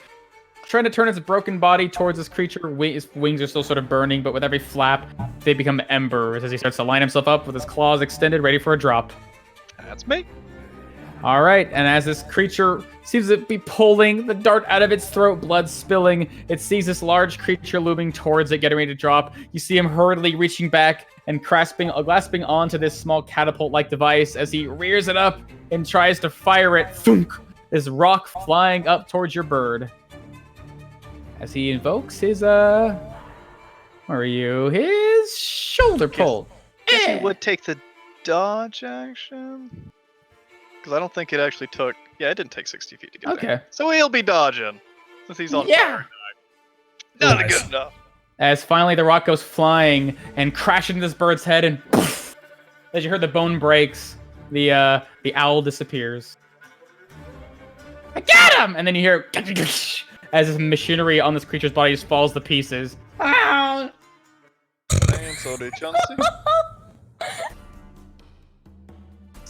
trying to turn its broken body towards this creature. His wings are still sort of burning, but with every flap, they become embers as he starts to line himself up with his claws extended, ready for a drop. That's me. All right, and as this creature seems to be pulling the dart out of its throat, blood spilling, it sees this large creature looming towards it, getting ready to drop. You see him hurriedly reaching back and grasping onto this small catapult-like device as he rears it up and tries to fire it. Thunk! This rock flying up towards your bird. As he invokes his, where are you? His shoulder pull. Guess he would take the dodge action. Because I don't think it actually took... Yeah, it didn't take 60 feet to get there. Okay. So he'll be dodging. Since he's on fire. Not good enough. As finally the rock goes flying and crashes into this bird's head, and poof, as you heard the bone breaks, the owl disappears. I got him! And then you hear as this machinery on this creature's body just falls to pieces. Ow! Damn, so did Chauncey.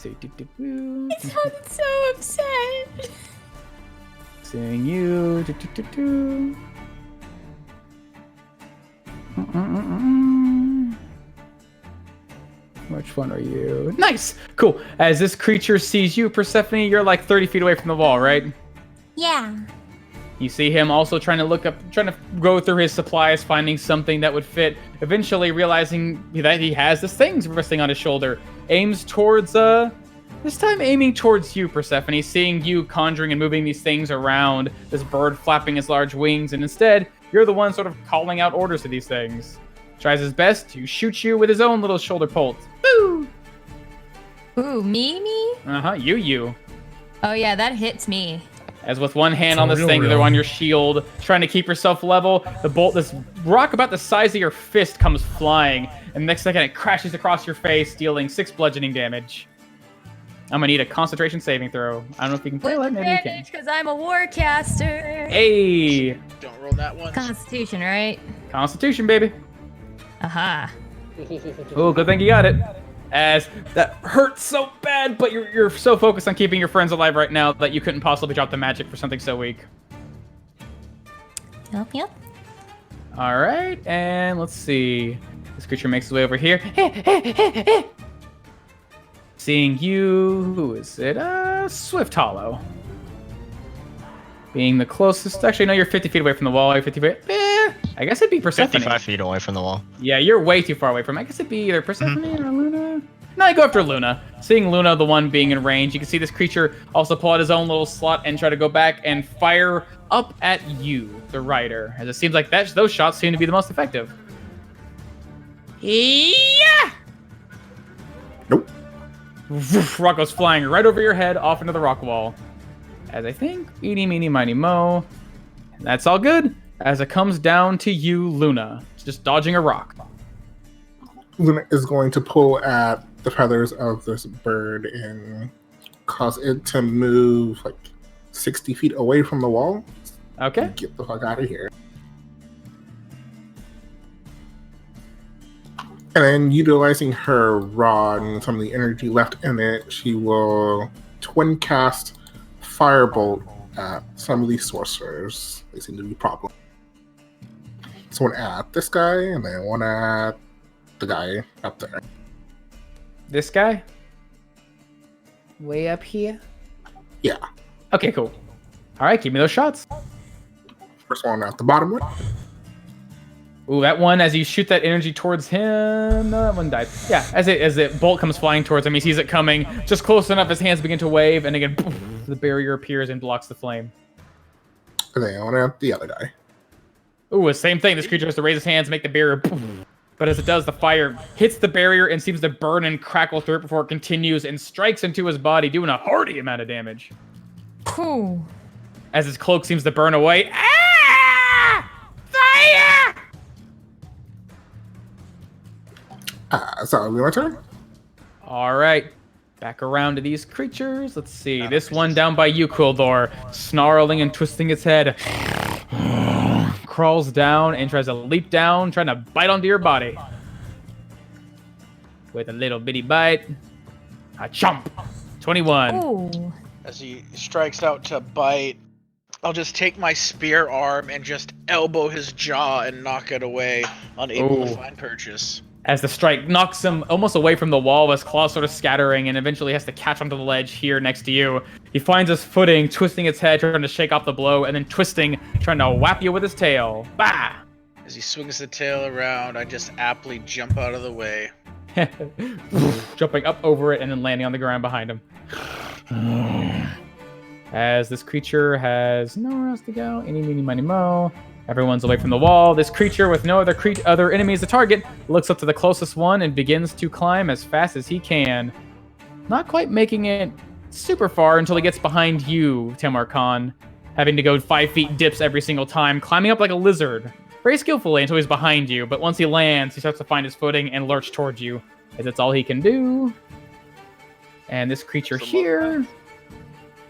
I sound so upset. Seeing you. Which one are you? Nice! Cool. As this creature sees you, Persephone, you're like 30 feet away from the wall, right? Yeah. You see him also trying to go through his supplies, finding something that would fit. Eventually realizing that he has this thing resting on his shoulder. Aims towards, this time aiming towards you, Persephone, seeing you conjuring and moving these things around, this bird flapping its large wings, and instead, you're the one sort of calling out orders to these things. Tries his best to shoot you with his own little shoulder bolt. Boo! Ooh, me? Uh-huh, you. Oh yeah, that hits me. As with one hand on this thing, the other on your shield, trying to keep yourself level, the bolt, this rock about the size of your fist comes flying, and next second it crashes across your face, dealing 6 bludgeoning damage. I'm gonna need a concentration saving throw. I don't know if you can fail it. Maybe you can. Because I'm a warcaster. Hey, Don't roll that one. Constitution, right? Constitution, baby. Aha. Oh, good thing you got it. As that hurts so bad, but you're so focused on keeping your friends alive right now that you couldn't possibly drop the magic for something so weak. Yep. All right, and let's see. This creature makes its way over here. Seeing you, who is it? Swift Hollow. Being the closest. Actually, no, you're 50 feet away from the wall. You're 50 feet. I guess it'd be Persephone. 55 feet away from the wall. Yeah, you're way too far away from it. I guess it'd be either Persephone or Luna. No, I go after Luna. Seeing Luna, the one being in range, you can see this creature also pull out his own little slot and try to go back and fire up at you, the rider. As it seems like those shots seem to be the most effective. Yeah! Nope. Rock goes flying right over your head, off into the rock wall. As I think, eeny, meeny, miny, mo. That's all good. As it comes down to you, Luna. Just dodging a rock. Luna is going to pull at the feathers of this bird and cause it to move like 60 feet away from the wall. Okay. Get the fuck out of here. And then, utilizing her rod and some of the energy left in it, she will twin cast Firebolt at some of these sorcerers. They seem to be problems. So one at this guy, and then one at the guy up there. This guy? Way up here? Yeah. Okay, cool. All right, give me those shots. First one at the bottom one. Ooh, that one, as you shoot that energy towards him, no, that one died. Yeah, as it bolt comes flying towards him, he sees it coming, just close enough, his hands begin to wave, and again, poof, the barrier appears and blocks the flame. And then one at the other guy. Ooh, same thing. This creature has to raise his hands, make the barrier, poof. But as it does, the fire hits the barrier and seems to burn and crackle through it before it continues and strikes into his body, doing a hearty amount of damage. Cool. As his cloak seems to burn away. Ah! Fire! So, my turn? All right. Back around to these creatures. Let's see. This one down by you, Quildor, snarling and twisting its head. Crawls down and tries to leap down, trying to bite onto your body. With a little bitty bite. A chomp. 21. Ooh. As he strikes out to bite, I'll just take my spear arm and just elbow his jaw and knock it away, unable to find purchase. As the strike knocks him almost away from the wall, his claws sort of scattering, and eventually has to catch onto the ledge here next to you. He finds his footing, twisting its head, trying to shake off the blow, and then twisting, trying to whap you with his tail. Bah! As he swings the tail around, I just aptly jump out of the way. Jumping up over it and then landing on the ground behind him. As this creature has nowhere else to go. Eeny, meeny, miny, mo. Everyone's away from the wall. This creature, with no other enemies to target, looks up to the closest one and begins to climb as fast as he can. Not quite making it super far until he gets behind you, Tamar Khan, having to go 5 feet dips every single time, climbing up like a lizard, very skillfully until he's behind you. But once he lands, he starts to find his footing and lurch towards you, as it's all he can do. And this creature here,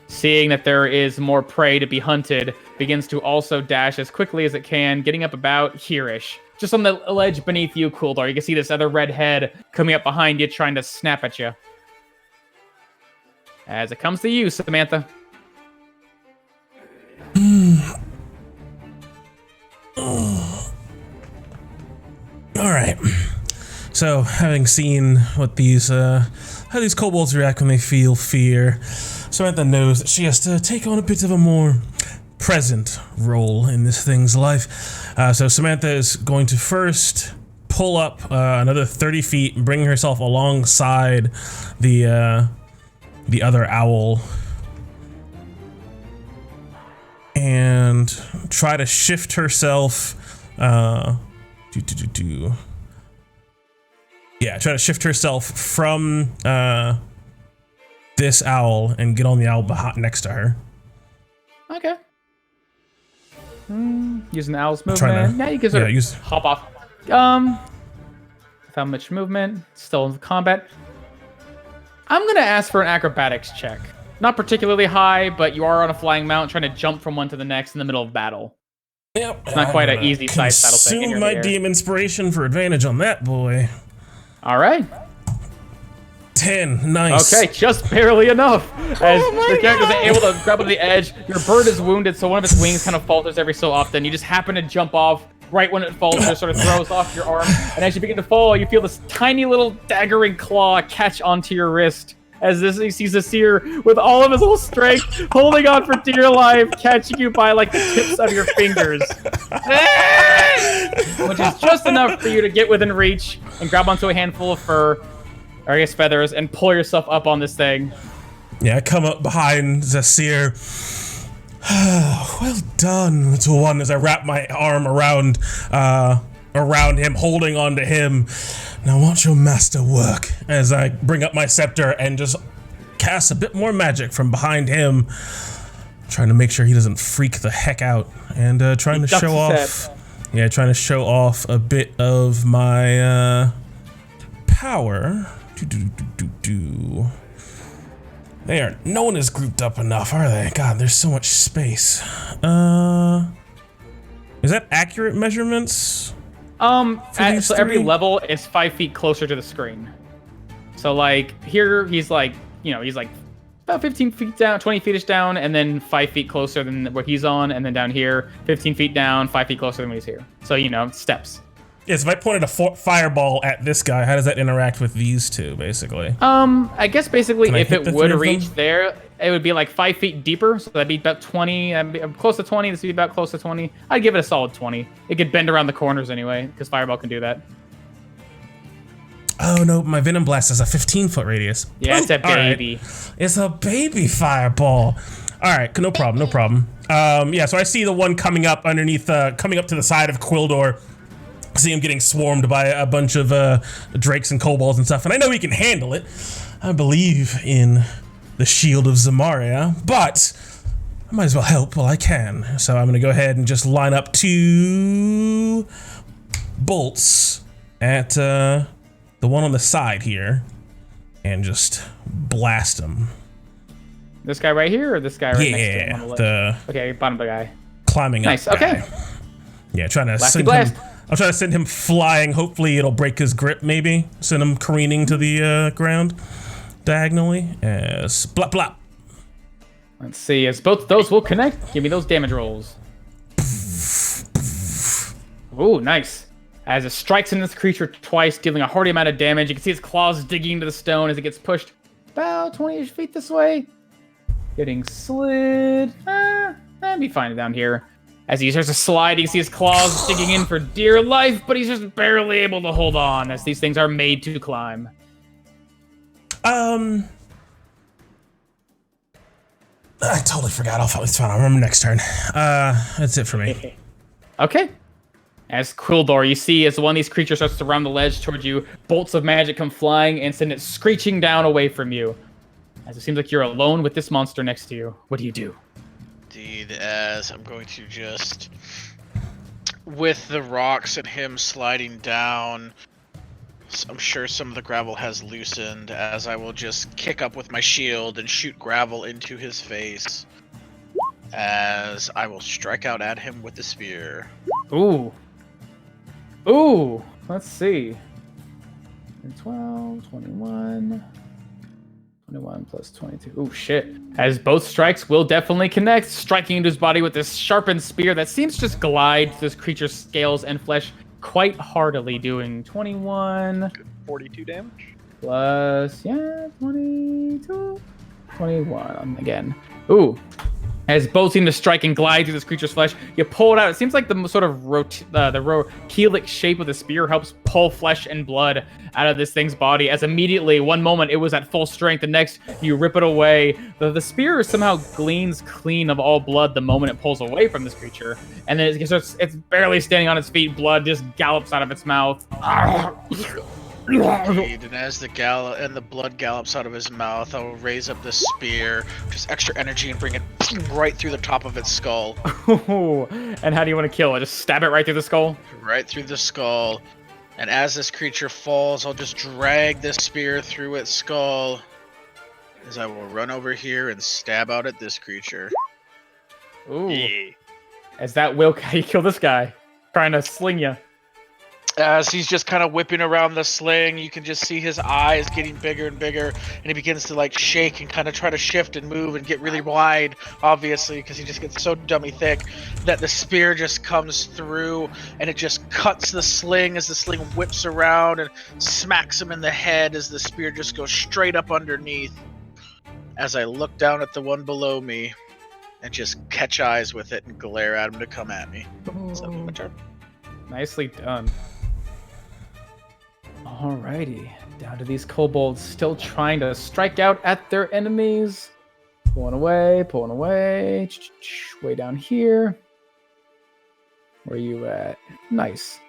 seeing that there is more prey to be hunted, begins to also dash as quickly as it can, getting up about here-ish. Just on the ledge beneath you, Kuldar, you can see this other red head coming up behind you, trying to snap at you. As it comes to you, Samantha. Alright. So, having seen what these, how these kobolds react when they feel fear, Samantha knows that she has to take on a bit of a more present role in this thing's life. So Samantha is going to first pull up another 30 feet and bring herself alongside the other owl and try to shift herself try to shift herself from this owl and get on the owl next to her. Okay. Using the owl's movement. Yeah, you can sort of hop off. Without much movement. Still in combat. I'm gonna ask for an acrobatics check. Not particularly high, but you are on a flying mount trying to jump from one to the next in the middle of battle. Yep. It's not quite an easy size battle thing. Consume my DM inspiration for advantage on that boy. All right. 10. Nice. Okay, just barely enough. As your character is able to grab on the edge, your bird is wounded, so one of its wings kind of falters every so often. You just happen to jump off right when it falters, sort of throws off your arm, and as you begin to fall, you feel this tiny little daggering claw catch onto your wrist. As you see Zasir with all of his whole strength, holding on for dear life, catching you by like the tips of your fingers. Which is just enough for you to get within reach and grab onto a handful of fur, or I guess feathers, and pull yourself up on this thing. Yeah, I come up behind Zasir. Well done, little one, as I wrap my arm around him, holding on to him. Now watch your master work, as I bring up my scepter and just cast a bit more magic from behind him, trying to make sure he doesn't freak the heck out, and trying to show off a bit of my power. No one is grouped up enough, are they? God, there's so much space. Is that accurate measurements? So every level is 5 feet closer to the screen. So like here, he's like about 15 feet down, 20 feet-ish down, and then 5 feet closer than what he's on, and then down here, 15 feet down, 5 feet closer than when he's here. So, steps. Yes, if I pointed a fireball at this guy, how does that interact with these two, basically? I guess basically if it would reach there, it would be like 5 feet deeper, so that'd be about 20, close to 20, this would be about close to 20. I'd give it a solid 20. It could bend around the corners anyway, because fireball can do that. Oh no, my Venom Blast has a 15-foot radius. Yeah, it's a baby. Right. It's a baby fireball. All right, no problem. Yeah, so I see the one coming up underneath, coming up to the side of Quildor. See him getting swarmed by a bunch of drakes and kobolds and stuff, and I know he can handle it. I believe in the shield of Zamaria, but I might as well help while I can. So I'm gonna go ahead and just line up 2 bolts at the one on the side here, and just blast him. This guy right here, or this guy right next to him? On the okay, bottom of the guy. Climbing nice. up. Nice. Okay. Yeah, trying to send him. I'll try to send him flying. Hopefully it'll break his grip, maybe. Send him careening to the ground diagonally. As blop blop. Let's see, as both those will connect, give me those damage rolls. Ooh, nice. As it strikes into this creature twice, dealing a hearty amount of damage. You can see its claws digging into the stone as it gets pushed about 20 feet this way. Getting slid. That'd be fine down here. As he starts to slide, you can see his claws digging in for dear life, but he's just barely able to hold on, as these things are made to climb. I totally forgot. It's fine. I'll remember next turn. That's it for me. Okay. As Quildor, you see as one of these creatures starts to round the ledge towards you, bolts of magic come flying and send it screeching down away from you. As it seems like you're alone with this monster next to you. What do you do? Indeed, as I'm going to just, with the rocks and him sliding down, I'm sure some of the gravel has loosened, as I will just kick up with my shield and shoot gravel into his face, as I will strike out at him with the spear. Ooh. Ooh. Let's see. 12, 21... 21 plus 22. Ooh, shit. As both strikes will definitely connect, striking into his body with this sharpened spear that seems to just glide through this creature's scales and flesh quite heartily, doing 21. 42 damage. Plus, 22. 21 again. Ooh. As both seem to strike and glide through this creature's flesh, you pull it out. It seems like the sort of helix shape of the spear helps pull flesh and blood out of this thing's body. As immediately, one moment it was at full strength, the next you rip it away. The spear somehow gleans clean of all blood the moment it pulls away from this creature, and then it's barely standing on its feet. Blood just gallops out of its mouth. Indeed, and as the blood gallops out of his mouth, I will raise up the spear, just extra energy, and bring it right through the top of its skull. And how do you want to kill it? Just stab it right through the skull? Right through the skull. And as this creature falls, I'll just drag this spear through its skull is I will run over here and stab out at this creature. Ooh. Yeah. As that will you kill this guy, trying to sling you. As he's just kind of whipping around the sling, you can just see his eyes getting bigger and bigger, and he begins to like shake and kind of try to shift and move and get really wide, obviously, because he just gets so dummy thick that the spear just comes through and it just cuts the sling as the sling whips around and smacks him in the head as the spear just goes straight up underneath. As I look down at the one below me and just catch eyes with it and glare at him to come at me. So, my turn. Nicely done. Alrighty, down to these kobolds still trying to strike out at their enemies. Pulling away. Way down here. Where are you at? Nice.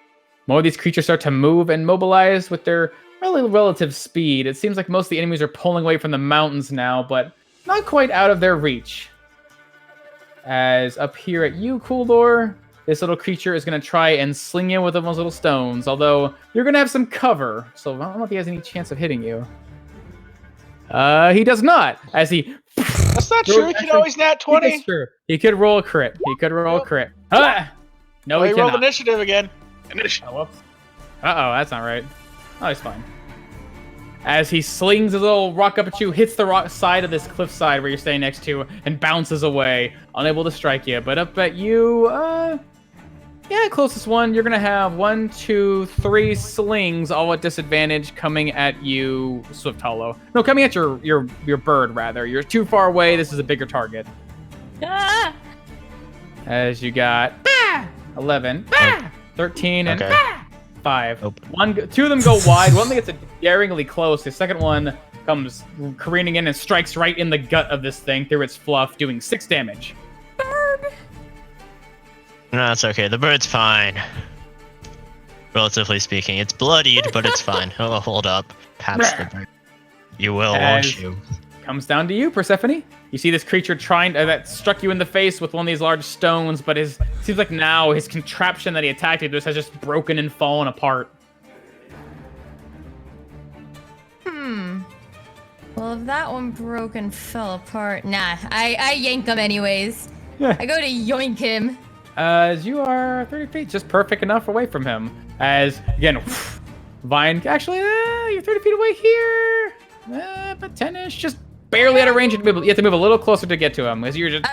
More of these creatures start to move and mobilize with their relative speed. It seems like most of the enemies are pulling away from the mountains now, but not quite out of their reach. As up here at you, Kuldor, this little creature is going to try and sling you with those little stones, although you're going to have some cover, so I don't know if he has any chance of hitting you. He does not, as he... That's not true. He can always nat 20. That's true. He could roll a crit. Ah! No, Oh, he he cannot. rolled initiative again. Oh, whoops. Uh-oh, that's not right. Oh, he's fine. As he slings his little rock up at you, hits the rock side of this cliffside where you're staying next to, and bounces away, unable to strike you. But up at you, yeah, closest one, you're gonna have 1, 2, 3 slings, all at disadvantage, coming at you, Swift Hollow. No, coming at your bird, rather. You're too far away, this is a bigger target. Ah! As you got 11, 13, and 5. Two of them go wide. One gets daringly close. The second one comes careening in and strikes right in the gut of this thing through its fluff, doing 6 damage. Bird! No, it's okay. The bird's fine. Relatively speaking. It's bloodied, but it's fine. Oh, hold up. Pats the bird. You will, won't you? Comes down to you, Persephone. You see this creature trying that struck you in the face with one of these large stones, but seems like now his contraption that he attacked you with has just broken and fallen apart. Well, if that one broke and fell apart, nah, I yank him anyways. I go to yoink him. As you are 30 feet, just perfect enough away from him. As, again, Vine, actually, you're 30 feet away here. But 10-ish, just barely out of range. You have to move a little closer to get to him, as you're just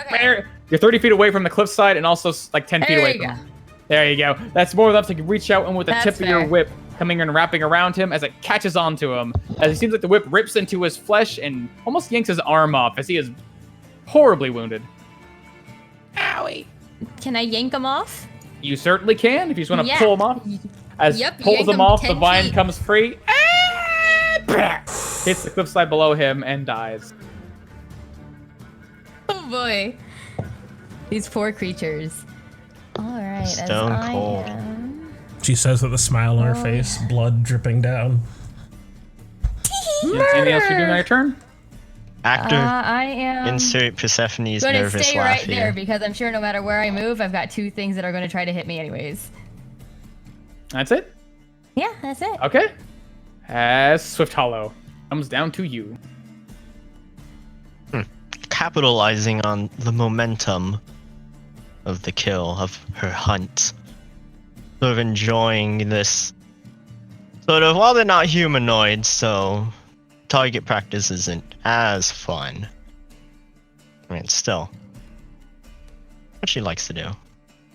you're 30 feet away from the cliffside and also like 10 feet away from him. There you go. That's more than enough to reach out and with the tip of your whip coming and wrapping around him as it catches onto him. As it seems like the whip rips into his flesh and almost yanks his arm off as he is horribly wounded. Owie. Can I yank him off? You certainly can if you just want to pull him off. As pulls him off, the vine comes free. Hits the cliffside below him and dies. Oh boy. These poor creatures. Alright, Stone cold. She says with a smile on her face, blood dripping down. Anything else you're doing on your turn? Actor, I am insert Persephone's going to nervous stay laugh right there because I'm sure no matter where I move, I've got 2 things that are going to try to hit me anyways. That's it? Yeah, that's it. Okay. As Swift Hollow comes down to you. Capitalizing on the momentum of the kill, of her hunt. Sort of enjoying this sort of, while they're not humanoids, so target practice isn't as fun. I mean, still. What she likes to do.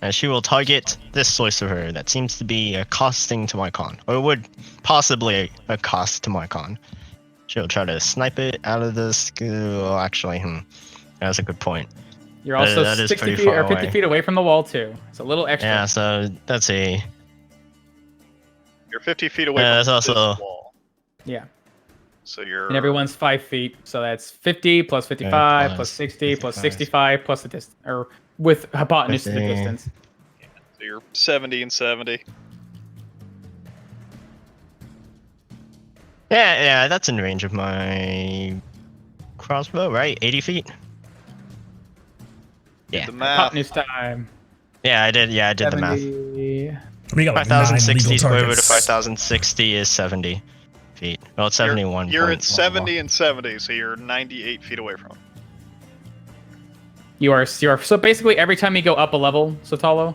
And she will target this sorcerer that seems to be accosting to my con. Or would possibly accost to my con. She'll try to snipe it out of this. Oh, actually, that's a good point. You're also that is 60 pretty feet far or 50 away. feet away from the wall, too. It's a little extra. Yeah, so that's a... You're 50 feet away Yeah, from that's this also- wall. Yeah. So you're... And everyone's 5 feet, so that's 50 plus 55 plus 60 plus 65 plus the distance, or with hypotenuse to the 50. distance. So you're 70 and 70. Yeah, that's in range of my crossbow, right? 80 feet? Yeah. The math. Hypotenuse time. Yeah, I did the math. 70. We got like 9 5060 legal square root of targets. 5060 is 70. feet. Well, it's 71. You're at 70 and 70, so you're 98 feet away from him. You are so basically every time you go up a level, Sotalo,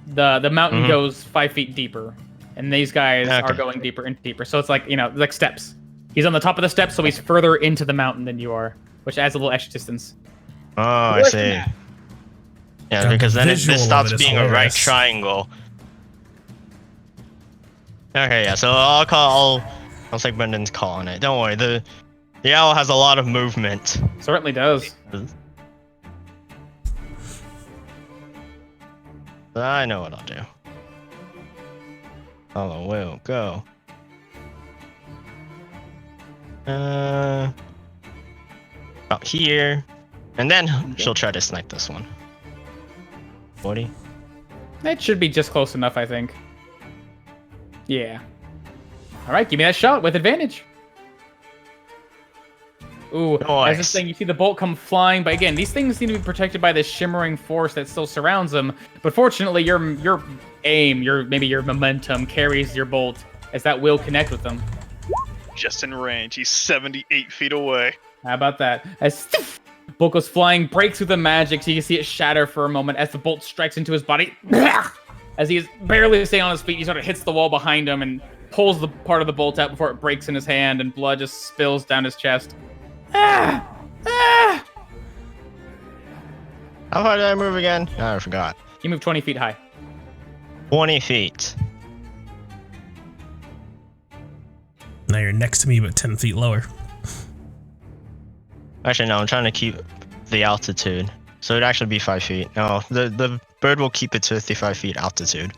the mountain goes 5 feet deeper, and these guys are going deeper and deeper. So it's like like steps. He's on the top of the steps, so he's further into the mountain than you are, which adds a little extra distance. Oh, I see. Yeah, because then this stops being a right triangle. Okay, yeah. So I'll take Brendan's call on it. Don't worry. The owl has a lot of movement. Certainly does. I know what I'll do. Hollow will go. Out here, and then she'll try to snipe this one. 40. That should be just close enough, I think. Yeah. All right, give me that shot with advantage. Ooh, nice. As this thing, you see the bolt come flying, but again, these things seem to be protected by this shimmering force that still surrounds them. But fortunately, your aim, maybe your momentum carries your bolt, as that will connect with them. Just in range. He's 78 feet away. How about that? As bolt goes flying, breaks through the magic, so you can see it shatter for a moment as the bolt strikes into his body. As he is barely staying on his feet, he sort of hits the wall behind him and pulls the part of the bolt out before it breaks in his hand, and blood just spills down his chest. How far did I move again? Oh, I forgot. You move 20 feet high. 20 feet. Now you're next to me, but 10 feet lower. Actually, no, I'm trying to keep the altitude. So it'd actually be 5 feet. No, the bird will keep its 55 feet altitude.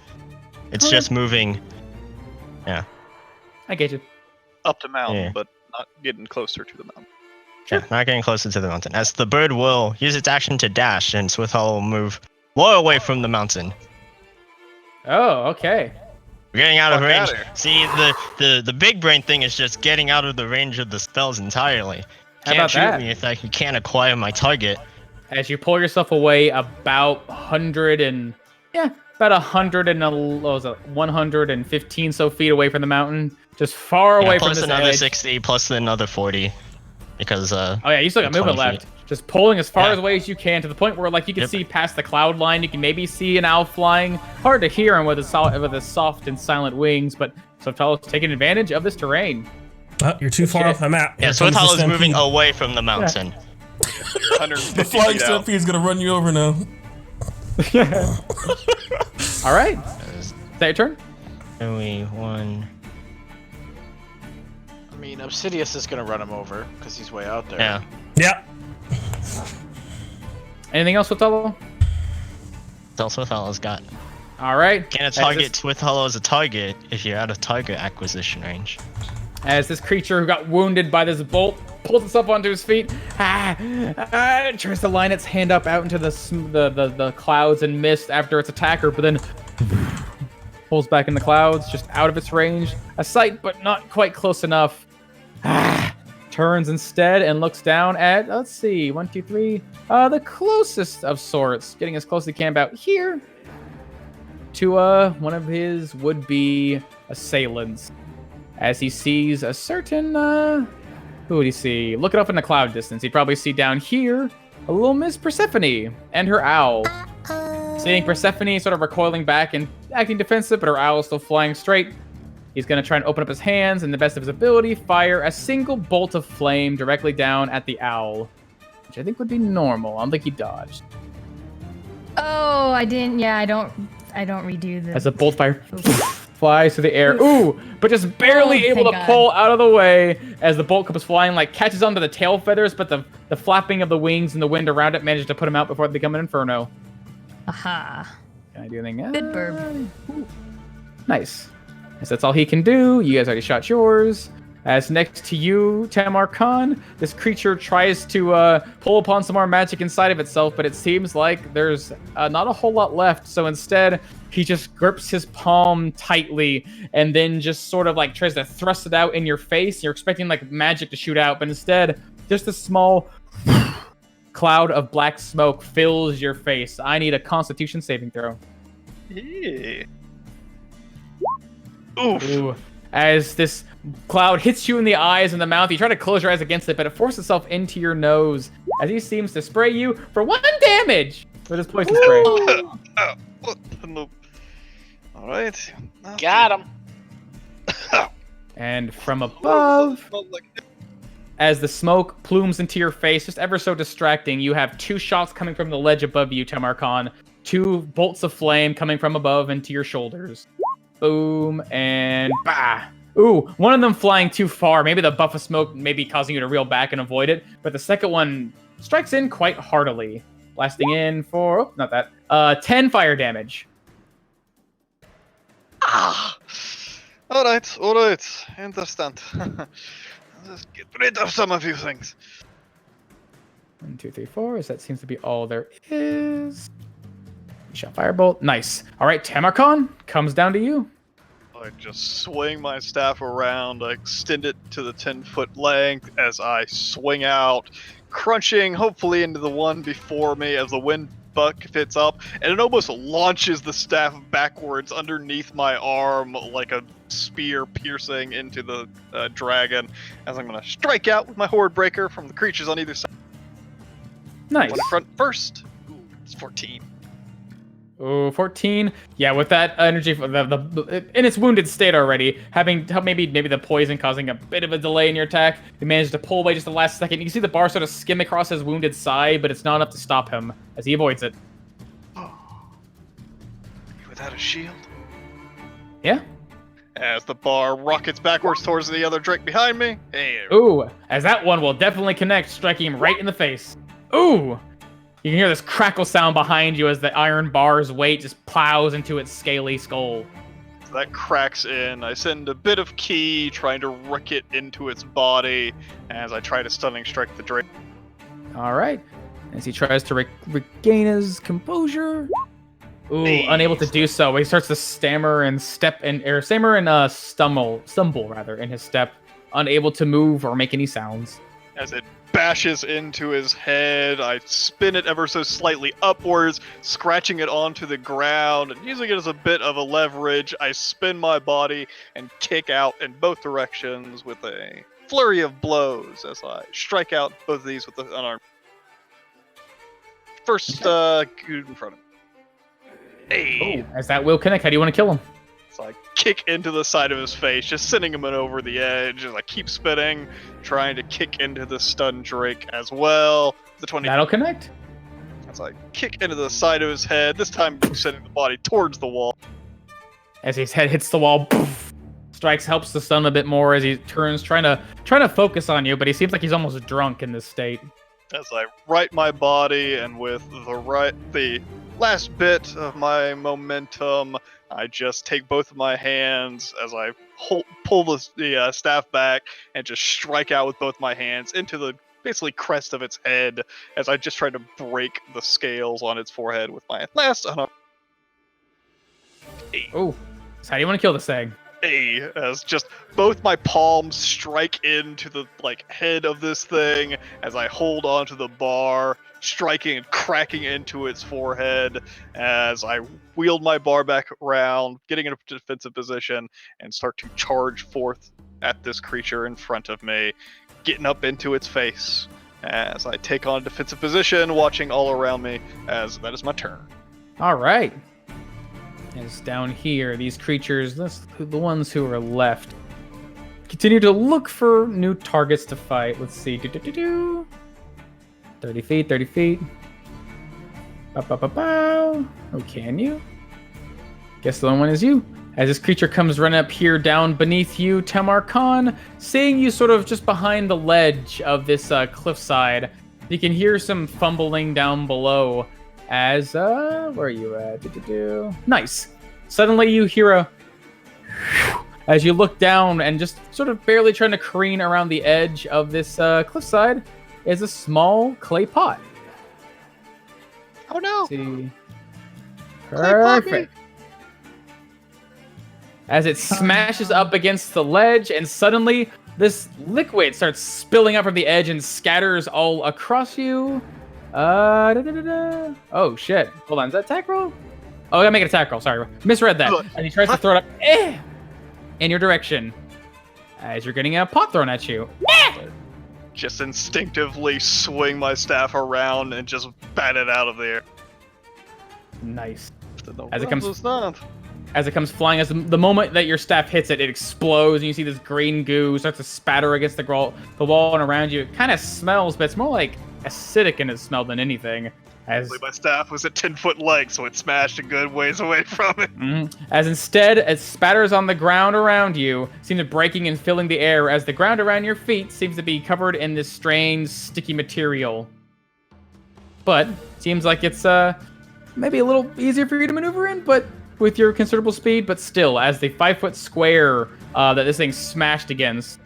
It's just moving. Yeah. I get you. Up the mountain, Yeah. but not getting closer to the mountain. Yeah, not getting closer to the mountain. As the bird will use its action to dash, and Swithhollow will move more away from the mountain. Oh, okay. We're getting out of Fuck range. outta here. See, the big brain thing is just getting out of the range of the spells entirely. How Can't about shoot that? me if I can't acquire my target. As you pull yourself away about 115 so feet away from the mountain, just far away from plus this another edge. 60, plus another 40, because Oh yeah, you still got 20 movement left. Just pulling as far away as you can to the point where, like, you can Yep. see past the cloud line. You can maybe see an owl flying. Hard to hear him with his soft and silent wings, but Swithhollow's taking advantage of this terrain. Oh, you're too far off the map. Yeah, Swithhollow's moving away from the mountain. 150 The flying feet out. stampede's gonna run you over now. All right, is that your turn? One. I mean, Obsidious is gonna run him over because he's way out there. Yeah. Yeah. Anything else, Swithhollow? That's all Swithhollow's got. All right. Can a target Swithhollow as a target if you're out of target acquisition range? As this creature who got wounded by this bolt pulls itself onto his feet, it tries to line its hand up out into the clouds and mist after its attacker, but then pulls back in the clouds, just out of its range. A sight, but not quite close enough. Turns instead and looks down at, let's see, 1, 2, 3, the closest of sorts, getting as close as he can about here to one of his would-be assailants. As he sees a certain, who would he see? Looking up in the cloud distance, he'd probably see down here a little Miss Persephone and her owl. Seeing Persephone sort of recoiling back and acting defensive, but her owl is still flying straight, he's going to try and open up his hands and, the best of his ability, fire a single bolt of flame directly down at the owl, which I think would be normal. I don't think he dodged. Oh, I didn't. Yeah, I don't redo the. As a bolt fire flies through the air. Ooh, but just barely Oh, able to thank God. pull out of the way as the bolt comes flying, like catches onto the tail feathers, but the flapping of the wings and the wind around it manages to put him out before they become an inferno. Aha. Can I do anything? Good burb. Nice. As that's all he can do. You guys already shot yours. As next to you, Tamar Khan, this creature tries to pull upon some more magic inside of itself, but it seems like there's not a whole lot left. So instead, he just grips his palm tightly and then just sort of like tries to thrust it out in your face. You're expecting like magic to shoot out, but instead, just a small cloud of black smoke fills your face. I need a Constitution saving throw. Yeah. Oof. Ooh. as this cloud hits you in the eyes and the mouth. You try to close your eyes against it, but it forces itself into your nose as he seems to spray you for 1 damage with his poison spray. All right. Got him. And from above, as the smoke plumes into your face, just ever so distracting, you have 2 shots coming from the ledge above you, Tamarkan. 2 bolts of flame coming from above into your shoulders. Boom, and bah! Ooh, one of them flying too far. Maybe the buff of smoke may be causing you to reel back and avoid it, but the second one strikes in quite heartily, blasting in for, oh, not that, 10 fire damage. Ah! All right. Understand. Just get rid of some of you things. 1, 2, 3, 4, as that seems to be all there is. Shot firebolt. Nice. All right, Tamarkan, comes down to you. I just swing my staff around, I extend it to the 10-foot length as I swing out, crunching hopefully into the one before me as the wind buffets up, and it almost launches the staff backwards underneath my arm like a spear piercing into the dragon, as I'm going to strike out with my Horde Breaker from the creatures on either side. Nice. One in front first. Ooh, it's 14. Oh, 14. Yeah, with that energy, in its wounded state already, having maybe the poison causing a bit of a delay in your attack, you managed to pull away just the last second. You can see the bar sort of skim across his wounded side, but it's not enough to stop him as he avoids it. Without a shield? Yeah. As the bar rockets backwards towards the other Drake behind me. Hey. Ooh, as that one will definitely connect, striking him right in the face. Ooh. You can hear this crackle sound behind you as the iron bar's weight just plows into its scaly skull. That cracks in. I send a bit of ki, trying to rick it into its body as I try to stunning strike the Drake. All right. As he tries to regain his composure. Ooh, unable to do so. He starts to stammer and stumble rather in his step, unable to move or make any sounds. As it bashes into his head, I spin it ever so slightly upwards, scratching it onto the ground, and using it as a bit of a leverage, I spin my body and kick out in both directions with a flurry of blows as I strike out both of these with the unarmed. First, good in front of me. Hey! Ooh, as that will connect, how do you want to kill him? So I kick into the side of his face, just sending him over the edge as I keep spinning, trying to kick into the stunned Drake as well. The 20. That'll connect. As I kick into the side of his head, this time sending the body towards the wall. As his head hits the wall, poof, strikes helps to stun a bit more as he turns, trying to focus on you, but he seems like he's almost drunk in this state. As I right my body, and with the last bit of my momentum, I just take both of my hands as I pull the staff back and just strike out with both my hands into the basically crest of its head as I just try to break the scales on its forehead with my last unarmed. Oh, so how do you want to kill this thing? As just both my palms strike into the head of this thing as I hold onto the bar, striking and cracking into its forehead as I wield my bar back around, getting in a defensive position, and start to charge forth at this creature in front of me, getting up into its face as I take on a defensive position, watching all around me as that is my turn. All right. Is down here, these creatures, the ones who are left, continue to look for new targets to fight. Let's see. 30 feet, 30 feet. Oh, can you? Guess the one is you. As this creature comes running up here down beneath you, Tamarkan, seeing you sort of just behind the ledge of this cliffside, you can hear some fumbling down below. As, where are you at? Nice. Suddenly you hear as you look down and just sort of barely trying to careen around the edge of this cliffside is a small clay pot. Oh no! Let's see. Perfect. As it smashes up against the ledge and suddenly this liquid starts spilling up from the edge and scatters all across you. Oh shit! Hold on, is that attack roll? Oh, I gotta make an attack roll. Sorry, misread that. And he tries to throw it up. in your direction as you're getting a pot thrown at you. Just instinctively swing my staff around and just bat it out of there. Nice. No, As it what comes- was that? As it comes flying, as the moment that your staff hits it, it explodes, and you see this green goo starts to spatter against the wall and around you. It kind of smells, but it's more like acidic in its smell than anything. As My staff was at 10-foot length, so it smashed a good ways away from it. As instead, as spatters on the ground around you, seem to breaking and filling the air, as the ground around your feet seems to be covered in this strange, sticky material. But seems like it's maybe a little easier for you to maneuver in, but with your considerable speed. But still, as the 5-foot square that this thing smashed against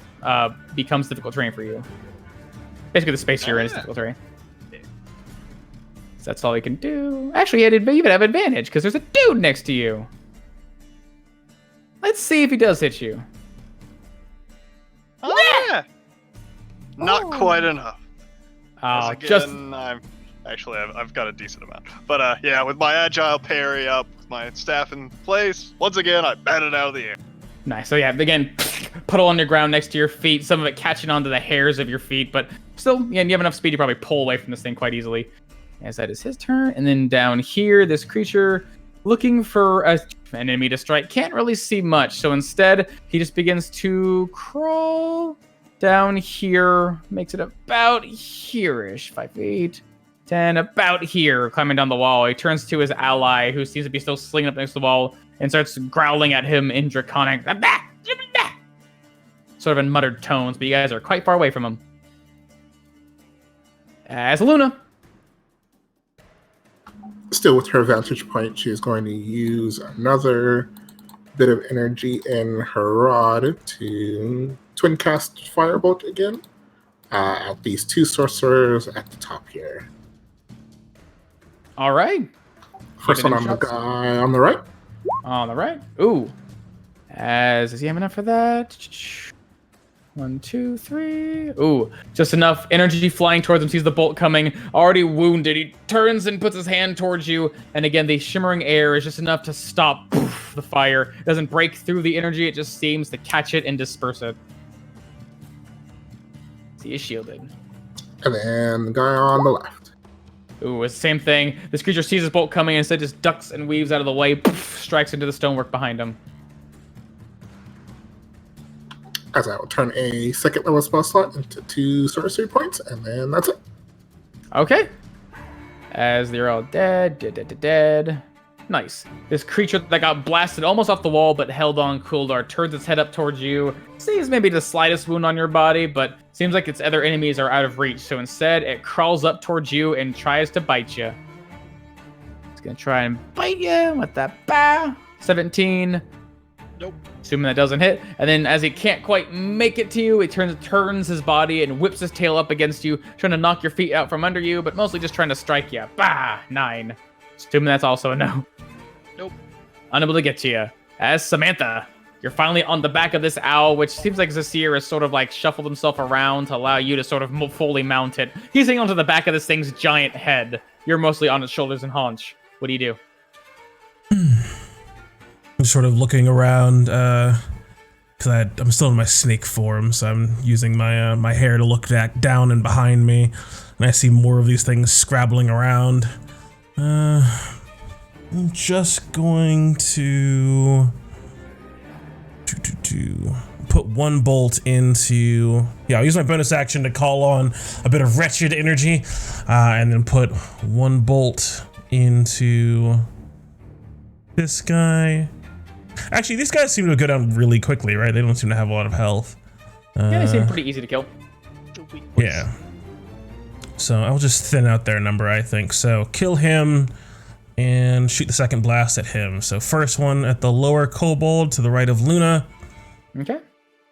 becomes difficult terrain for you. Basically, the space you're in is difficult terrain. So that's all you can do. Actually, you even have advantage because there's a dude next to you. Let's see if he does hit you. Oh, yeah. Not quite enough. Oh, I've got a decent amount. But yeah, with my agile parry up, with my staff in place, once again, I bat it out of the air. Nice. So yeah, again, puddle on the ground next to your feet, some of it catching onto the hairs of your feet, but still, yeah, you have enough speed to probably pull away from this thing quite easily. As that is his turn. And then down here, this creature looking for an enemy to strike can't really see much. So instead, he just begins to crawl down here, makes it about here-ish, 5 feet, 10, about here, climbing down the wall. He turns to his ally, who seems to be still slinging up next to the wall, and starts growling at him in Draconic, sort of in muttered tones, but you guys are quite far away from him. As Luna. Still with her vantage point, she's going to use another bit of energy in her rod to twin cast Firebolt again at these 2 sorcerers at the top here. All right. First one on the guy on the right. On the right. Ooh. Does he have enough for that? 1, 2, 3. Ooh, just enough energy flying towards him. Sees the bolt coming, already wounded. He turns and puts his hand towards you. And again, the shimmering air is just enough to stop the fire. It doesn't break through the energy. It just seems to catch it and disperse it. He is shielded. And then the guy on the left. Ooh, it's the same thing. This creature sees his bolt coming and instead just ducks and weaves out of the way. Strikes into the stonework behind him. As I will turn a 2nd level spell slot into 2 sorcery points, and then that's it. Okay. As they're all dead. Nice. This creature that got blasted almost off the wall but held on Kuldar turns its head up towards you. Sees maybe the slightest wound on your body, but seems like its other enemies are out of reach. So instead, it crawls up towards you and tries to bite you. It's going to try and bite you with that bow. 17. Nope. Assuming that doesn't hit. And then as he can't quite make it to you, he turns his body and whips his tail up against you, trying to knock your feet out from under you, but mostly just trying to strike you. 9. Assuming that's also a no. Nope. Unable to get to you. As Samantha, you're finally on the back of this owl, which seems like Zasir has sort of like shuffled himself around to allow you to sort of fully mount it. He's hanging onto the back of this thing's giant head. You're mostly on its shoulders and haunch. What do you do? I'm sort of looking around, because I'm still in my snake form, so I'm using my my hair to look down and behind me, and I see more of these things scrabbling around. I'm just going to put 1 bolt into... Yeah, I'll use my bonus action to call on a bit of wretched energy, and then put 1 bolt into this guy. Actually, these guys seem to go down really quickly, right? They don't seem to have a lot of health. Yeah, they seem pretty easy to kill. Yeah. So I'll just thin out their number, I think. So kill him and shoot the 2nd blast at him. So first one at the lower kobold to the right of Luna. Okay.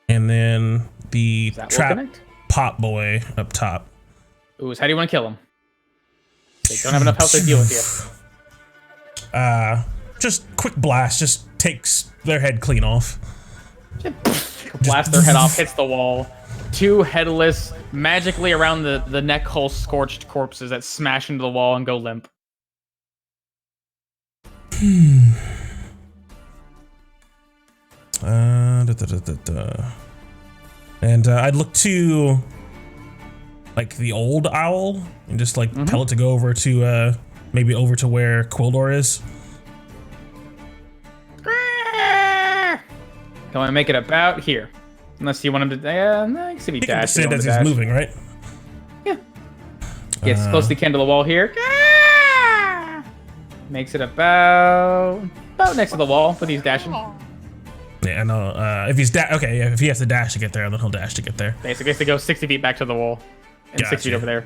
And then the trap connect? pot boy up top. Ooh, so how do you want to kill him? They don't have enough health to deal with you. Just quick blast, just takes their head clean off. Blast their head off, hits the wall. 2 headless, magically around the neck hole scorched corpses that smash into the wall and go limp. And I'd look to like the old owl and just like tell it to go over to maybe over to where Quildor is. Can I make it about here? Unless you want him to. Yeah, no, you can see me He can dash. descend as he's moving, right? Yeah. Gets close to the end of the wall here. Makes it about next to the wall, but he's dashing. Yeah, I know. If he's if he has to dash to get there, then he'll dash to get there. Basically, he has to go 60 feet back to the wall, and 6 feet over there.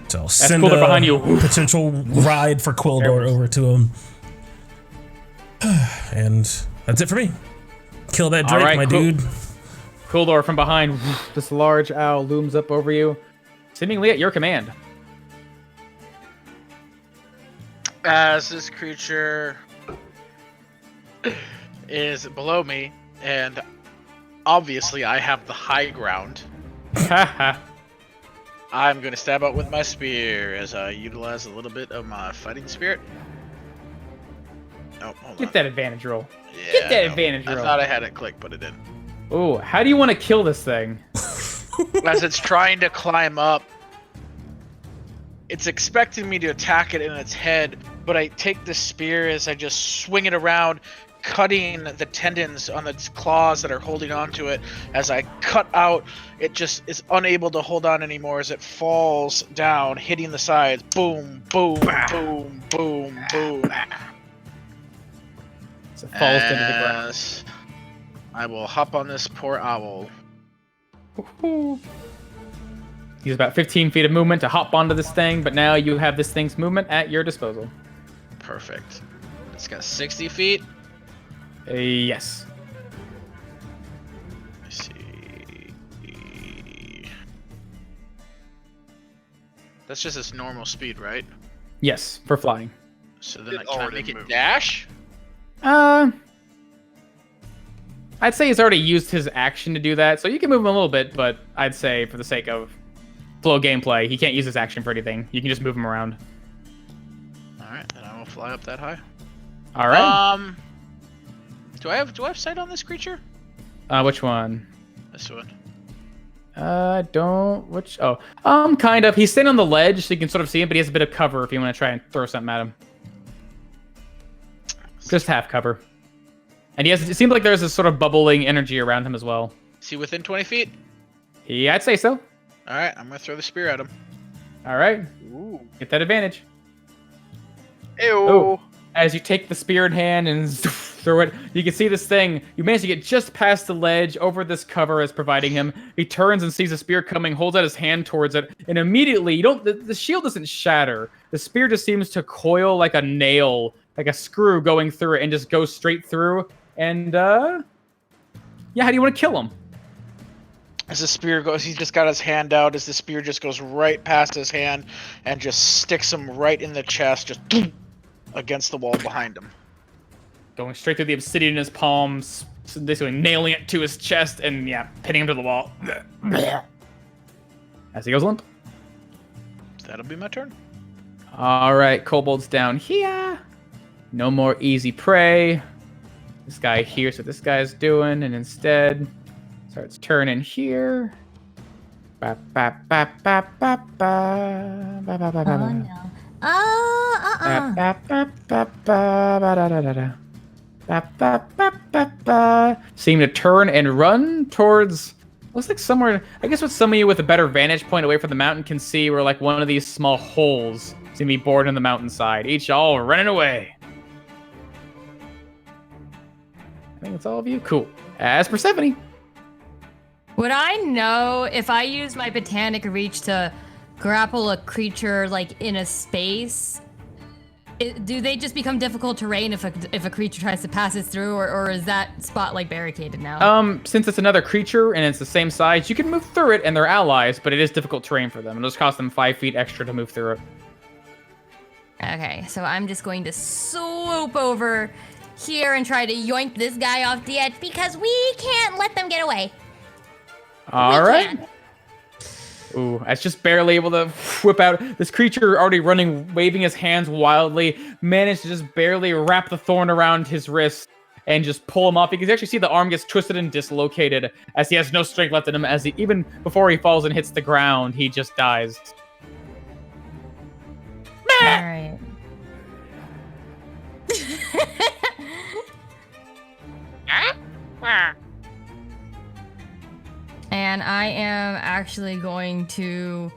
So I'll send Quildor behind you. Potential ride for Quildor over to him, and that's it for me. Kill that Drake, my dude. Quildor from behind. This large owl looms up over you, seemingly at your command. As this creature is below me, and obviously I have the high ground, I'm going to stab out with my spear as I utilize a little bit of my fighting spirit. Oh, hold Get on. that advantage roll. Yeah, Get that advantage roll. I thought I had it clicked, but it didn't. Ooh, how do you want to kill this thing? As it's trying to climb up, it's expecting me to attack it in its head, but I take the spear as I just swing it around, cutting the tendons on its claws that are holding onto it. As I cut out, it just is unable to hold on anymore as it falls down, hitting the sides. Boom, boom, boom, boom, boom. So it falls into the ground. I will hop on this poor owl. Use about 15 feet of movement to hop onto this thing, but now you have this thing's movement at your disposal. Perfect. It's got 60 feet. Yes. Let's see. That's just its normal speed, right? Yes, for flying. So then It can I already make it moved. dash? I'd say he's already used his action to do that, so you can move him a little bit, but I'd say for the sake of flow gameplay, he can't use his action for anything. You can just move him around. Alright, then I will fly up that high. Alright. Do I have sight on this creature? Which one? This one. Kind of. He's sitting on the ledge, so you can sort of see him, but he has a bit of cover if you want to try and throw something at him. Just half cover. And it seems like there's this sort of bubbling energy around him as well. Is he within 20 feet? Yeah, I'd say so. Alright, I'm gonna throw the spear at him. Alright. Ooh. Get that advantage. Ew. Oh. As you take the spear in hand and throw it, you can see this thing. You manage to get just past the ledge over this cover is providing him. He turns and sees the spear coming, holds out his hand towards it, and immediately, the shield doesn't shatter. The spear just seems to coil like a nail, like a screw going through it, and just go straight through. And, yeah, how do you want to kill him? As the spear goes, he's just got his hand out, as the spear just goes right past his hand and just sticks him right in the chest, just against the wall behind him. Going straight through the obsidian in his palms, basically nailing it to his chest, and, yeah, pinning him to the wall. As he goes limp. That'll be my turn. Alright, kobold's down here. No more easy prey. This guy hears what this guy's doing, and instead starts turning here. Oh no. Seem to turn and run towards. Looks like somewhere. I guess what some of you with a better vantage point away from the mountain can see, where like one of these small holes seem to be bored in the mountainside. Each all running away. I think it's all of you. Cool. As Persephone. Would I know if I use my botanic reach to grapple a creature like in a space? Do they just become difficult terrain if a creature tries to pass it through, or is that spot like barricaded now? Since it's another creature and it's the same size, you can move through it and they're allies, but it is difficult terrain for them. It'll just cost them 5 feet extra to move through it. Okay, so I'm just going to swoop over here and try to yoink this guy off the edge because we can't let them get away. All right. Ooh, it's just barely able to whip out. This creature already running, waving his hands wildly, managed to just barely wrap the thorn around his wrist and just pull him off. You can actually see the arm gets twisted and dislocated as he has no strength left in him. As even before he falls and hits the ground, he just dies. All right. And I am actually going to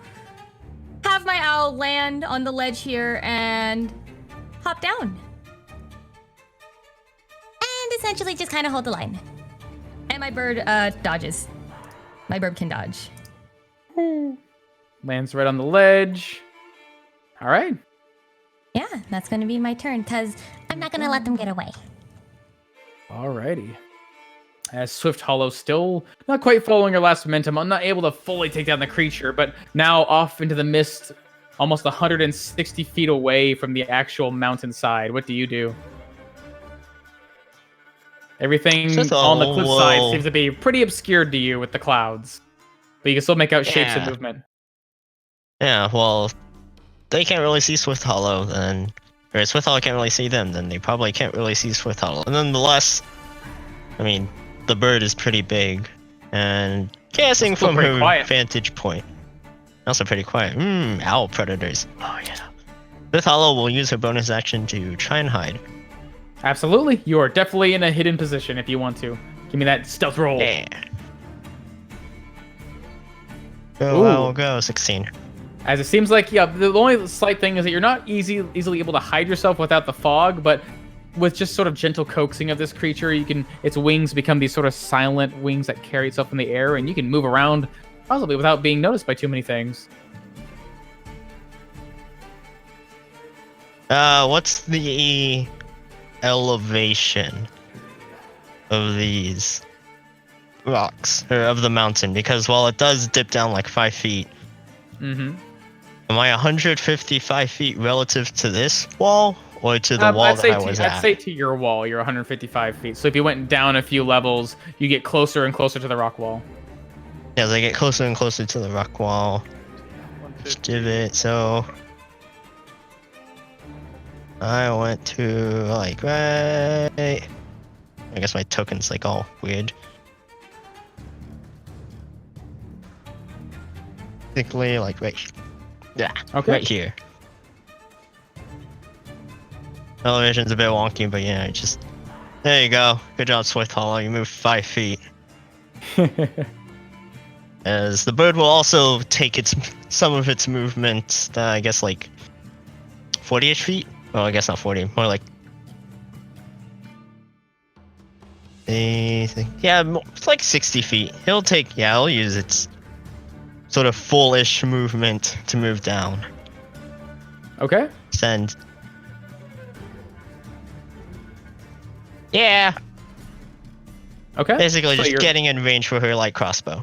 have my owl land on the ledge here and hop down. And essentially just kind of hold the line. And my bird dodges. My bird can dodge. Lands right on the ledge. All right. Yeah, that's going to be my turn because I'm not going to let them get away. Alrighty. As Swift Hollow still not quite following her last momentum, I'm not able to fully take down the creature, but now off into the mist, almost 160 feet away from the actual mountainside. What do you do? Everything on the cliffside seems to be pretty obscured to you with the clouds, but you can still make out shapes and movement. Yeah, well, they can't really see Swift Hollow, then... Or Swift Hollow can't really see them, then they probably can't really see Swift Hollow. And nonetheless, I mean, the bird is pretty big, and guessing from her vantage point, also pretty quiet. Owl predators. Oh yeah. Swift Hollow will use her bonus action to try and hide. Absolutely, you are definitely in a hidden position if you want to. Give me that stealth roll. Yeah. Go, owl, go. 16. As it seems like, yeah, the only slight thing is that you're not easily able to hide yourself without the fog, but with just sort of gentle coaxing of this creature, its wings become these sort of silent wings that carry itself in the air, and you can move around possibly without being noticed by too many things. What's the elevation of these rocks, or of the mountain? Because while it does dip down like 5 feet, am I 155 feet relative to this wall? Or to the wall that I was at? I'd say to your wall, you're 155 feet. So if you went down a few levels, you get closer and closer to the rock wall. Yeah, as I get closer and closer to the rock wall. Divot, so... I went to, like, right... I guess my token's, like, all weird. Basically, like, right... Yeah, okay. Right here. Elevation's a bit wonky, but yeah, just... There you go. Good job, Swift Hollow. You moved 5 feet. As the bird will also take some of its movement, I guess like 40-ish feet? Well, I guess not 40, more like... Yeah, it's like 60 feet. He'll use its sort of full-ish movement to move down. Okay. Send. Yeah. Okay. Basically, so just getting in range for her light crossbow.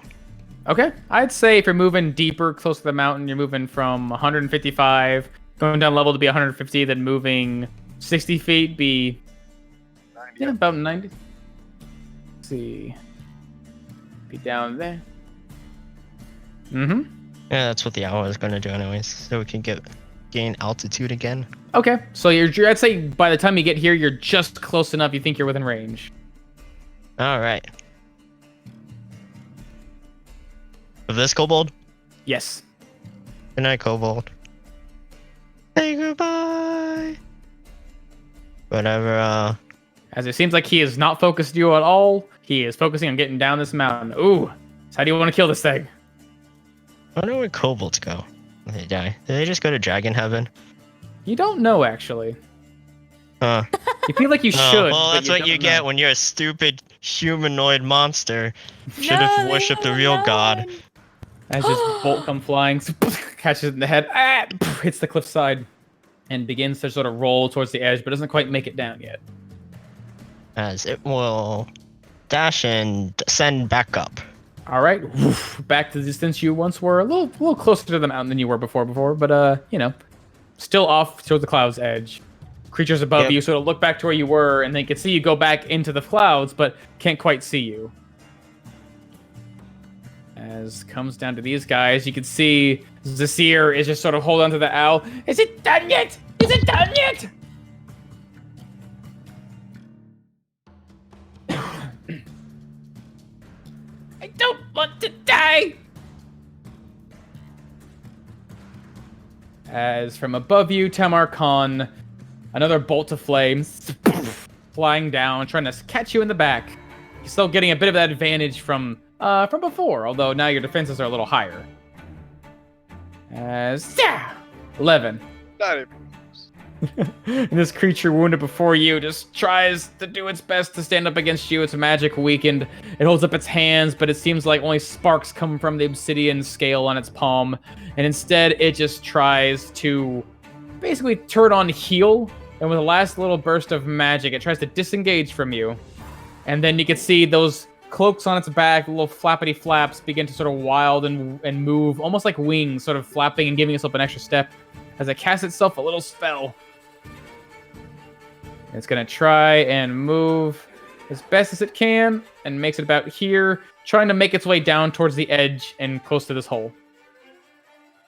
Okay. I'd say if you're moving deeper, close to the mountain, you're moving from 155, going down level to be 150, then moving 60 feet, be 90. Yeah, about 90. Let's see. Be down there. Yeah, that's what the owl is going to do anyways, so we can gain altitude again. Okay, so I'd say by the time you get here, you're just close enough. You think you're within range. All right. Of this kobold? Yes. Good night, kobold. Say goodbye. Whatever. As it seems like he is not focused you at all. He is focusing on getting down this mountain. Ooh. So how do you want to kill this thing? I wonder where kobolds go when they die. Do they just go to dragon heaven? You don't know, actually. Huh. You feel like you should. Well, that's what you get when you're a stupid humanoid monster. Should have worshipped the real god. As this bolt comes flying, catches it in the head, hits the cliffside, and begins to sort of roll towards the edge, but doesn't quite make it down yet. As it will dash and descend back up. All right, back to the distance you once were. A little closer to the mountain than you were before, but still off towards the cloud's edge. Creatures above you sort of look back to where you were, and they can see you go back into the clouds, but can't quite see you. As comes down to these guys, you can see Zasir is just sort of holding on to the owl. Is it done yet? Is it done yet? die! As from above you, Tamarkan, another bolt of flames flying down, trying to catch you in the back. You're still getting a bit of that advantage from before, although now your defenses are a little higher. As 11. Not even. And this creature wounded before you just tries to do its best to stand up against you. Its magic weakened. It holds up its hands, but it seems like only sparks come from the obsidian scale on its palm. And instead, it just tries to basically turn on heal. And with the last little burst of magic, it tries to disengage from you. And then you can see those cloaks on its back, little flappity flaps, begin to sort of wild and move, almost like wings, sort of flapping and giving itself an extra step as it casts itself a little spell. It's going to try and move as best as it can and makes it about here, trying to make its way down towards the edge and close to this hole.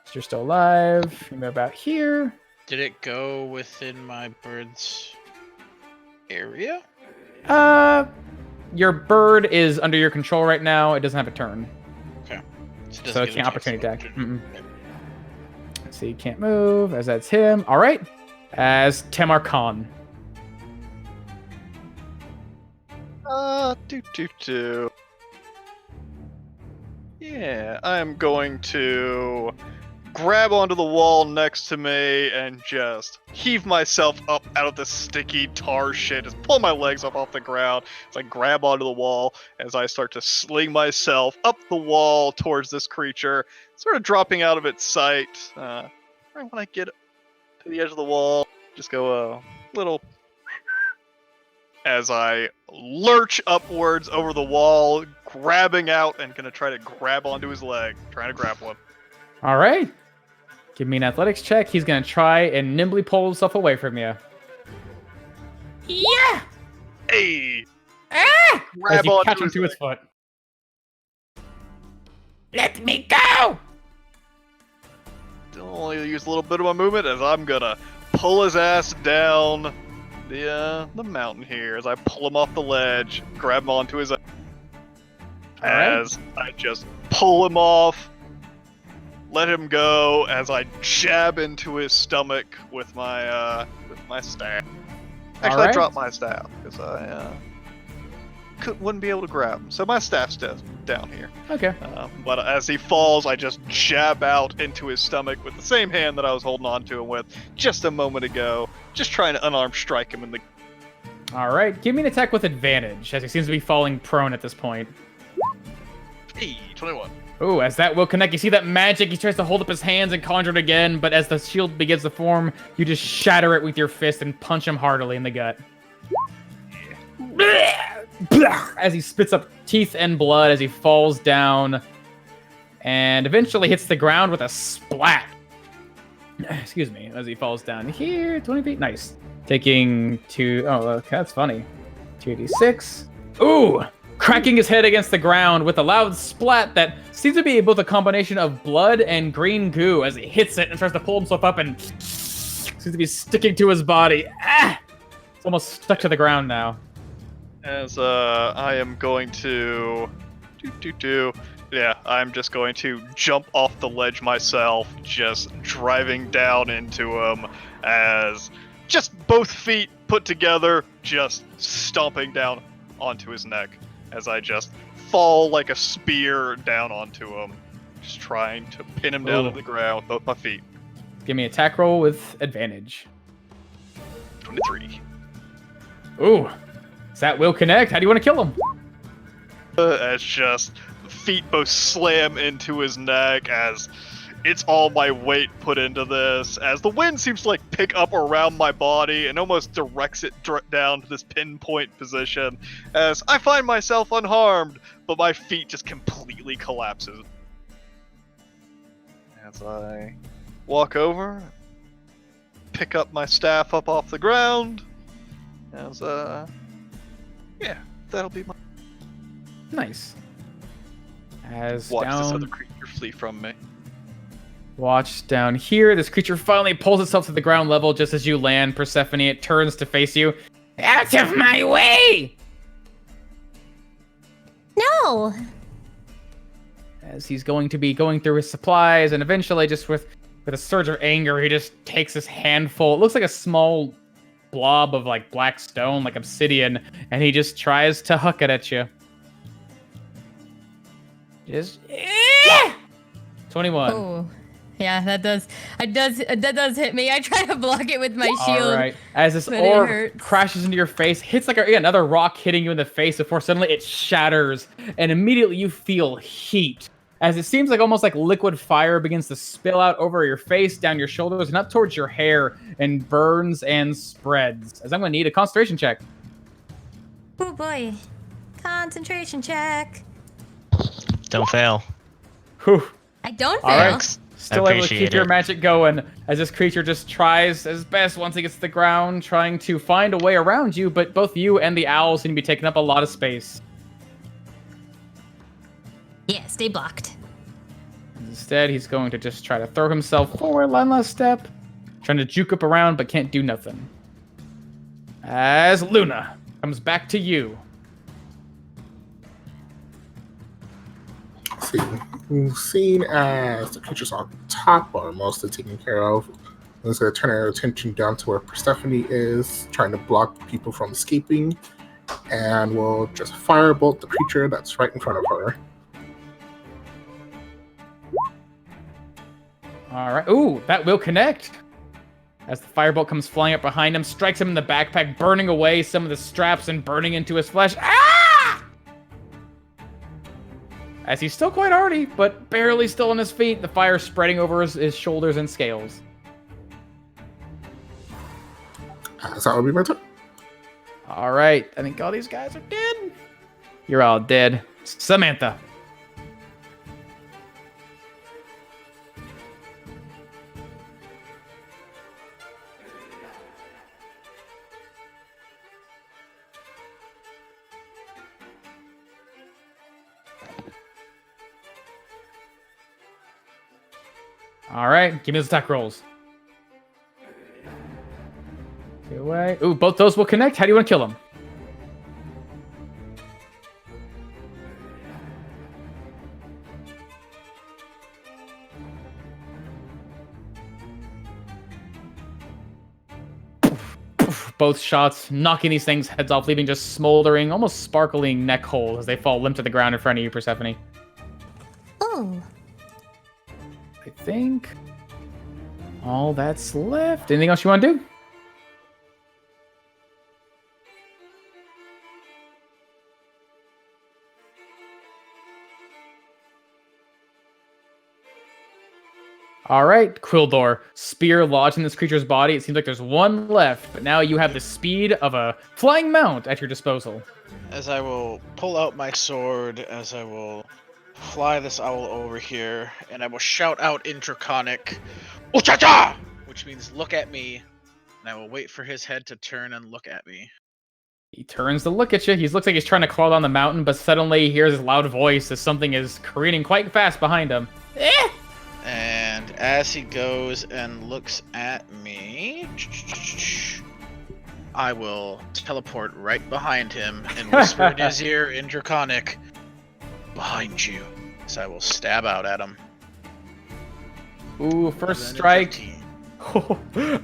So you're still alive. You're about here. Did it go within my bird's area? Your bird is under your control right now. It doesn't have a turn. Okay. So it can't opportunity attack. So you can't move, as that's him. All right. As Tamarkan. Yeah, I'm going to grab onto the wall next to me and just heave myself up out of this sticky tar shit. Just pull my legs up off the ground as I grab onto the wall as I start to sling myself up the wall towards this creature, sort of dropping out of its sight. Right when I get to the edge of the wall, just go a little as I lurch upwards over the wall, grabbing out and gonna try to grab onto his leg, trying to grapple him. All right. Give me an athletics check. He's going to try and nimbly pull himself away from you. Yeah! Hey! As Grab you onto catch him his to his leg. foot. Let me go! Still only use a little bit of my movement as I'm gonna pull his ass down the mountain here as I pull him off the ledge, grab him onto his as I just pull him off, let him go as I jab into his stomach with my staff. Actually, I dropped my staff because I wouldn't be able to grab him, so my staff's down here. Okay. But as he falls, I just jab out into his stomach with the same hand that I was holding on to him with just a moment ago, just trying to unarmed strike him in the... All right. Give me an attack with advantage, as he seems to be falling prone at this point. Hey, 21. Ooh, as that will connect, you see that magic. He tries to hold up his hands and conjure it again, but as the shield begins to form, you just shatter it with your fist and punch him heartily in the gut. As he spits up teeth and blood as he falls down and eventually hits the ground with a splat. Excuse me, as he falls down here, 20 feet. Nice. Taking two, oh, okay, that's funny. 2d6. Ooh! Cracking his head against the ground with a loud splat that seems to be both a combination of blood and green goo as he hits it and tries to pull himself up and seems to be sticking to his body. Ah! It's almost stuck to the ground now. As I am going to... Yeah, I'm just going to jump off the ledge myself, just driving down into him as just both feet put together, just stomping down onto his neck as I just fall like a spear down onto him, just trying to pin him down to the ground with both my feet. Give me an attack roll with advantage. 23. Ooh. Does that will connect? How do you want to kill him? As just feet both slam into his neck as it's all my weight put into this, as the wind seems to like pick up around my body and almost directs it down to this pinpoint position as I find myself unharmed, but my feet just completely collapses. As I walk over, pick up my staff up off the ground, as yeah, that'll be my... Nice. As watch down... this other creature flee from me. Watch down here. This creature finally pulls itself to the ground level just as you land, Persephone. It turns to face you. Out of my way! No! as he's going to be going through his supplies, and eventually, just with a surge of anger, he just takes this handful. It looks like a small blob of like black stone, like obsidian, and he just tries to huck it at you. Just 21. Oh, yeah, that does hit me. I try to block it with my shield. All right. As this but it orb hurts. crashes into your face, hits like another rock hitting you in the face before suddenly it shatters, and immediately you feel heat. As it seems like almost like liquid fire begins to spill out over your face, down your shoulders, and up towards your hair, and burns and spreads. As I'm going to need a concentration check. Oh boy. Concentration check. Don't fail. Whew. I don't fail. All right. Still able to keep appreciate your it. magic going as this creature just tries his best once he gets to the ground, trying to find a way around you, but both you and the owls seem to be taking up a lot of space. Yeah, stay blocked. Instead, he's going to just try to throw himself forward one last step, trying to juke up around, but can't do nothing. As Luna comes back to you. Let's see. Seen as the creatures on top are mostly taken care of, let's going to turn our attention down to where Persephone is, trying to block people from escaping, and we'll just firebolt the creature that's right in front of her. All right. Ooh, that will connect. As the firebolt comes flying up behind him, strikes him in the backpack, burning away some of the straps and burning into his flesh. Ah! As he's still quite hardy, but barely still on his feet, the fire spreading over his shoulders and scales. So that would be my turn. All right. I think all these guys are dead. You're all dead. Samantha. All right, give me those attack rolls. Get away. Ooh, both those will connect. How do you want to kill them? Both shots knocking these things' heads off, leaving just smoldering, almost sparkling neck holes as they fall limp to the ground in front of you, Persephone. Oh, I think all that's left. Anything else you want to do? All right, Quildor. Spear lodged in this creature's body. It seems like there's one left, but now you have the speed of a flying mount at your disposal. As I will pull out my sword, as I will fly this owl over here, and I will shout out in Draconic, "Uchacha!" which means look at me, and I will wait for his head to turn and look at me. He turns to look at you. He looks like he's trying to crawl down the mountain, but suddenly he hears his loud voice as something is careening quite fast behind him. And as he goes and looks at me, I will teleport right behind him and whisper in his ear in Draconic, "Behind you." So I will stab out at him. Ooh, first 11 and strike. 15.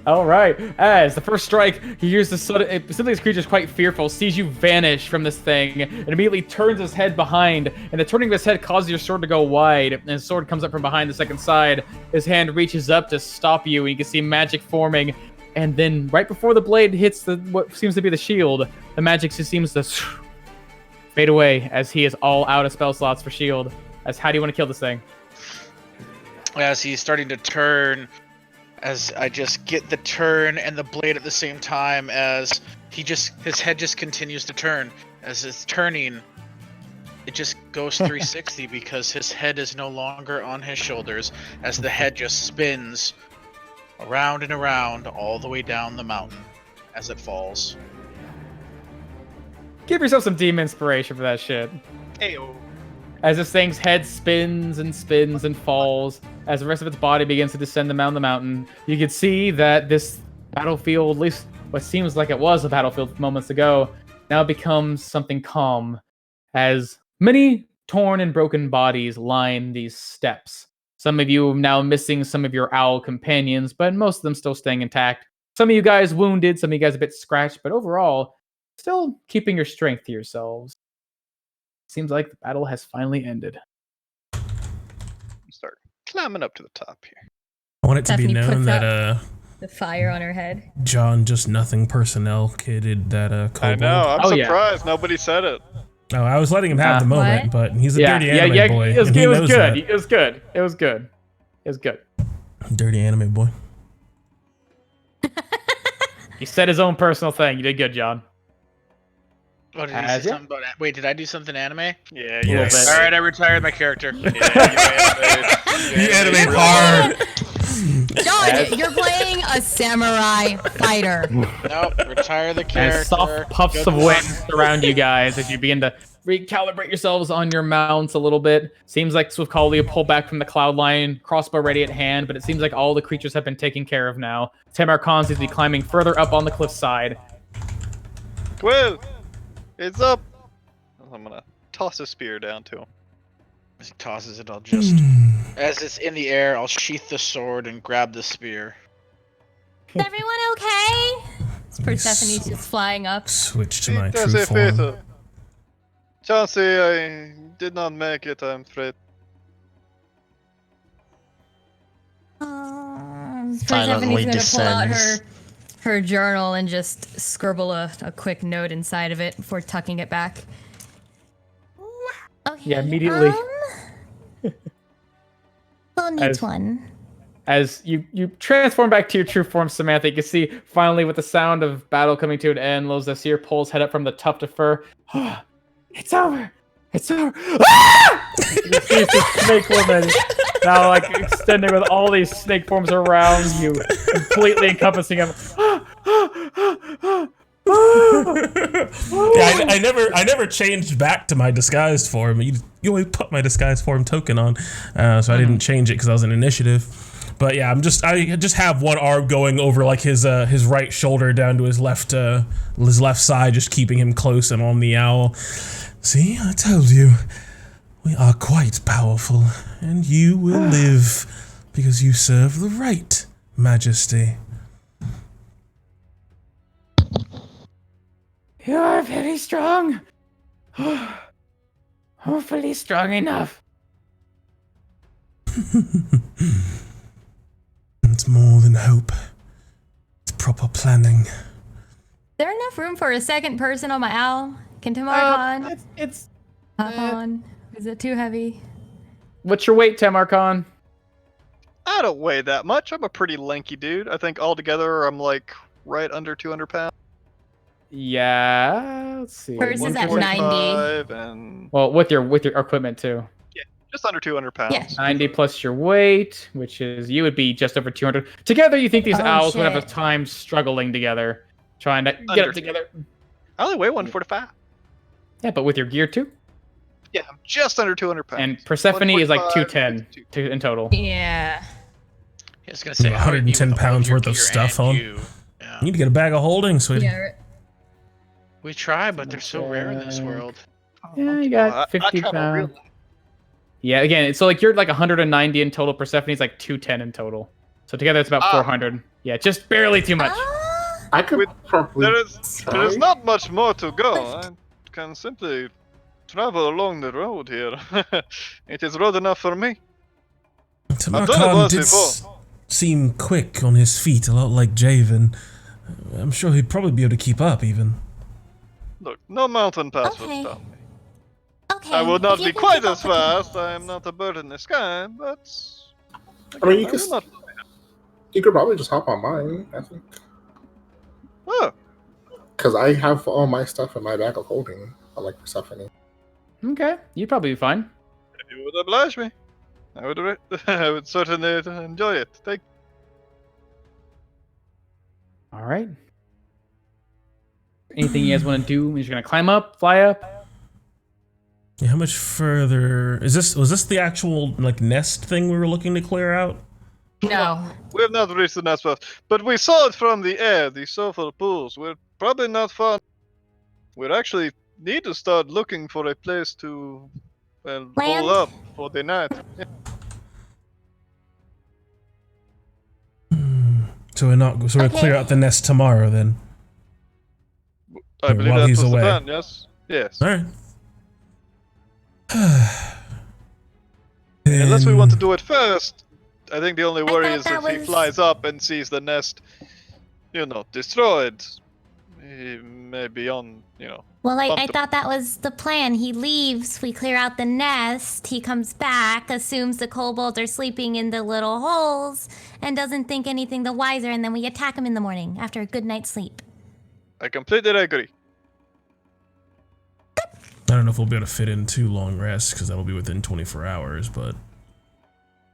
All right. As the first strike, he hears the sudden. Simply, this creature is quite fearful, sees you vanish from this thing, and immediately turns his head behind. And the turning of his head causes your sword to go wide. And his sword comes up from behind the second side. His hand reaches up to stop you, and you can see magic forming. And then, right before the blade hits what seems to be the shield, the magic just seems to fade away as he is all out of spell slots for shield. As how do you want to kill this thing? As he's starting to turn, as I just get the turn and the blade at the same time, as his head just continues to turn. As it's turning, it just goes 360 because his head is no longer on his shoulders, as the head just spins around and around all the way down the mountain as it falls. Give yourself some demon inspiration for that shit. Ayo. As this thing's head spins and spins and falls, as the rest of its body begins to descend down the mountain, you can see that this battlefield, at least what seems like it was a battlefield moments ago, now becomes something calm. As many torn and broken bodies line these steps. Some of you now missing some of your owl companions, but most of them still staying intact. Some of you guys wounded, some of you guys a bit scratched, but overall, still keeping your strength to yourselves. Seems like the battle has finally ended. Start climbing up to the top here. I want it to be Stephanie known puts that The fire on her head. John Just Nothing personnel kidded that kobold. I know. I'm Oh, yeah. surprised nobody said it. Oh, I was letting him have the moment, What? but he's a dirty anime boy. It was, and he it was knows good. that. It was good. It was good. It was good. Dirty anime boy. He said his own personal thing. You did good, John. What did he Has say ya? something about? Wait, did I do something anime? Yeah, Yes. you bit. All right, I retired my character. Yeah, you animate really hard. John, you're playing a samurai fighter. Nope, retire the character. As soft puffs Good of luck. wind surround you guys as you begin to recalibrate yourselves on your mounts a little bit. Seems like Swiftcaller pull back from the cloud line, crossbow ready at hand, but it seems like all the creatures have been taken care of now. Tamar Khan seems to be climbing further up on the cliffside. Quill, it's up. I'm gonna toss a spear down to him. As he tosses it, I'll just, as it's in the air, I'll sheath the sword and grab the spear. Is everyone okay? Persephone's just flying up. Switch to my It true does a form. favor. Chauncey, I did not make it, I'm afraid. Persephone's Silently gonna pull out descends. her journal and just scribble a quick note inside of it before tucking it back. Okay. Yeah, immediately. Who needs As- one? As you transform back to your true form, Samantha, you can see finally with the sound of battle coming to an end, Lozasir pulls head up from the tuft of fur. It's over. It's over. Ah! You see this snake woman now like extending with all these snake forms around you, completely encompassing him. Yeah, I never changed back to my disguised form. You only put my disguised form token on, so I didn't change it because I was in initiative. But yeah, I just have one arm going over like his right shoulder down to his left side, just keeping him close and on the owl. See, I told you, we are quite powerful, and you will live because you serve the right majesty. You are very strong. Hopefully strong enough. It's more than hope. It's proper planning. Is there enough room for a second person on my owl? Can Tamar Khan It's hop on? Is it too heavy? what's your weight, Tamar Khan? I don't weigh that much. I'm a pretty lanky dude. I think altogether I'm like right under 200 pounds. Yeah, let's see. Hers is at 145 and Well, with your equipment too. just under 200 pounds. Yeah. 90 plus your weight, which is you would be just over 200. Together, you think these Oh, owls would have a shit. time struggling together, trying to get up Understand. together. I only weigh 145. Yeah, but with your gear too. Yeah, I'm just under 200 pounds. And Persephone is like 145, 210 in total. Yeah. I was gonna say 110 pounds worth of stuff on. You. Yeah. You need to get a bag of holding, sweetie. Yeah. Right. We try, but they're so rare in this world. Yeah, you Well, got I 50 travel pounds. real- Yeah, again, so like you're like 190 in total. Persephone's like 210 in total. So together it's about Ah. 400. Yeah, just barely too much. I could With- probably. There is not much more to go. I can simply travel along the road here. It is road enough for me. I've done it Tamarkan once did before. seem quick on his feet, a lot like Javen. I'm sure he'd probably be able to keep up, even. Look, no mountain pass Okay. will stop me. Okay. I will not if you be can quite keep as up with me. fast. I am not a bird in the sky, but I mean, you I could, will not. you could probably just hop on mine, I think. Oh, Because I have all my stuff in my bag of holding, unlike Persephone. Okay, you'd probably be fine. if you would oblige me, I would. I would certainly enjoy it. Thank. All right. Anything you guys want to do? You're just gonna climb up, fly up. Yeah, how much further is this? Was this the actual like nest thing we were looking to clear out? No. We have not reached the nest path, but we saw it from the air. The sulfur pools. We're probably not far. We actually need to start looking for a place to and Land? hold up for the night. Yeah. So we'll clear out the nest tomorrow then. I believe while that he's was away. the plan, yes? Yes. All right. Unless we want to do it first, I think the only worry thought is that if he was- flies up and sees the nest, destroyed. He may be on, Well, I bumped- thought that was the plan. He leaves, we clear out the nest, he comes back, assumes the kobolds are sleeping in the little holes, and doesn't think anything the wiser, and then we attack him in the morning after a good night's sleep. I completely agree. I don't know if we'll be able to fit in 2 long rests because that'll be within 24 hours, but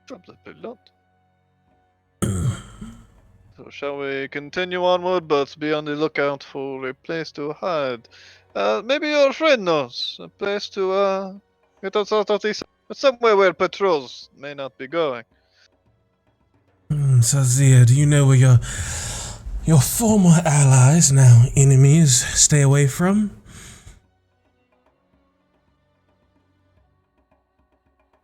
Probably not. So shall we continue onward, but be on the lookout for a place to hide? Maybe your friend knows a place to get us out of this, somewhere where patrols may not be going. Sazia, do you know where your former allies, now enemies, stay away from?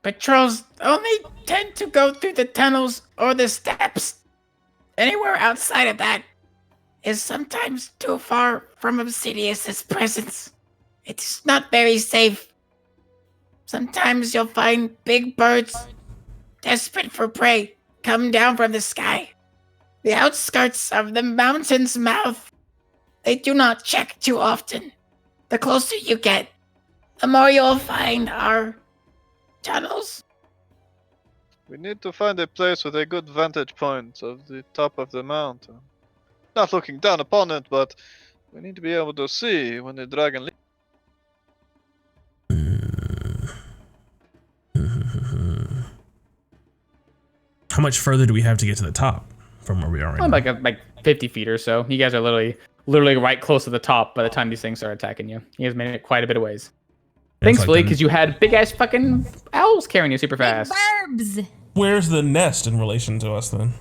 Patrols only tend to go through the tunnels or the steps. Anywhere outside of that is sometimes too far from Obsidious's presence. It's not very safe. Sometimes you'll find big birds, desperate for prey, come down from the sky. The outskirts of the mountain's mouth, they do not check too often. The closer you get, the more you'll find are tunnels. We need to find a place with a good vantage point of the top of the mountain. Not looking down upon it, but we need to be able to see when the dragon leaves. How much further do we have to get to the top from where we are right now? Like 50 feet or so. You guys are literally right close to the top by the time these things start attacking you. You guys made it quite a bit of ways. Thankfully, because you had big ass fucking owls carrying you super fast. Burbs! Where's the nest in relation to us then?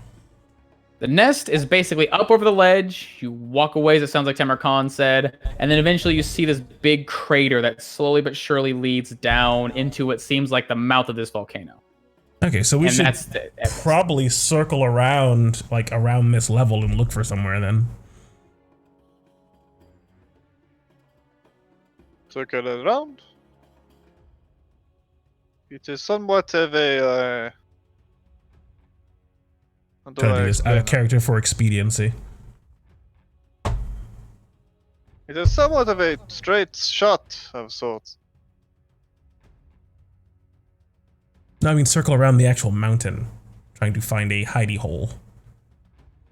The nest is basically up over the ledge. You walk away, as it sounds like Tamarkan said, and then eventually you see this big crater that slowly but surely leads down into what seems like the mouth of this volcano. Okay, so we And should that's the evidence. probably circle around, like around this level and look for somewhere then. Circle around. It is somewhat of a. How do Trying to I do this out explain of it? character for expediency. It is somewhat of a straight shot of sorts. No, I mean circle around the actual mountain, trying to find a hidey hole,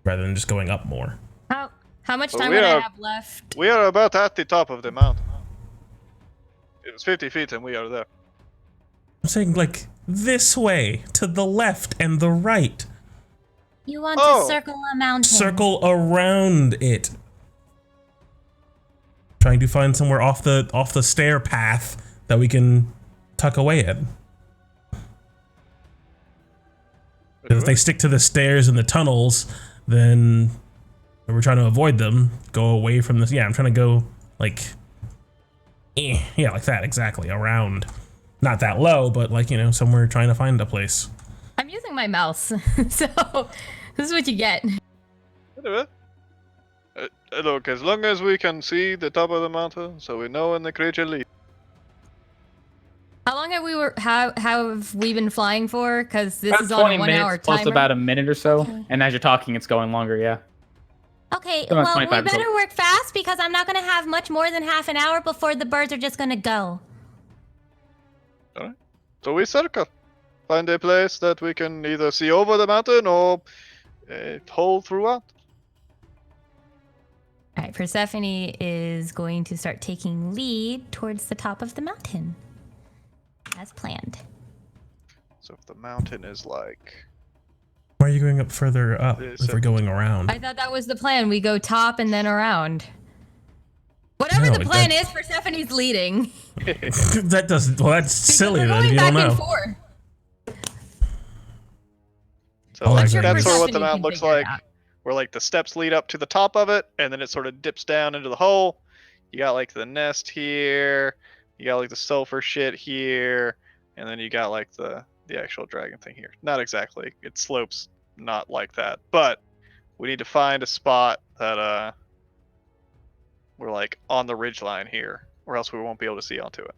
rather than just going up more. How much But time we would I are- have left? We are about at the top of the mountain. It was 50 feet and we are there. I'm saying like this way, to the left and the right. You want Oh. to circle a mountain. Circle around it. Trying to find somewhere off the stair path that we can tuck away in. If they stick to the stairs and the tunnels, then we're trying to avoid them. Go away from this. Yeah, I'm trying to go like, yeah, like that exactly around. Not that low, but like somewhere trying to find a place. I'm using my mouse, so this is what you get. Anyway. Look, as long as we can see the top of the mountain, so we know when the creature leaves. How long have we been flying for? Because this About is on a 20 1 hour minutes, plus timer. about a minute or so. Okay. And as you're talking, it's going longer, yeah. Okay, About well, we 25 better total. work fast because I'm not going to have much more than half an hour before the birds are just going to go. So we circle. Find a place that we can either see over the mountain or hole throughout. All right, Persephone is going to start taking lead towards the top of the mountain, as planned. So if the mountain is like... Why are you going up further up if we're going around? I thought that was the plan. We go top and then around. Whatever No, the plan that- is, Persephone's leading. That doesn't. Well, that's silly We're then. going If you back don't and know. forth. So Oh, like, I'm sure that's sort of what the Persephone mountain can looks figure it like. out. Where like the steps lead up to the top of it, and then it sort of dips down into the hole. You got like the nest here. You got like the sulfur shit here. and then you got like the actual dragon thing here. Not exactly. It slopes not like that, but we need to find a spot that we're like on the ridge line here, or else we won't be able to see onto it.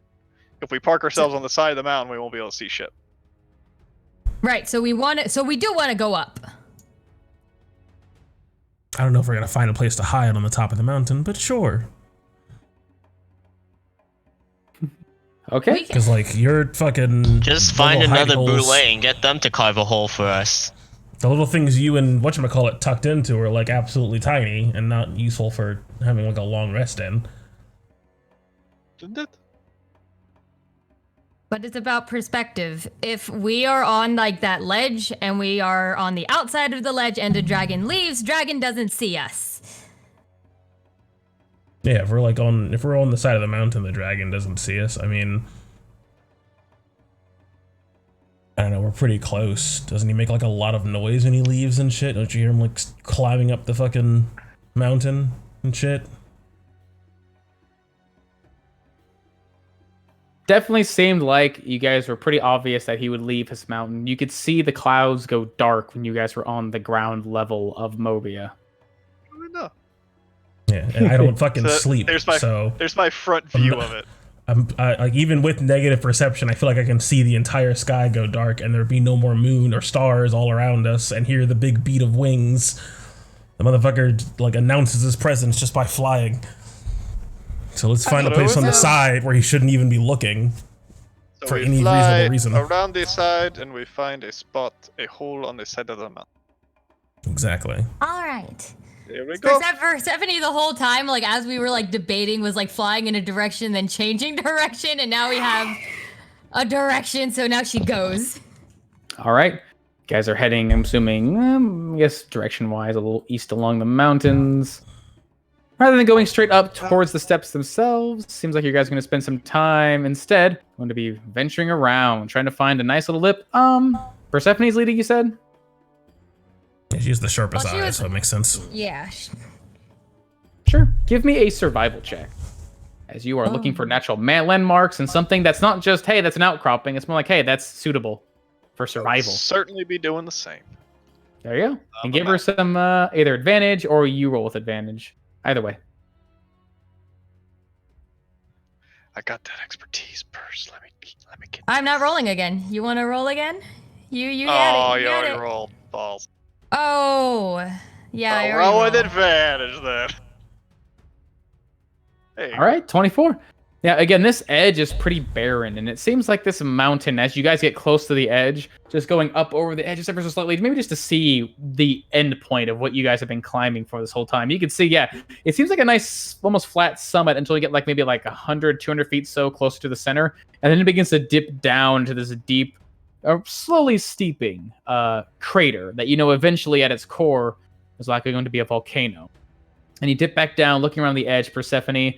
If we park ourselves on the side of the mountain, we won't be able to see shit. Right, so we do want to go up. I don't know if we're gonna find a place to hide on the top of the mountain, but sure. Okay. Because like you're fucking Just find little hide another holes. boule and get them to carve a hole for us. The little things you and whatchamacallit tucked into are like absolutely tiny and not useful for having like a long rest in. Didn't it? But it's about perspective. If we are on like that ledge and we are on the outside of the ledge and a dragon leaves, dragon doesn't see us. Yeah, if we're on the side of the mountain, the dragon doesn't see us. I mean, I don't know, we're pretty close. Doesn't he make like a lot of noise when he leaves and shit? Don't you hear him like climbing up the fucking mountain and shit? Definitely seemed like you guys were pretty obvious that he would leave his mountain. You could see the clouds go dark when you guys were on the ground level of Mobia. No. Yeah, and I don't fucking sleep, There's my front I'm view not- of it. like even with negative perception, I feel like I can see the entire sky go dark and there'd be no more moon or stars all around us and hear the big beat of wings. The motherfucker like announces his presence just by flying. So let's find a place on the side where he shouldn't even be looking So for we any fly reasonable reason. around this side, and we find a hole on the side of the mountain. Exactly. All right. There we go. Persephone the whole time, like as we were like debating, was like flying in a direction, then changing direction, and now we have a direction, so now she goes. All right. You guys are heading, I'm assuming, I guess direction-wise, a little east along the mountains. Rather than going straight up towards the steps themselves, seems like you guys are going to spend some time instead. Going to be venturing around, trying to find a nice little lip. Persephone's leading, you said? Yeah, she's the sharpest Well, she eye, was- so it makes sense. Yeah. Sure. Give me a survival check. As you are looking for natural landmarks and something that's not just, hey, that's an outcropping. It's more like, hey, that's suitable for survival. Certainly be doing the same. There you go. And give her some either advantage or you roll with advantage. Either way. I got that expertise purse. Let me get. I'm not rolling again. You want to roll again? You Oh, got it. you got already it. rolled balls. Oh, yeah. I I'll already roll with rolled. advantage then. Hey. All right, 24. Yeah, again, this edge is pretty barren, and it seems like this mountain, as you guys get close to the edge, just going up over the edge just ever so slightly, maybe just to see the end point of what you guys have been climbing for this whole time. You can see, yeah, it seems like a nice, almost flat summit until you get like maybe like 100, 200 feet so closer to the center, and then it begins to dip down to this deep, slowly steeping crater that, you know, eventually at its core is likely going to be a volcano. And you dip back down, looking around the edge, Persephone.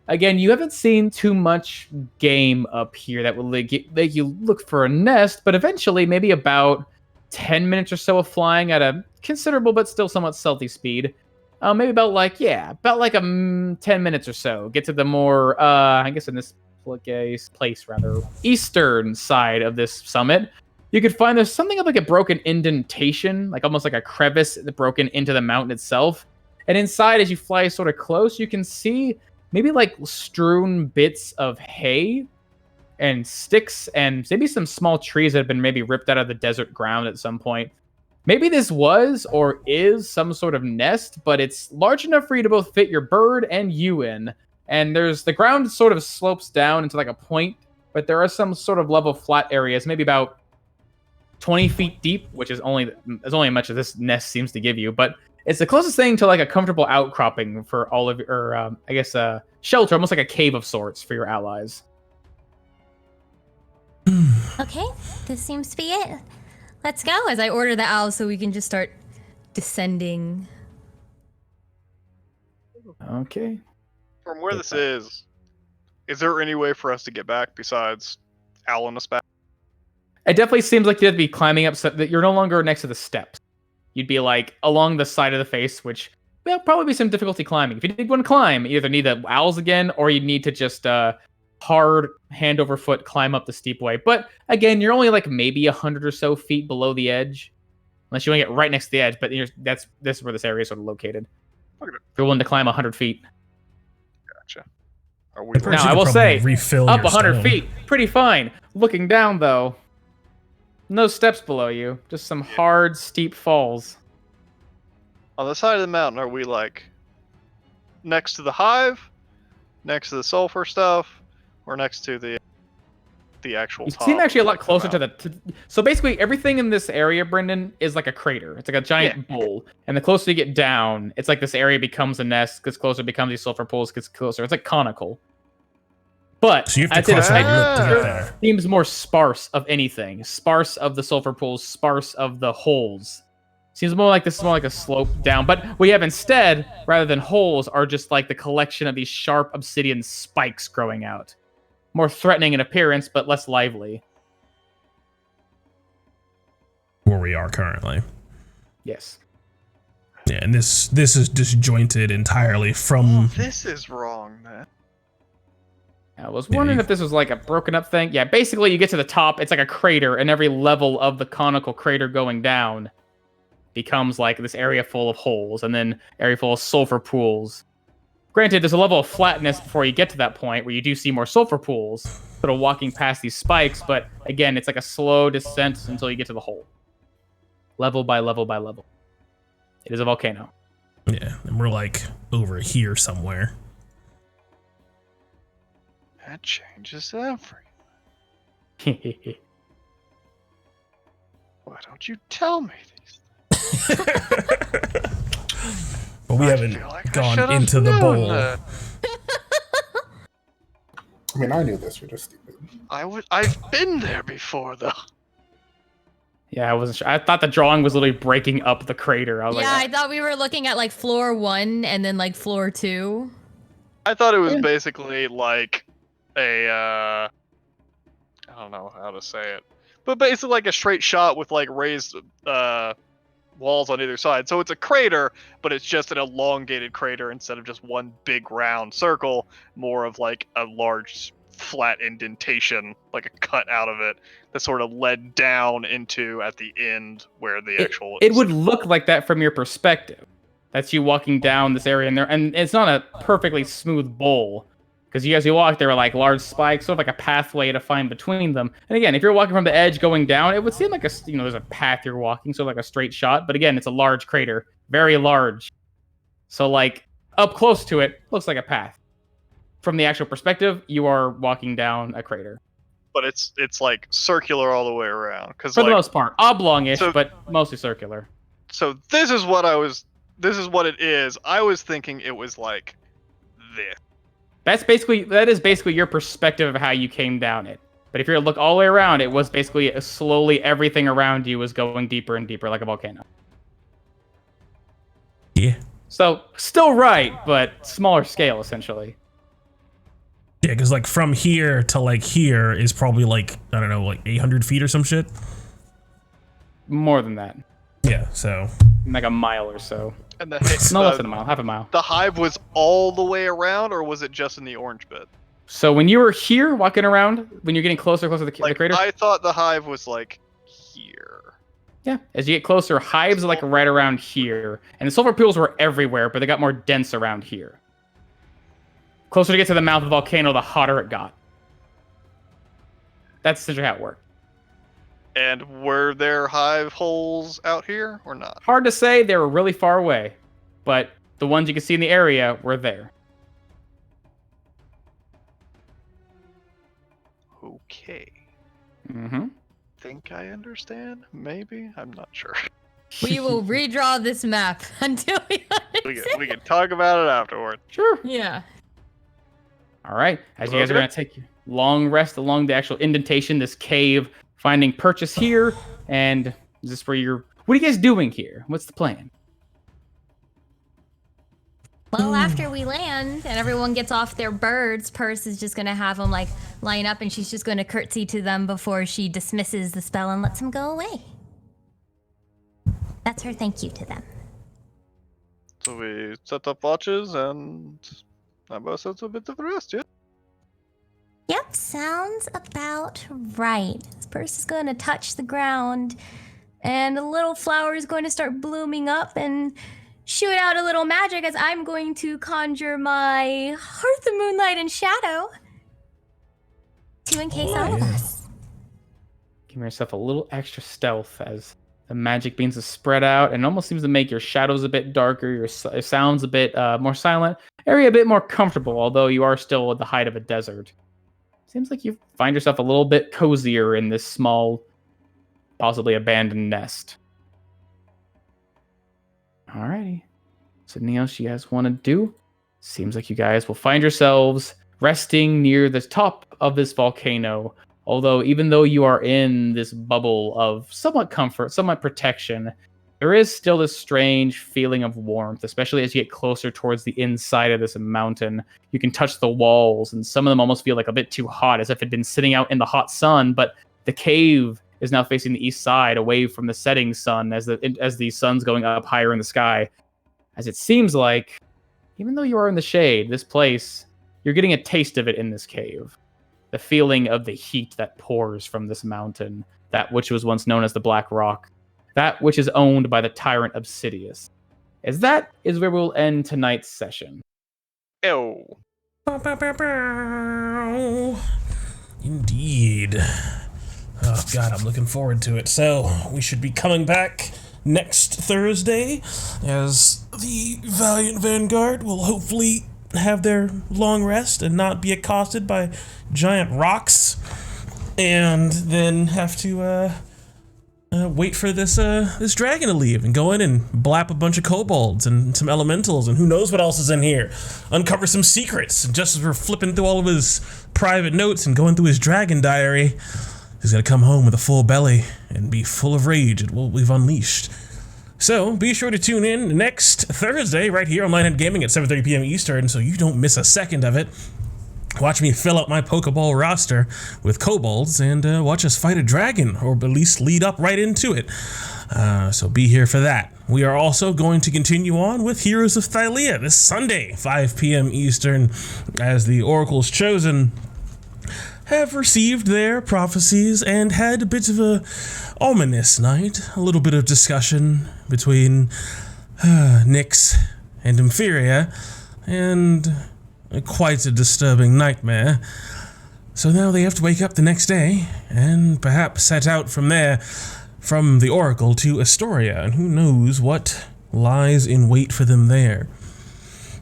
Again, you haven't seen too much game up here that will make you look for a nest, but eventually, maybe about 10 minutes or so of flying at a considerable but still somewhat stealthy speed. Maybe about like 10 minutes or so. Get to the more, I guess in this place rather, eastern side of this summit. You could find there's something of like a broken indentation, like almost like a crevice broken into the mountain itself. And inside, as you fly sort of close, you can see maybe like strewn bits of hay and sticks and maybe some small trees that have been maybe ripped out of the desert ground at some point. Maybe this was or is some sort of nest, but it's large enough for you to both fit your bird and you in. And the ground sort of slopes down into like a point, but there are some sort of level flat areas, maybe about 20 feet deep, which is only as much as this nest seems to give you, but it's the closest thing to like a comfortable outcropping for all of your, shelter, almost like a cave of sorts for your allies. Okay, this seems to be it. Let's go as I order the owl so we can just start descending. Okay. From where this is there any way for us to get back besides owling us back? It definitely seems like you have to be climbing up so that you're no longer next to the steps. You'd be like along the side of the face, which will probably be some difficulty climbing. If you did want to climb, you either need the owls again or you need to just hard hand over foot climb up the steep way. But again, you're only like maybe 100 or so feet below the edge, unless you want to get right next to the edge. But this is where this area is sort of located. Okay. If you're willing to climb 100 feet. Gotcha. Are we? Now, I will say, refill up your 100 stone. feet, pretty fine. Looking down, though, no steps below you, just some hard, steep falls. On the side of the mountain, are we like next to the hive, next to the sulfur stuff, or next to the actual You top? seem actually a lot of closer to mountain? so basically, everything in this area, Brendan, is like a crater. It's like a giant bowl. And the closer you get down, it's like this area becomes a nest, gets closer, becomes these sulfur pools, gets closer. It's like conical. But So you have I'd to say cross the a lip to get texture there. seems more sparse of anything. Sparse of the sulfur pools, sparse of the holes. Seems more like this is more like a slope down. But what you have instead, rather than holes, are just like the collection of these sharp obsidian spikes growing out. More threatening in appearance, but less lively. Where we are currently. Yes. Yeah, and this is disjointed entirely from. This is wrong, man. I was wondering if this was like a broken up thing. Yeah, basically you get to the top, it's like a crater, and every level of the conical crater going down becomes like this area full of holes, and then area full of sulfur pools. Granted, there's a level of flatness before you get to that point where you do see more sulfur pools, sort of walking past these spikes, but again, it's like a slow descent until you get to the hole. Level by level by level. It is a volcano. Yeah, and we're like over here somewhere. That changes everything. Why don't you tell me these? But we haven't feel like I gone should've into the known bowl. that. I mean, I knew this. You're just stupid. I've been there before, though. Yeah, I wasn't sure. I thought the drawing was literally breaking up the crater. I was Yeah, like, I thought we were looking at like floor 1 and then like floor 2. I thought it was basically like a I don't know how to say it, but basically like a straight shot with like raised walls on either side. So it's a crater, but it's just an elongated crater instead of just one big round circle. More of like a large flat indentation, like a cut out of it that sort of led down into at the end where the actual. It would look like that from your perspective. That's you walking down this area, and it's not a perfectly smooth bowl. Because as you walk, there are like large spikes, sort of like a pathway to find between them. And again, if you're walking from the edge going down, it would seem like there's a path you're walking, so like a straight shot. But again, it's a large crater, very large. So like up close to it, looks like a path. From the actual perspective, you are walking down a crater. But it's like circular all the way around. Cause For like, the most part, oblongish, so- but mostly circular. So this is what it is. I was thinking it was like this. That is basically your perspective of how you came down it. But if you look all the way around, it was basically slowly everything around you was going deeper and deeper like a volcano. Yeah. So still right, but smaller scale essentially. Yeah, because like from here to like here is probably like, I don't know, like 800 feet or some shit. More than that. Yeah, so. Like a mile or so. And the No less than a mile, half a mile. The hive was all the way around, or was it just in the orange bit? So when you were here walking around, when you're getting closer to the crater? I thought the hive was like here. Yeah, as you get closer, hives are like right around here. And the sulfur pools were everywhere, but they got more dense around here. Closer to get to the mouth of the volcano, the hotter it got. That's essentially how it worked. And were there hive holes out here or not? Hard to say, they were really far away. But the ones you can see in the area were there. Okay. Mm-hmm. Think I understand? Maybe? I'm not sure. We will redraw this map until we understand. We can talk about it afterward. Sure. Yeah. All right. As you guys are going to take a long rest along the actual indentation, this cave, finding purchase here. And is this where you're... What are you guys doing here? What's the plan? Well, after we land and everyone gets off their birds, Purse is just going to have them like line up, and she's just going to curtsy to them before she dismisses the spell and lets them go away. That's her thank you to them. So we set up watches and I must have a bit of a rest, yeah? Yeah, sounds about right. This purse is going to touch the ground, and a little flower is going to start blooming up and shoot out a little magic as I'm going to conjure my Hearth of Moonlight and Shadow to encase all of us. Give yourself a little extra stealth as the magic beans is spread out and almost seems to make your shadows a bit darker, your sounds a bit more silent, area a bit more comfortable, although you are still at the height of a desert. Seems like you find yourself a little bit cozier in this small, possibly abandoned nest. Alrighty. So anything else you guys want to do? Seems like you guys will find yourselves resting near the top of this volcano. Although, even though you are in this bubble of somewhat comfort, somewhat protection, there is still this strange feeling of warmth, especially as you get closer towards the inside of this mountain. You can touch the walls, and some of them almost feel like a bit too hot, as if it had been sitting out in the hot sun, but the cave is now facing the east side, away from the setting sun, as the sun's going up higher in the sky. As it seems like, even though you are in the shade, this place, you're getting a taste of it in this cave. The feeling of the heat that pours from this mountain, that which was once known as the Black Rock, that which is owned by the tyrant Obsidius. As that is where we'll end tonight's session. Ew. Indeed. Oh god, I'm looking forward to it. So, we should be coming back next Thursday, as the Valiant Vanguard will hopefully have their long rest and not be accosted by giant rocks, and then have to wait for this dragon to leave and go in and blap a bunch of kobolds and some elementals and who knows what else is in here. Uncover some secrets. And just as we're flipping through all of his private notes and going through his dragon diary, he's gonna come home with a full belly and be full of rage at what we've unleashed. So, be sure to tune in next Thursday right here on Lionhead Gaming at 7:30 p.m. Eastern so you don't miss a second of it. Watch me fill up my Pokeball roster with kobolds and watch us fight a dragon, or at least lead up right into it. So be here for that. We are also going to continue on with Heroes of Thylia this Sunday, 5 p.m. Eastern, as the Oracles Chosen have received their prophecies and had a bit of a ominous night. A little bit of discussion between Nyx and Emphyria, and quite a disturbing nightmare. So now they have to wake up the next day and perhaps set out from there, from the Oracle to Astoria, and who knows what lies in wait for them there.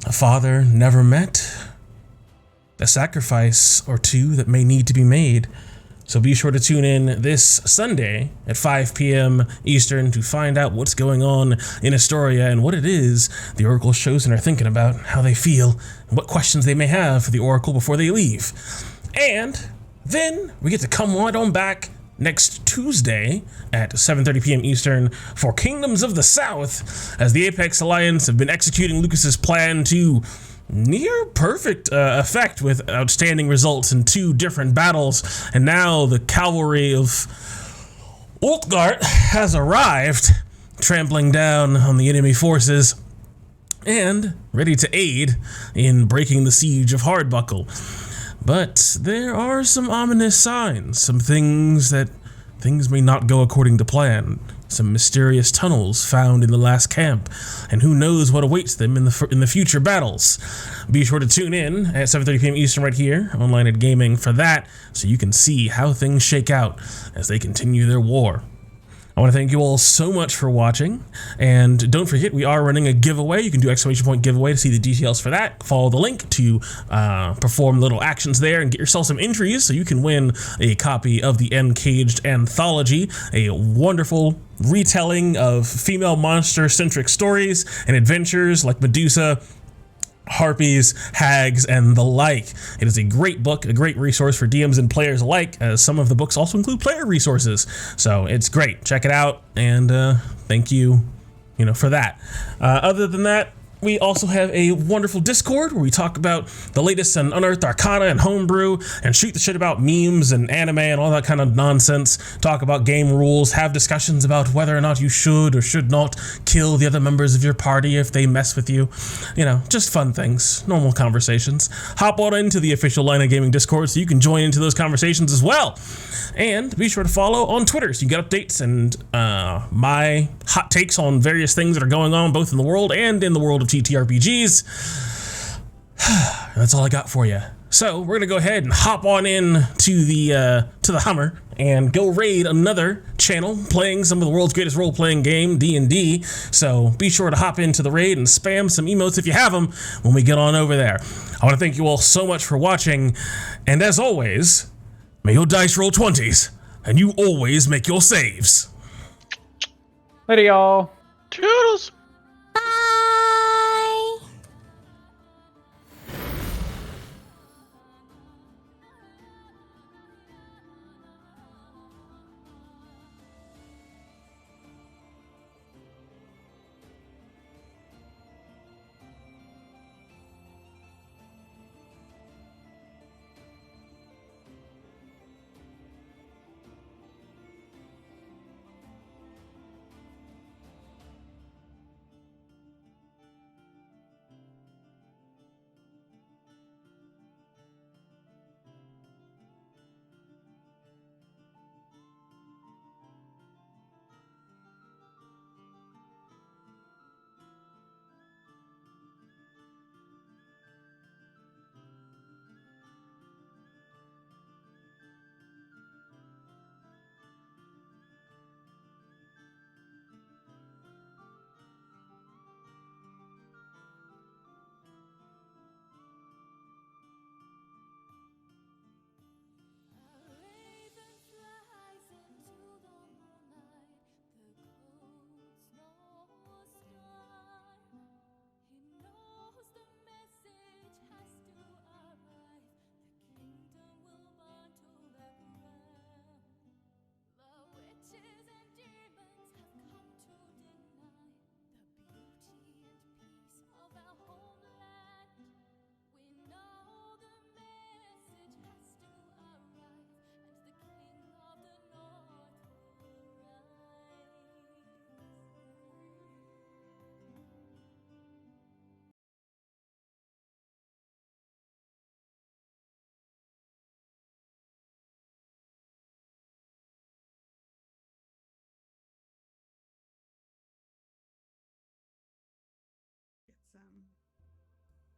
A father never met, a sacrifice or two that may need to be made. So be sure to tune in this Sunday at 5 p.m. Eastern to find out what's going on in Astoria and what it is the Oracle's Chosen are thinking about, how they feel, and what questions they may have for the Oracle before they leave. And then we get to come right on back next Tuesday at 7:30 p.m. Eastern for Kingdoms of the South, as the Apex Alliance have been executing Lucas's plan to near perfect effect with outstanding results in 2 different battles, and now the cavalry of Ultgart has arrived, trampling down on the enemy forces and ready to aid in breaking the siege of Hardbuckle. But there are some ominous signs, some things may not go according to plan. Some mysterious tunnels found in the last camp, and who knows what awaits them in the future battles. Be sure to tune in at 7:30 p.m. Eastern right here on Lionhead Gaming for that, so you can see how things shake out as they continue their war. I want to thank you all so much for watching, and don't forget we are running a giveaway. You can do ! giveaway to see the details for that. Follow the link to perform little actions there and get yourself some entries so you can win a copy of the Encaged Anthology, a wonderful retelling of female monster-centric stories and adventures like Medusa, harpies, hags, and the like. It is a great book, a great resource for DMs and players alike, as some of the books also include player resources. So it's great. Check it out, and thank you, for that. Other than that, We also have a wonderful Discord where we talk about the latest in Unearthed Arcana and Homebrew and shoot the shit about memes and anime and all that kind of nonsense. Talk about game rules, have discussions about whether or not you should or should not kill the other members of your party if they mess with you. You know, just fun things, normal conversations. Hop on into the official Line of Gaming Discord so you can join into those conversations as well. And be sure to follow on Twitter so you get updates and my hot takes on various things that are going on both in the world and in the world of TTRPGs. That's all I got for you. So we're gonna go ahead and hop on in to the Hummer and go raid another channel playing some of the world's greatest role-playing game, D&D. So be sure to hop into the raid and spam some emotes if you have them when we get on over there. I want to thank you all so much for watching, and as always, may your dice roll 20s, and you always make your saves. Later, y'all. Toodles. Bye.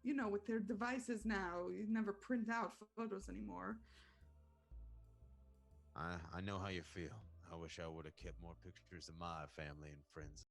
You know, with their devices now, you never print out photos anymore. I know how you feel. I wish I would have kept more pictures of my family and friends